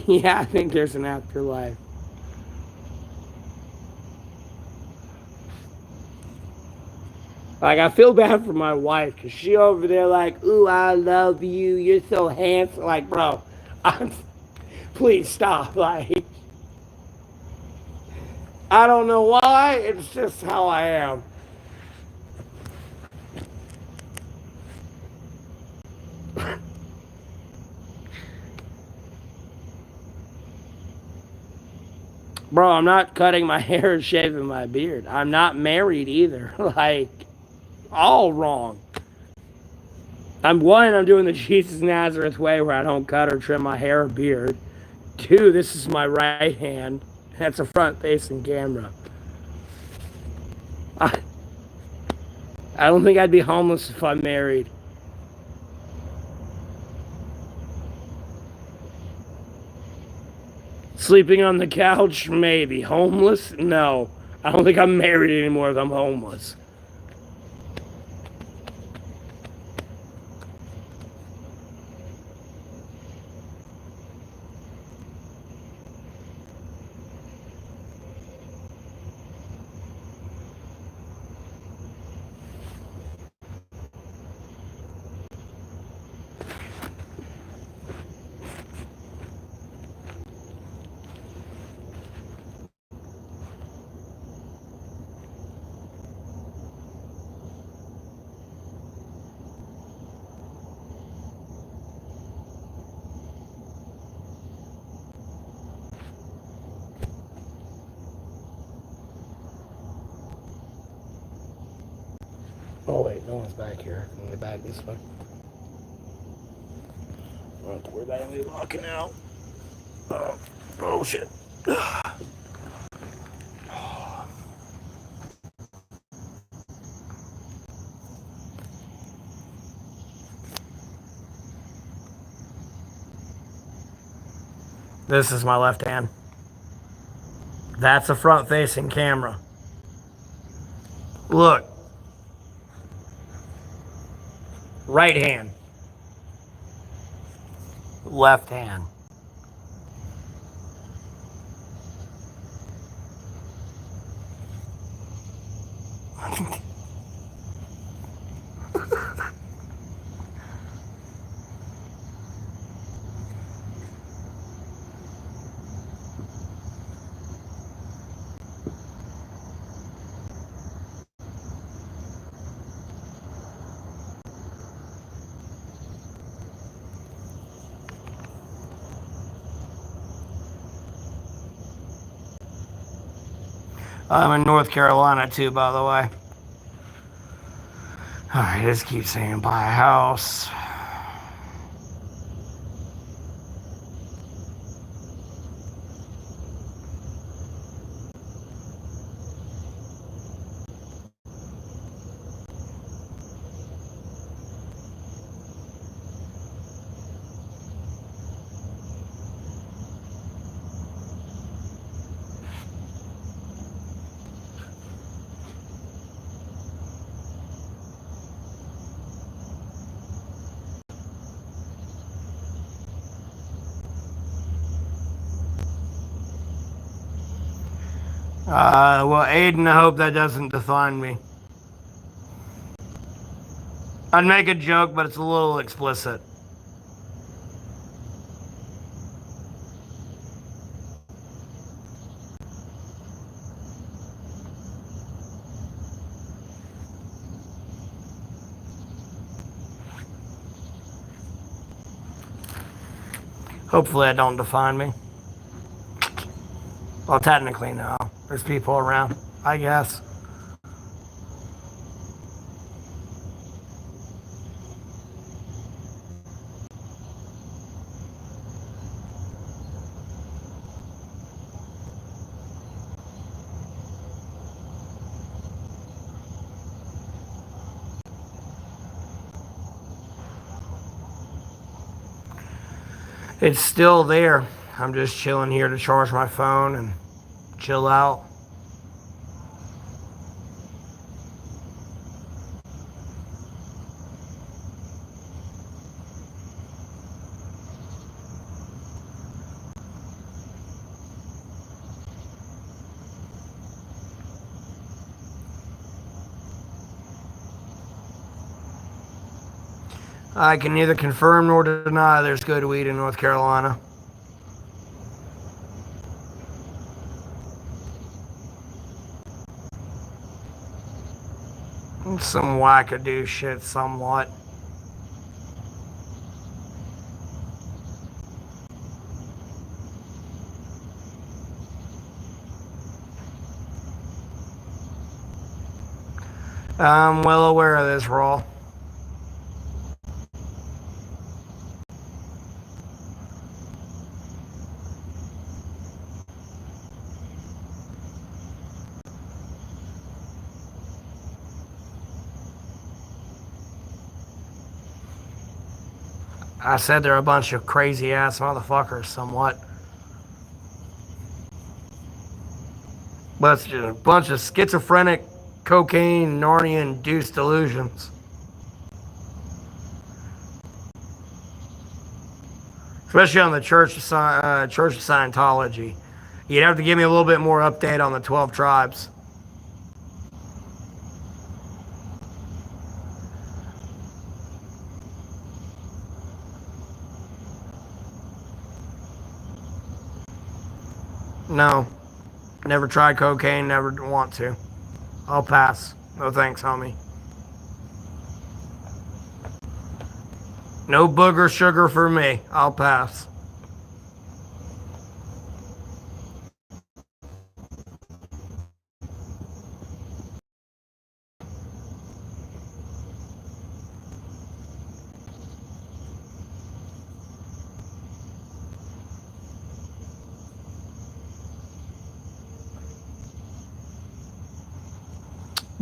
yeah, I think there's an afterlife. Like, I feel bad for my wife because she over there like, ooh, I love you. You're so handsome. Like, bro, I'm, please stop. Like, I don't know why. It's just how I am. Bro, I'm not cutting my hair and shaving my beard. I'm not married either. Like, all wrong. I'm doing the Jesus Nazareth way where I don't cut or trim my hair or beard. Two, this is my right hand. That's a front facing camera. I, I don't think I'd be homeless if I'm married. Sleeping on the couch? Maybe. Homeless? No. I don't think I'm married anymore if I'm homeless. Oh wait, no one's back here. I'm gonna get back this way. I don't have to worry about anybody walking out. Oh shit. This is my left hand. That's a front-facing camera. Look. Right hand. Left hand. I'm in North Carolina too, by the way. Alright, this keeps saying buy a house. Well, Aiden, I hope that doesn't define me. I'd make a joke, but it's a little explicit. Hopefully, I don't define me. Well, technically, no. There's people around, I guess. It's still there. I'm just chilling here to charge my phone and chill out. I can neither confirm nor deny there's good weed in North Carolina. Some wackadoo shit, somewhat. I'm well aware of this, Raw. I said they're a bunch of crazy ass motherfuckers, somewhat. But it's just a bunch of schizophrenic, cocaine, Narnia-induced delusions. Especially on the Church of Scientology. You'd have to give me a little bit more update on the 12 tribes. No. Never tried cocaine, never want to. I'll pass. No thanks, homie. No booger sugar for me. I'll pass.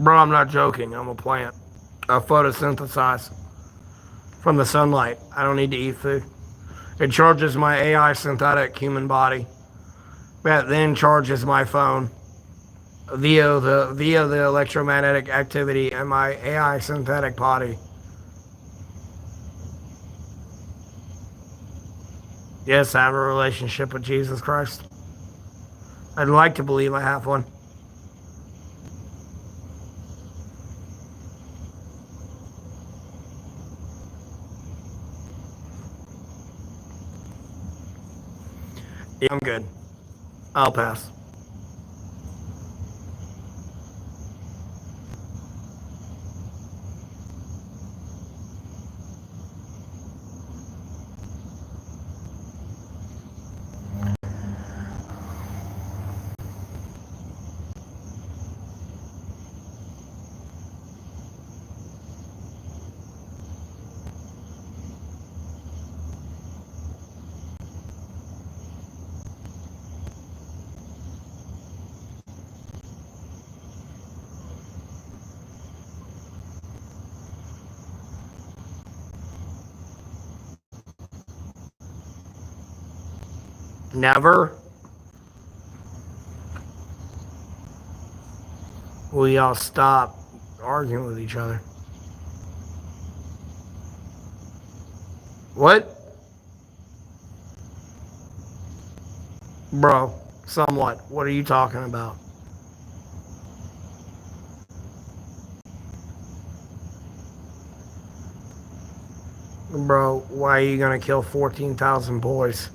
Bro, I'm not joking. I'm a plant. I photosynthesize from the sunlight. I don't need to eat food. It charges my AI synthetic human body. That then charges my phone via the electromagnetic activity in my AI synthetic body. Yes, I have a relationship with Jesus Christ. I'd like to believe I have one. Yeah, I'm good. I'll pass. Never will y'all stop arguing with each other. What? Bro, somewhat. What are you talking about? Bro, why are you gonna kill 14,000 boys?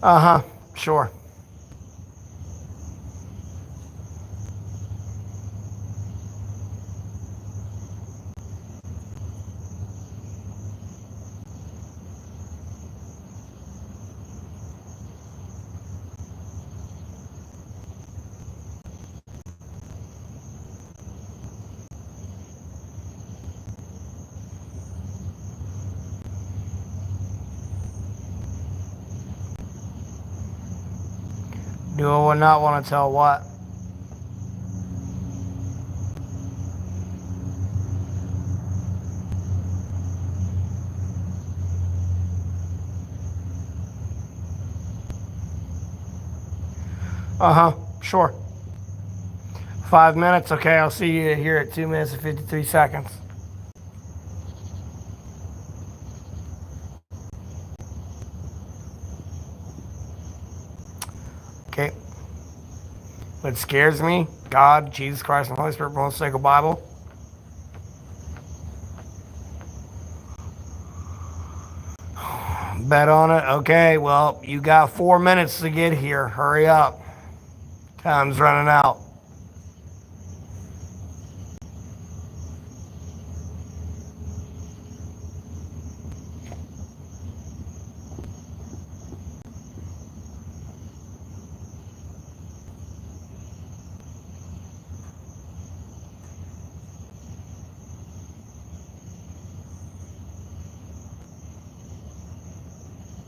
Uh huh, sure. Do I not want to tell what? Uh huh, sure. 5 minutes, okay, I'll see you here at 2 minutes and 53 seconds. Okay. What scares me? God, Jesus Christ, and Holy Spirit, most sacred Bible. Bet on it? Okay, well, you got 4 minutes to get here. Hurry up. Time's running out.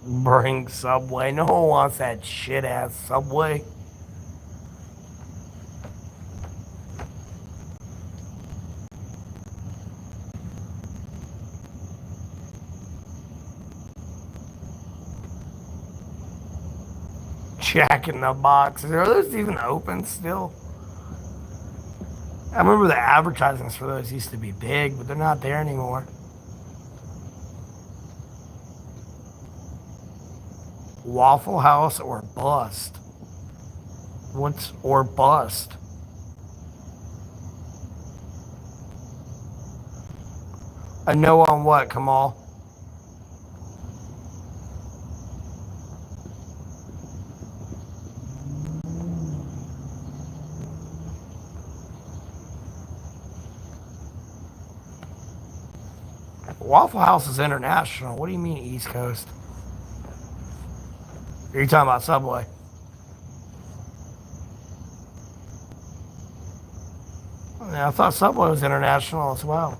Bring Subway. No one wants that shit ass Subway. Jack in the Box. Are those even open still? I remember the advertisements for those used to be big, but they're not there anymore. Waffle House or bust? What's or bust? A no on what, Kamal? Waffle House is international. What do you mean East Coast? Are you talking about Subway? Yeah, I thought Subway was international as well.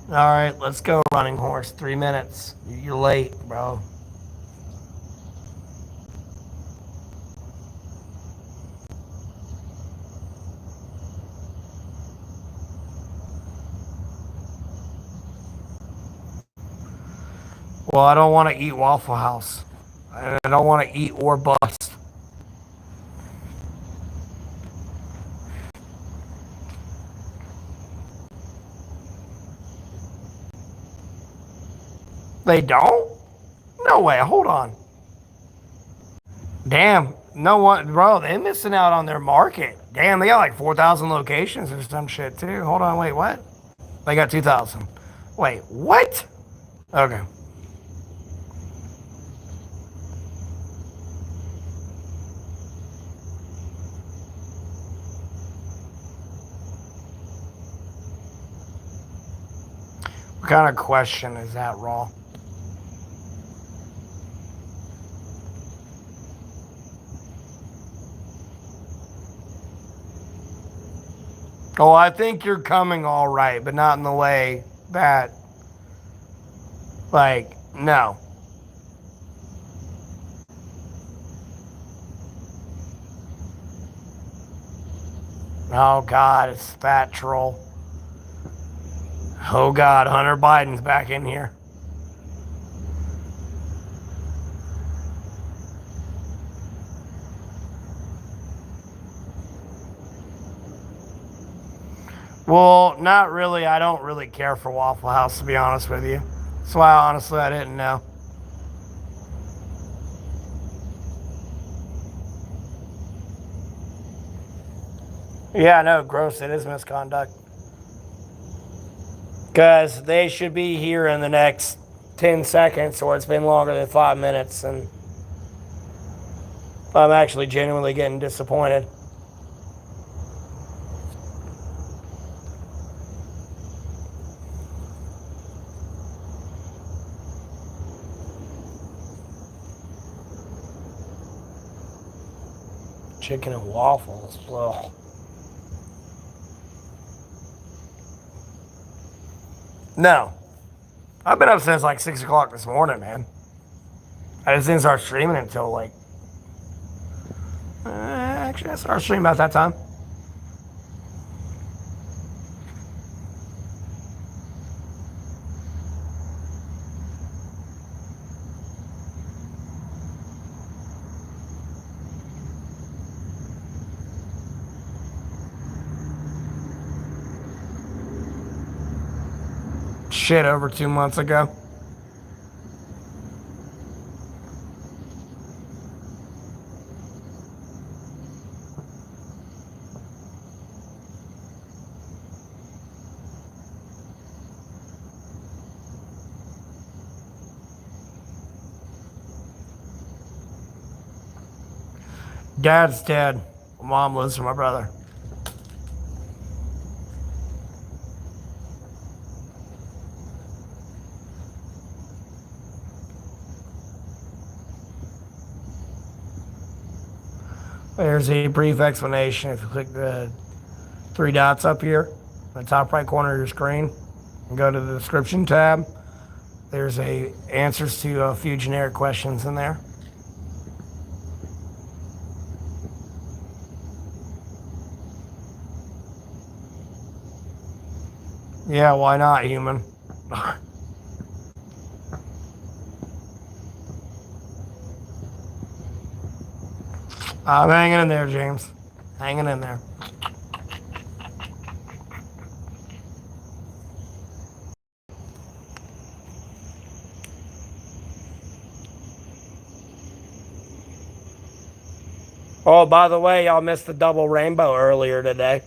All right, let's go, Running Horse. 3 minutes. You're late, bro. Well, I don't want to eat Waffle House. I don't want to eat or bust. They don't? No way. Hold on. Damn. No one, bro. They're missing out on their market. Damn, they got like 4,000 locations or some shit too. Hold on. Wait, what? They got 2,000. Wait, what? Okay. What kind of question is that, Raw? Oh, I think you're coming all right, but not in the way that, like, no. Oh, God, it's that troll. Oh, God, Hunter Biden's back in here. Well, not really. I don't really care for Waffle House, to be honest with you. That's why, honestly, I didn't know. Yeah, no, gross. It is misconduct. Because they should be here in the next 10 seconds, or it's been longer than 5 minutes, and I'm actually genuinely getting disappointed. Chicken and waffles. Ugh. No. I've been up since like 6 o'clock this morning, man. I just didn't start streaming until like. Actually, I started streaming about that time. Shit, over 2 months ago. Dad's dead. Mom lives with my brother. There's a brief explanation if you click the three dots up here in the top right corner of your screen and go to the description tab. There's answers to a few generic questions in there. Yeah, why not, human? I'm hanging in there, James. Hanging in there. Oh, by the way, y'all missed the double rainbow earlier today.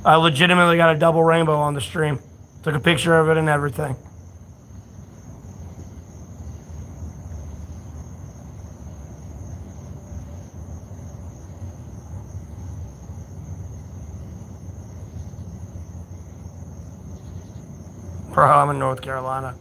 I legitimately got a double rainbow on the stream. Took a picture of it and everything. Bro, I'm in North Carolina.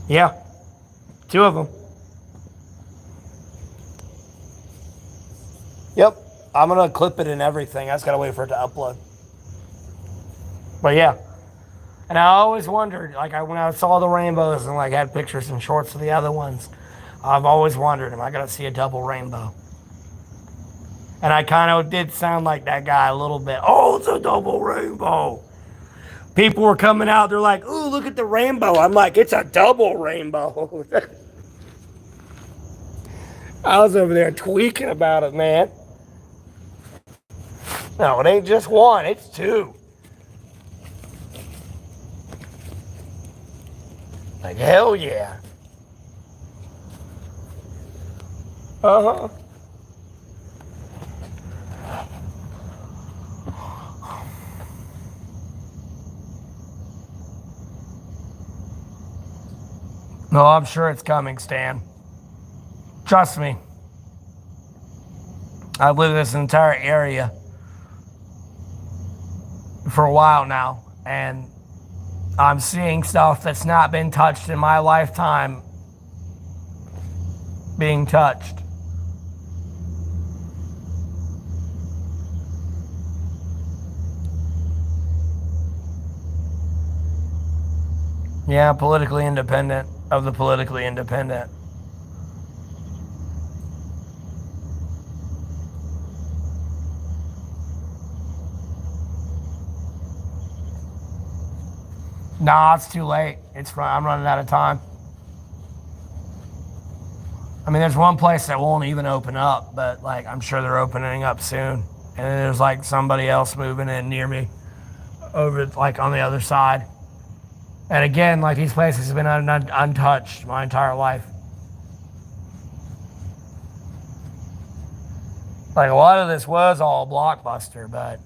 Yeah, 2 of them. Yep, I'm gonna clip it and everything. I just gotta wait for it to upload. But yeah, and I always wondered, like, when I saw the rainbows and like had pictures and shorts of the other ones, I've always wondered, am I gonna see a double rainbow? And I kind of did sound like that guy a little bit. Oh, it's a double rainbow. People were coming out. They're like, "Ooh, look at the rainbow." I'm like, "It's a double rainbow." I was over there tweaking about it, man. No, it ain't just one. It's 2. Like, hell yeah. Uh-huh. No, I'm sure it's coming, Stan. Trust me. I've lived in this entire area for a while now, and I'm seeing stuff that's not been touched in my lifetime being touched. Yeah, politically independent of the politically independent. Nah, it's too late. I'm running out of time. I mean, there's one place that won't even open up, but like I'm sure they're opening up soon. And then there's like somebody else moving in near me over like on the other side. And again, like these places have been untouched my entire life. Like a lot of this was all Blockbuster, but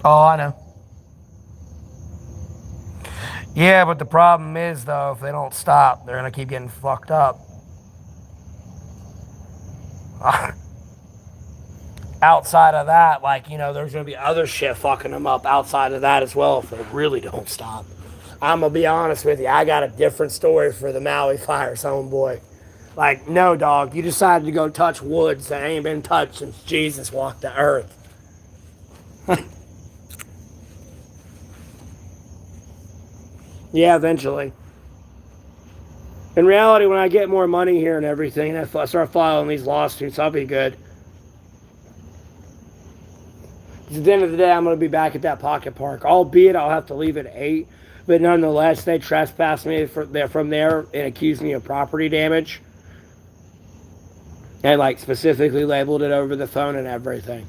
oh, I know. Yeah, but the problem is though, if they don't stop, they're gonna keep getting fucked up. Outside of that, like, there's going to be other shit fucking them up outside of that as well if they really don't stop. I'm going to be honest with you. I got a different story for the Maui fires, homeboy. Like, no, dog. You decided to go touch woods that ain't been touched since Jesus walked the earth. Yeah, eventually. In reality, when I get more money here and everything, and I start filing these lawsuits, I'll be good. At the end of the day, I'm going to be back at that pocket park. Albeit I'll have to leave at 8. But nonetheless, they trespassed me from there and accused me of property damage. And like specifically labeled it over the phone and everything.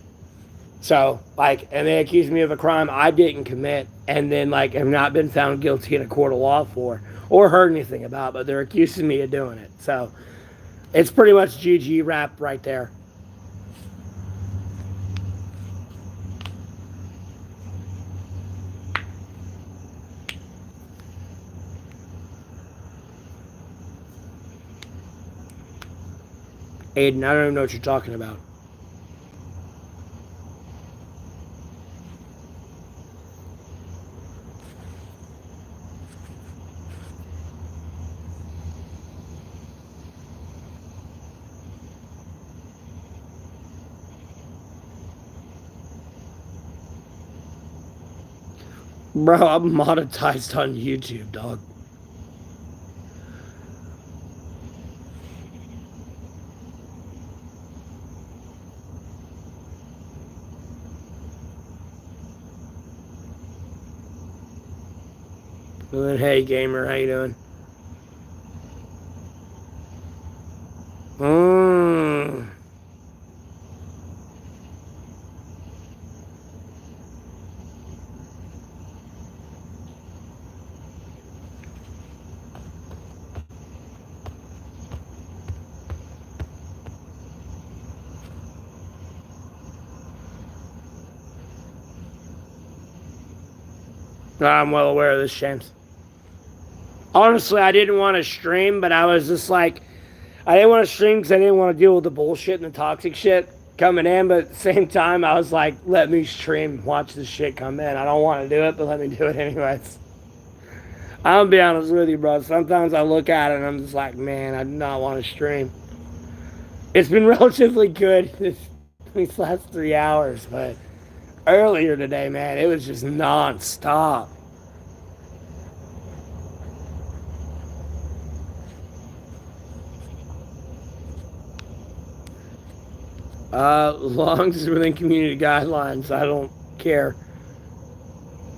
So, like, and they accuse me of a crime I didn't commit, and then, like, have not been found guilty in a court of law for, or heard anything about, but they're accusing me of doing it. So, it's pretty much GG rap right there. Aiden, I don't even know what you're talking about. Bro, I'm monetized on YouTube, dog. And then, hey, gamer, how you doing? Mmm. I'm well aware of this, James. Honestly, I didn't want to stream, but I was just like, I didn't want to stream because I didn't want to deal with the bullshit and the toxic shit coming in. But at the same time, I was like, let me stream, watch this shit come in. I don't want to do it, but let me do it anyways. I'll be honest with you, bro. Sometimes I look at it and I'm just like, man, I do not want to stream. It's been relatively good these last 3 hours, but earlier today, man, it was just non-stop. As long as it's within community guidelines, I don't care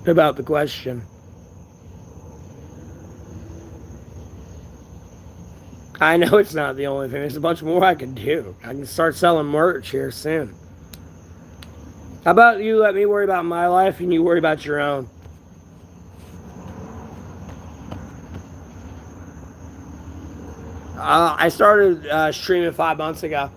about the question. I know it's not the only thing. There's a bunch more I can do. I can start selling merch here soon. How about you let me worry about my life and you worry about your own? I started streaming 5 months ago.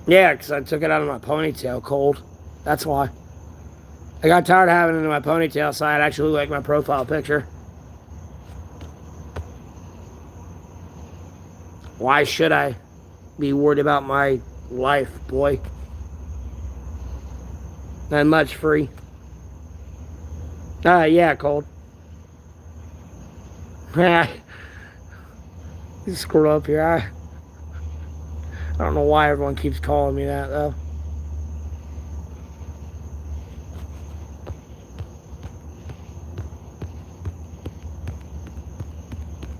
Yeah, because I took it out of my ponytail cold. That's why. I got tired of having it in my ponytail, so I actually like my profile picture. Why should I be worried about my life, boy? Not much free. Yeah, cold. Yeah. You screw up here. I don't know why everyone keeps calling me that, though.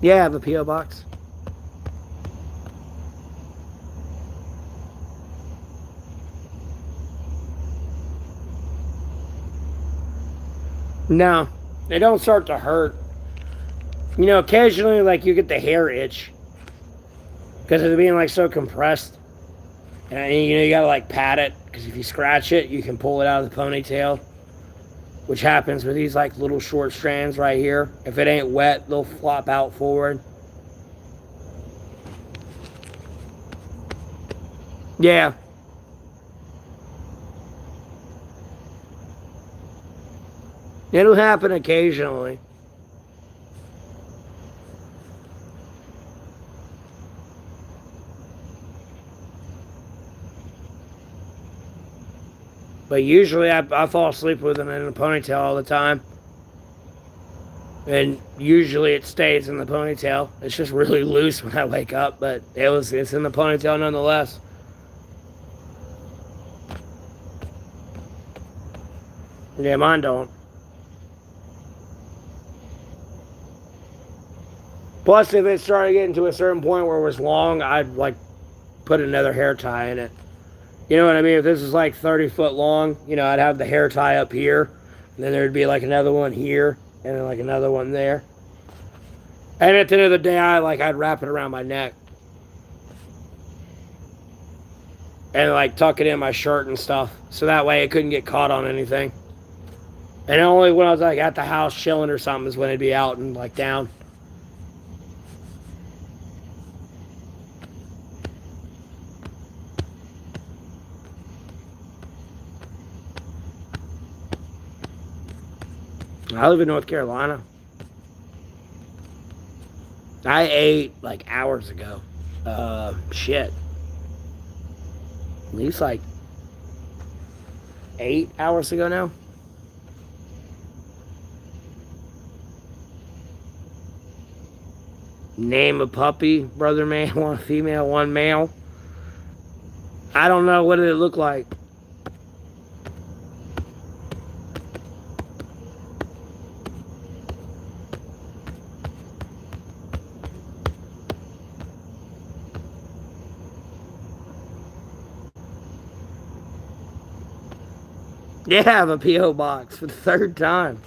Yeah, I have a P.O. box. No, they don't start to hurt. You know, occasionally, like, you get the hair itch because of it being, like, so compressed. And, you know, you gotta, like, pat it because if you scratch it, you can pull it out of the ponytail, which happens with these, like, little short strands right here. If it ain't wet, they'll flop out forward. Yeah. It'll happen occasionally. But usually I fall asleep with it in a ponytail all the time. And usually it stays in the ponytail. It's just really loose when I wake up, but it's in the ponytail nonetheless. Yeah, mine don't. Plus, if it started getting to a certain point where it was long, I'd like put another hair tie in it. You know what I mean? If this is like 30 foot long, I'd have the hair tie up here, and then there'd be like another one here, and then like another one there. And at the end of the day, I'd wrap it around my neck and like tuck it in my shirt and stuff, so that way it couldn't get caught on anything. And only when I was like at the house chilling or something is when it'd be out and like down. I live in North Carolina. I ate like hours ago. Shit. At least like 8 hours ago now. Name a puppy, brother man, one female, one male. I don't know. What did it look like? Yeah, I have a P.O. box for the third time.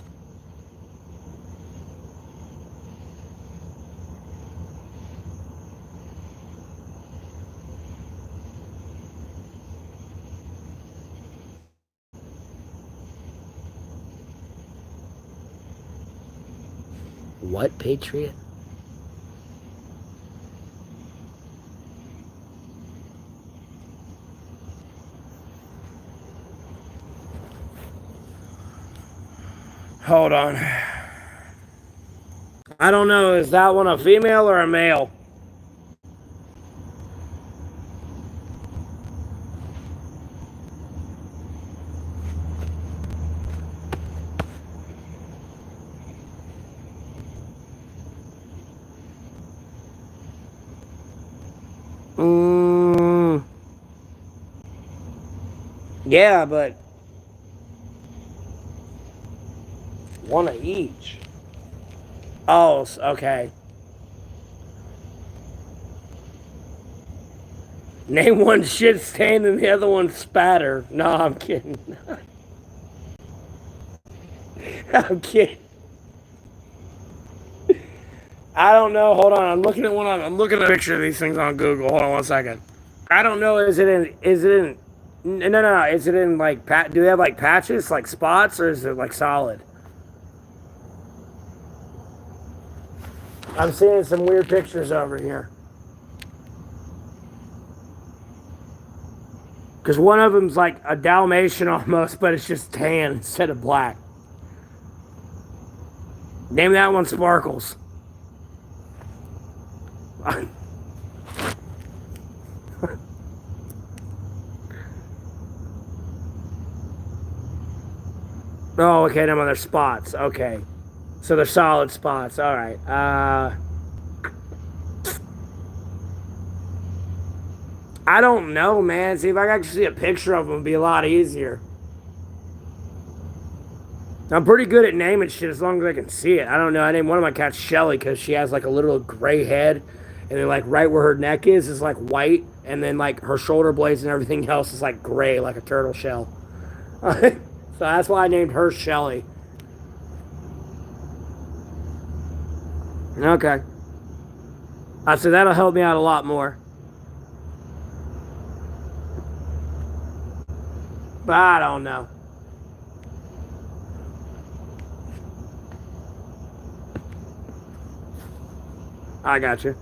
What, Patriot? Hold on. I don't know. Is that one a female or a male? Yeah, but one of each. Oh, okay. Name one shit stain and the other one spatter. No, I'm kidding. I'm kidding. I don't know. Hold on. I'm looking at a picture of these things on Google. Hold on 1 second. I don't know. Is it in? No. Is it in like do they have like patches, like spots, or is it like solid? I'm seeing some weird pictures over here. Because one of them's like a Dalmatian almost, but it's just tan instead of black. Name that one Sparkles. Oh, okay, them other spots. Okay. So they're solid spots. All right. I don't know, man. See, if I could actually see a picture of them, it'd be a lot easier. I'm pretty good at naming shit as long as I can see it. I don't know. I named one of my cats Shelly because she has like a little gray head, and then like right where her neck is like white, and then like her shoulder blades and everything else is like gray, like a turtle shell. So that's why I named her Shelly. Okay. I said that'll help me out a lot more. But I don't know. I got you.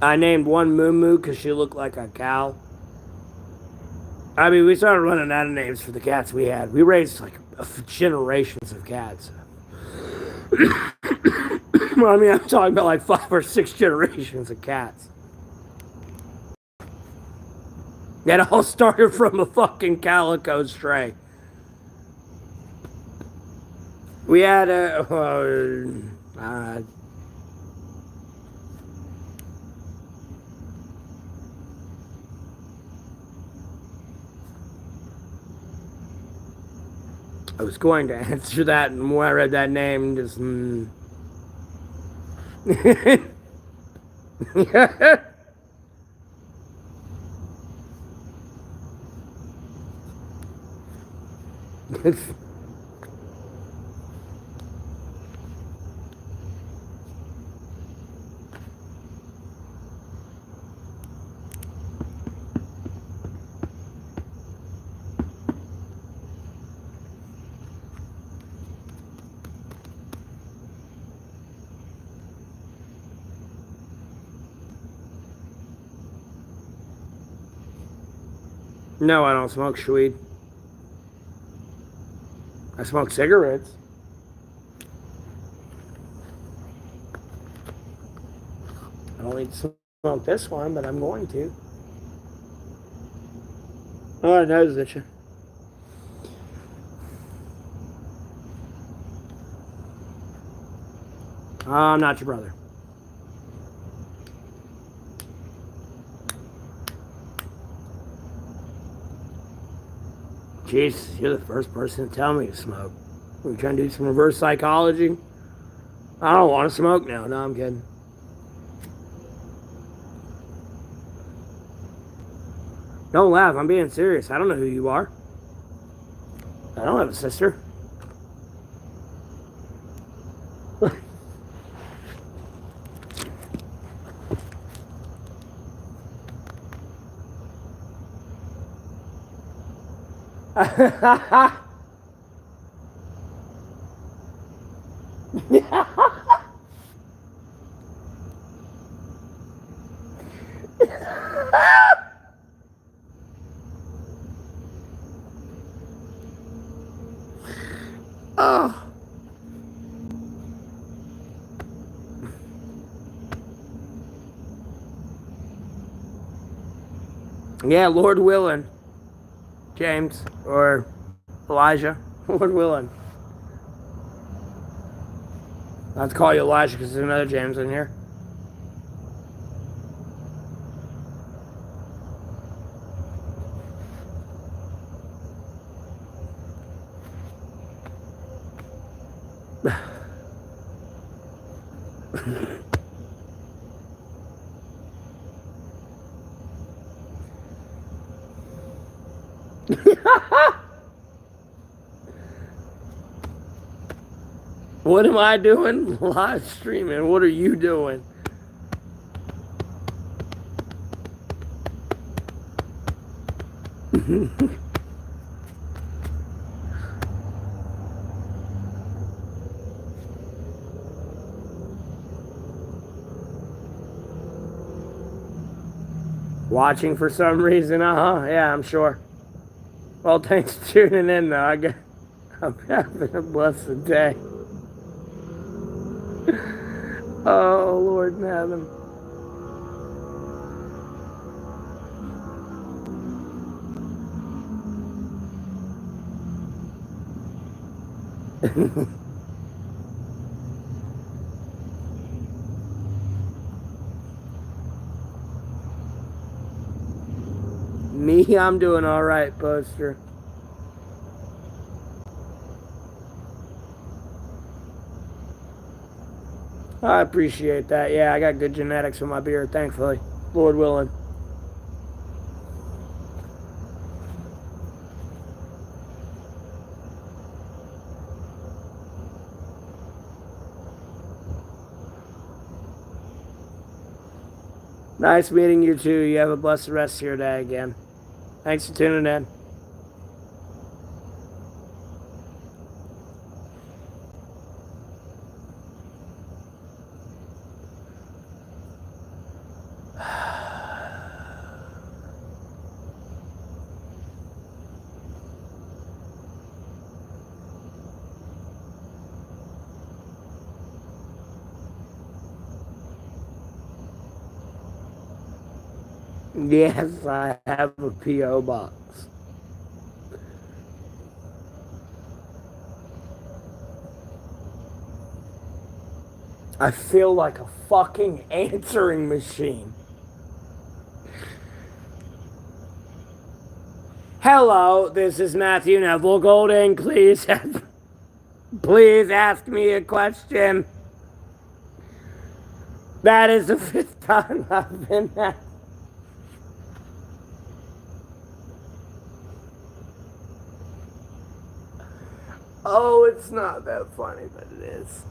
I named one Moo Moo because she looked like a cow. I mean, we started running out of names for the cats we had. We raised like generations of cats. I mean, I'm talking about like 5 or 6 generations of cats. That all started from a fucking calico stray. We had a. I was going to answer that, and when I read that name, just. No, I don't smoke weed. I smoke cigarettes. I don't need to smoke this one, but I'm going to. Oh, I nose itching. I'm not your brother. Jesus, you're the first person to tell me to smoke. We're trying to do some reverse psychology. I don't want to smoke now. No, I'm kidding. Don't laugh. I'm being serious. I don't know who you are. I don't have a sister. Oh. Yeah, Lord willing. James or Elijah. Lord willing. I have to call you Elijah because there's another James in here. What am I doing? Live streaming. What are you doing? Watching for some reason, yeah, I'm sure. Well, thanks for tuning in, though. I'm having a blessed day. Oh, Lord in heaven. Me, I'm doing all right, Poster. I appreciate that. Yeah, I got good genetics with my beard, thankfully. Lord willing. Nice meeting you too. You have a blessed rest of your day again. Thanks for tuning in. Yes, I have a P.O. box. I feel like a fucking answering machine. Hello, this is Matthew Neville Golding. Please ask me a question. That is the fifth time I've been asked. Oh, it's not that funny, but it is.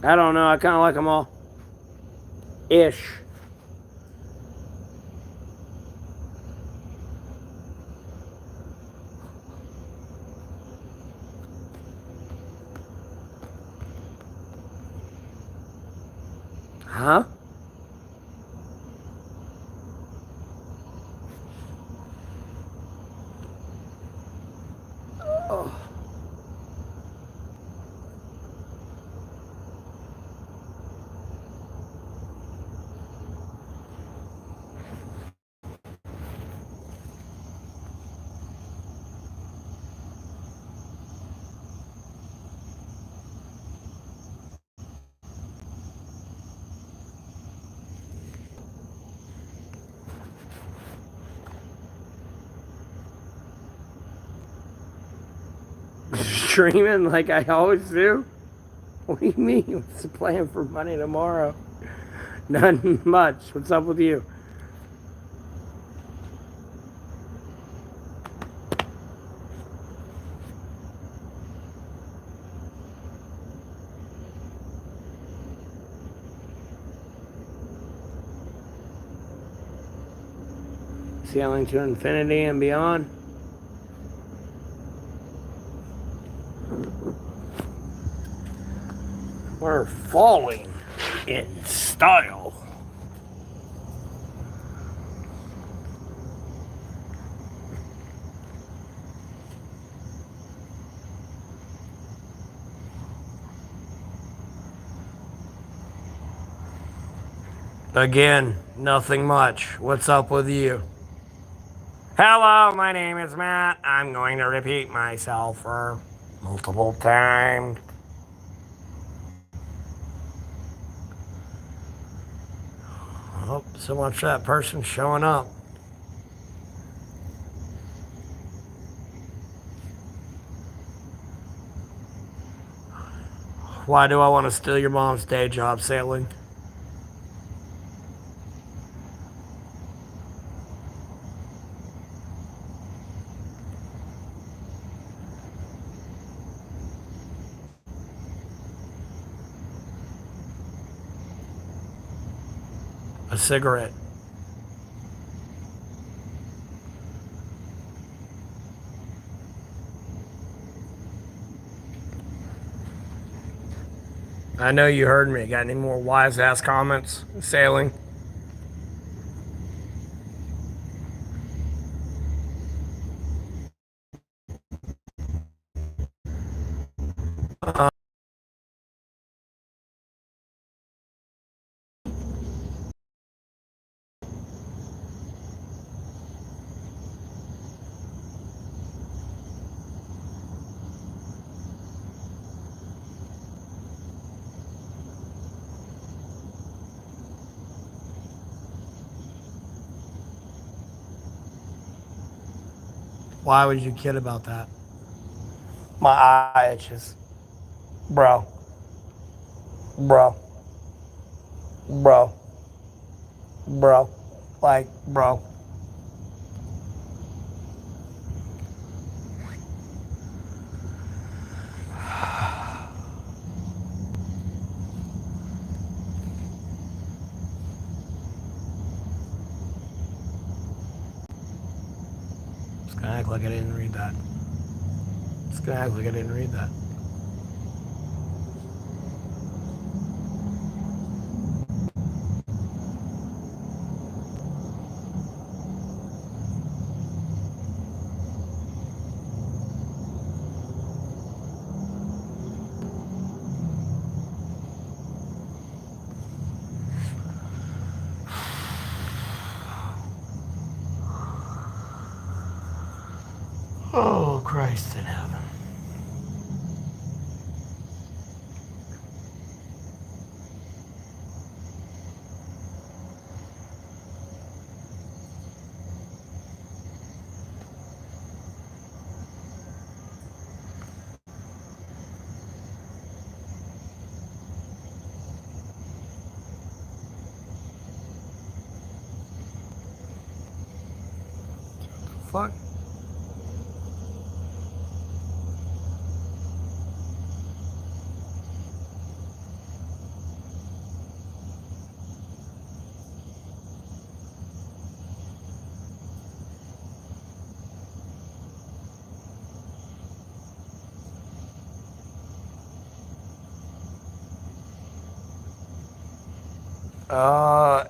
I don't know. I kind of like them all. Ish. Huh? Oh. Streaming like I always do? What do you mean? What's the plan for money tomorrow? None much. What's up with you? Sailing to infinity and beyond. We're falling in style. Again, nothing much. What's up with you? Hello, my name is Matt. I'm going to repeat myself for multiple times. Oh, so much for that person showing up. Why do I want to steal your mom's day job, sailing? A cigarette. I know you heard me. Got any more wise ass comments, sailing? Why would you kid about that? My eye itches. Bro. Bro. Bro. Bro. Like, bro. Just gonna act like I didn't read that. Just gonna act like I didn't read that. Oh, Christ in heaven. Fuck.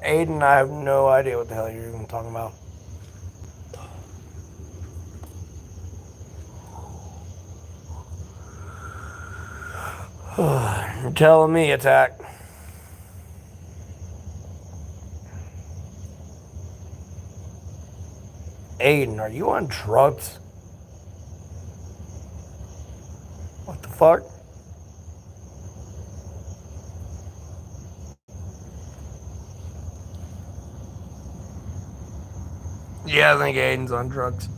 Aiden, I have no idea what the hell you're even talking about. You're telling me, Attack. Aiden, are you on drugs? What the fuck? Yeah, I think Aiden's on drugs.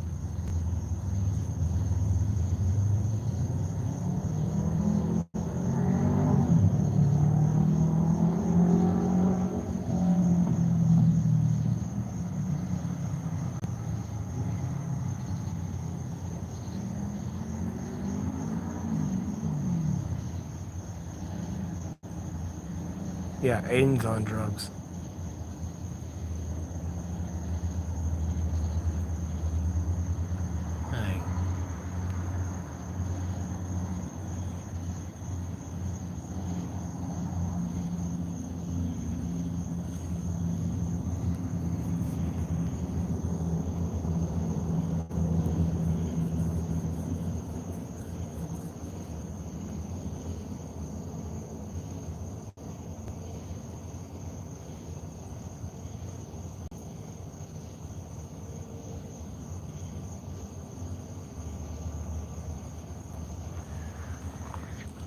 Yeah, Aiden's on drugs. Hey.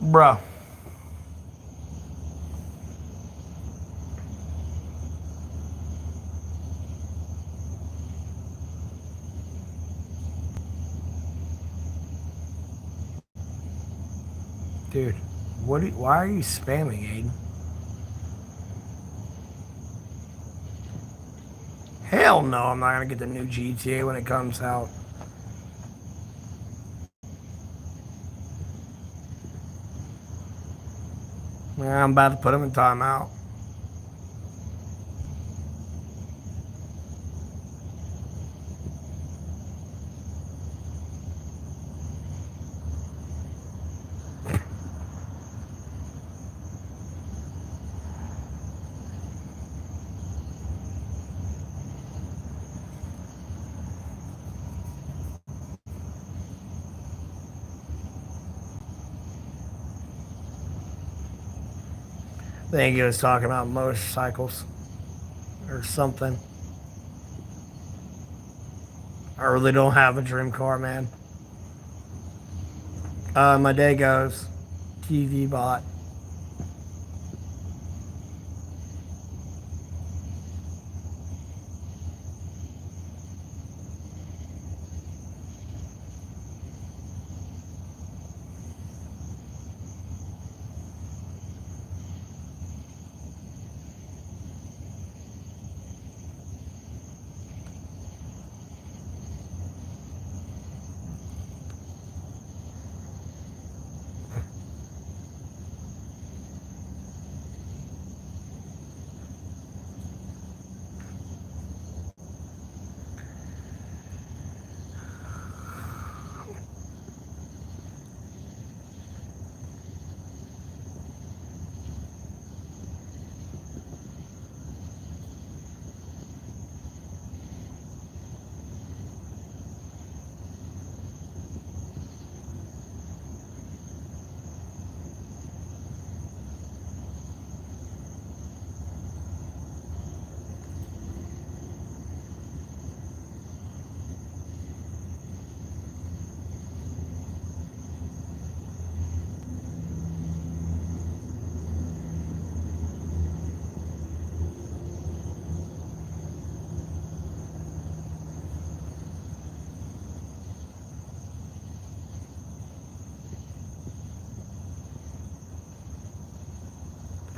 Bruh. Dude, why are you spamming, Aiden? Hell no, I'm not gonna get the new GTA when it comes out. Man, I'm about to put him in timeout. I think he was talking about motorcycles or something. I really don't have a dream car, man. My day goes. TV bot.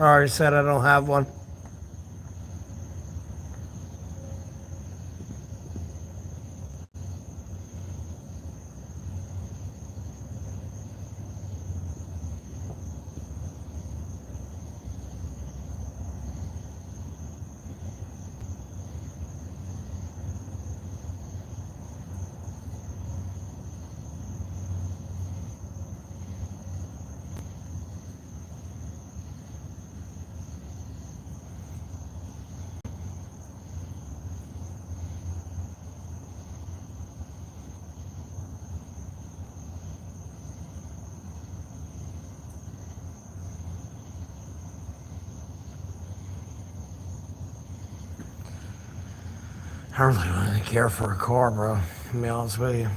I already said I don't have one. I really don't even care for a car, bro. To be honest with you.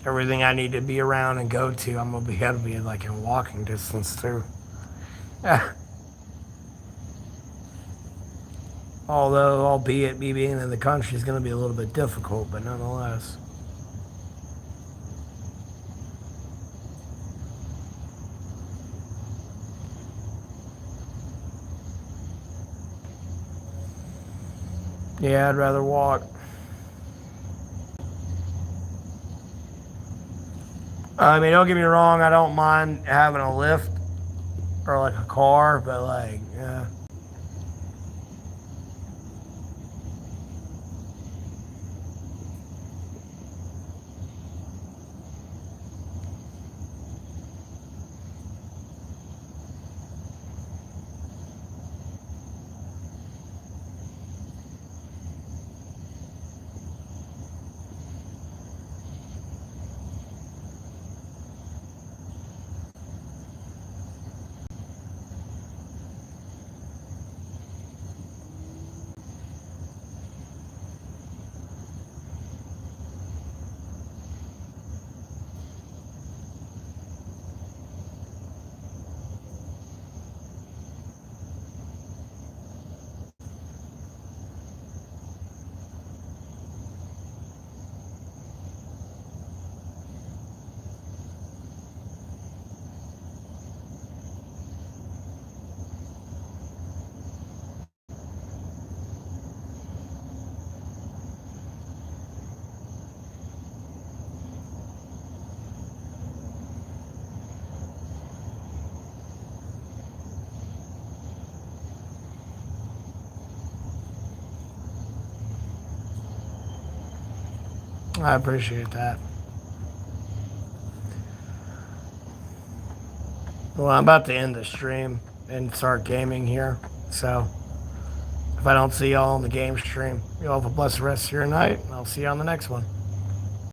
Everything I need to be around and go to, I'm gonna be able to be like in walking distance too. Yeah. Although, albeit me being in the country is gonna be a little bit difficult, but nonetheless. Yeah, I'd rather walk. I mean, don't get me wrong, I don't mind having a lift or like a car, but like, yeah. I appreciate that. Well, I'm about to end the stream and start gaming here. So, if I don't see y'all on the game stream, you all have a blessed rest of your night, and I'll see you on the next one.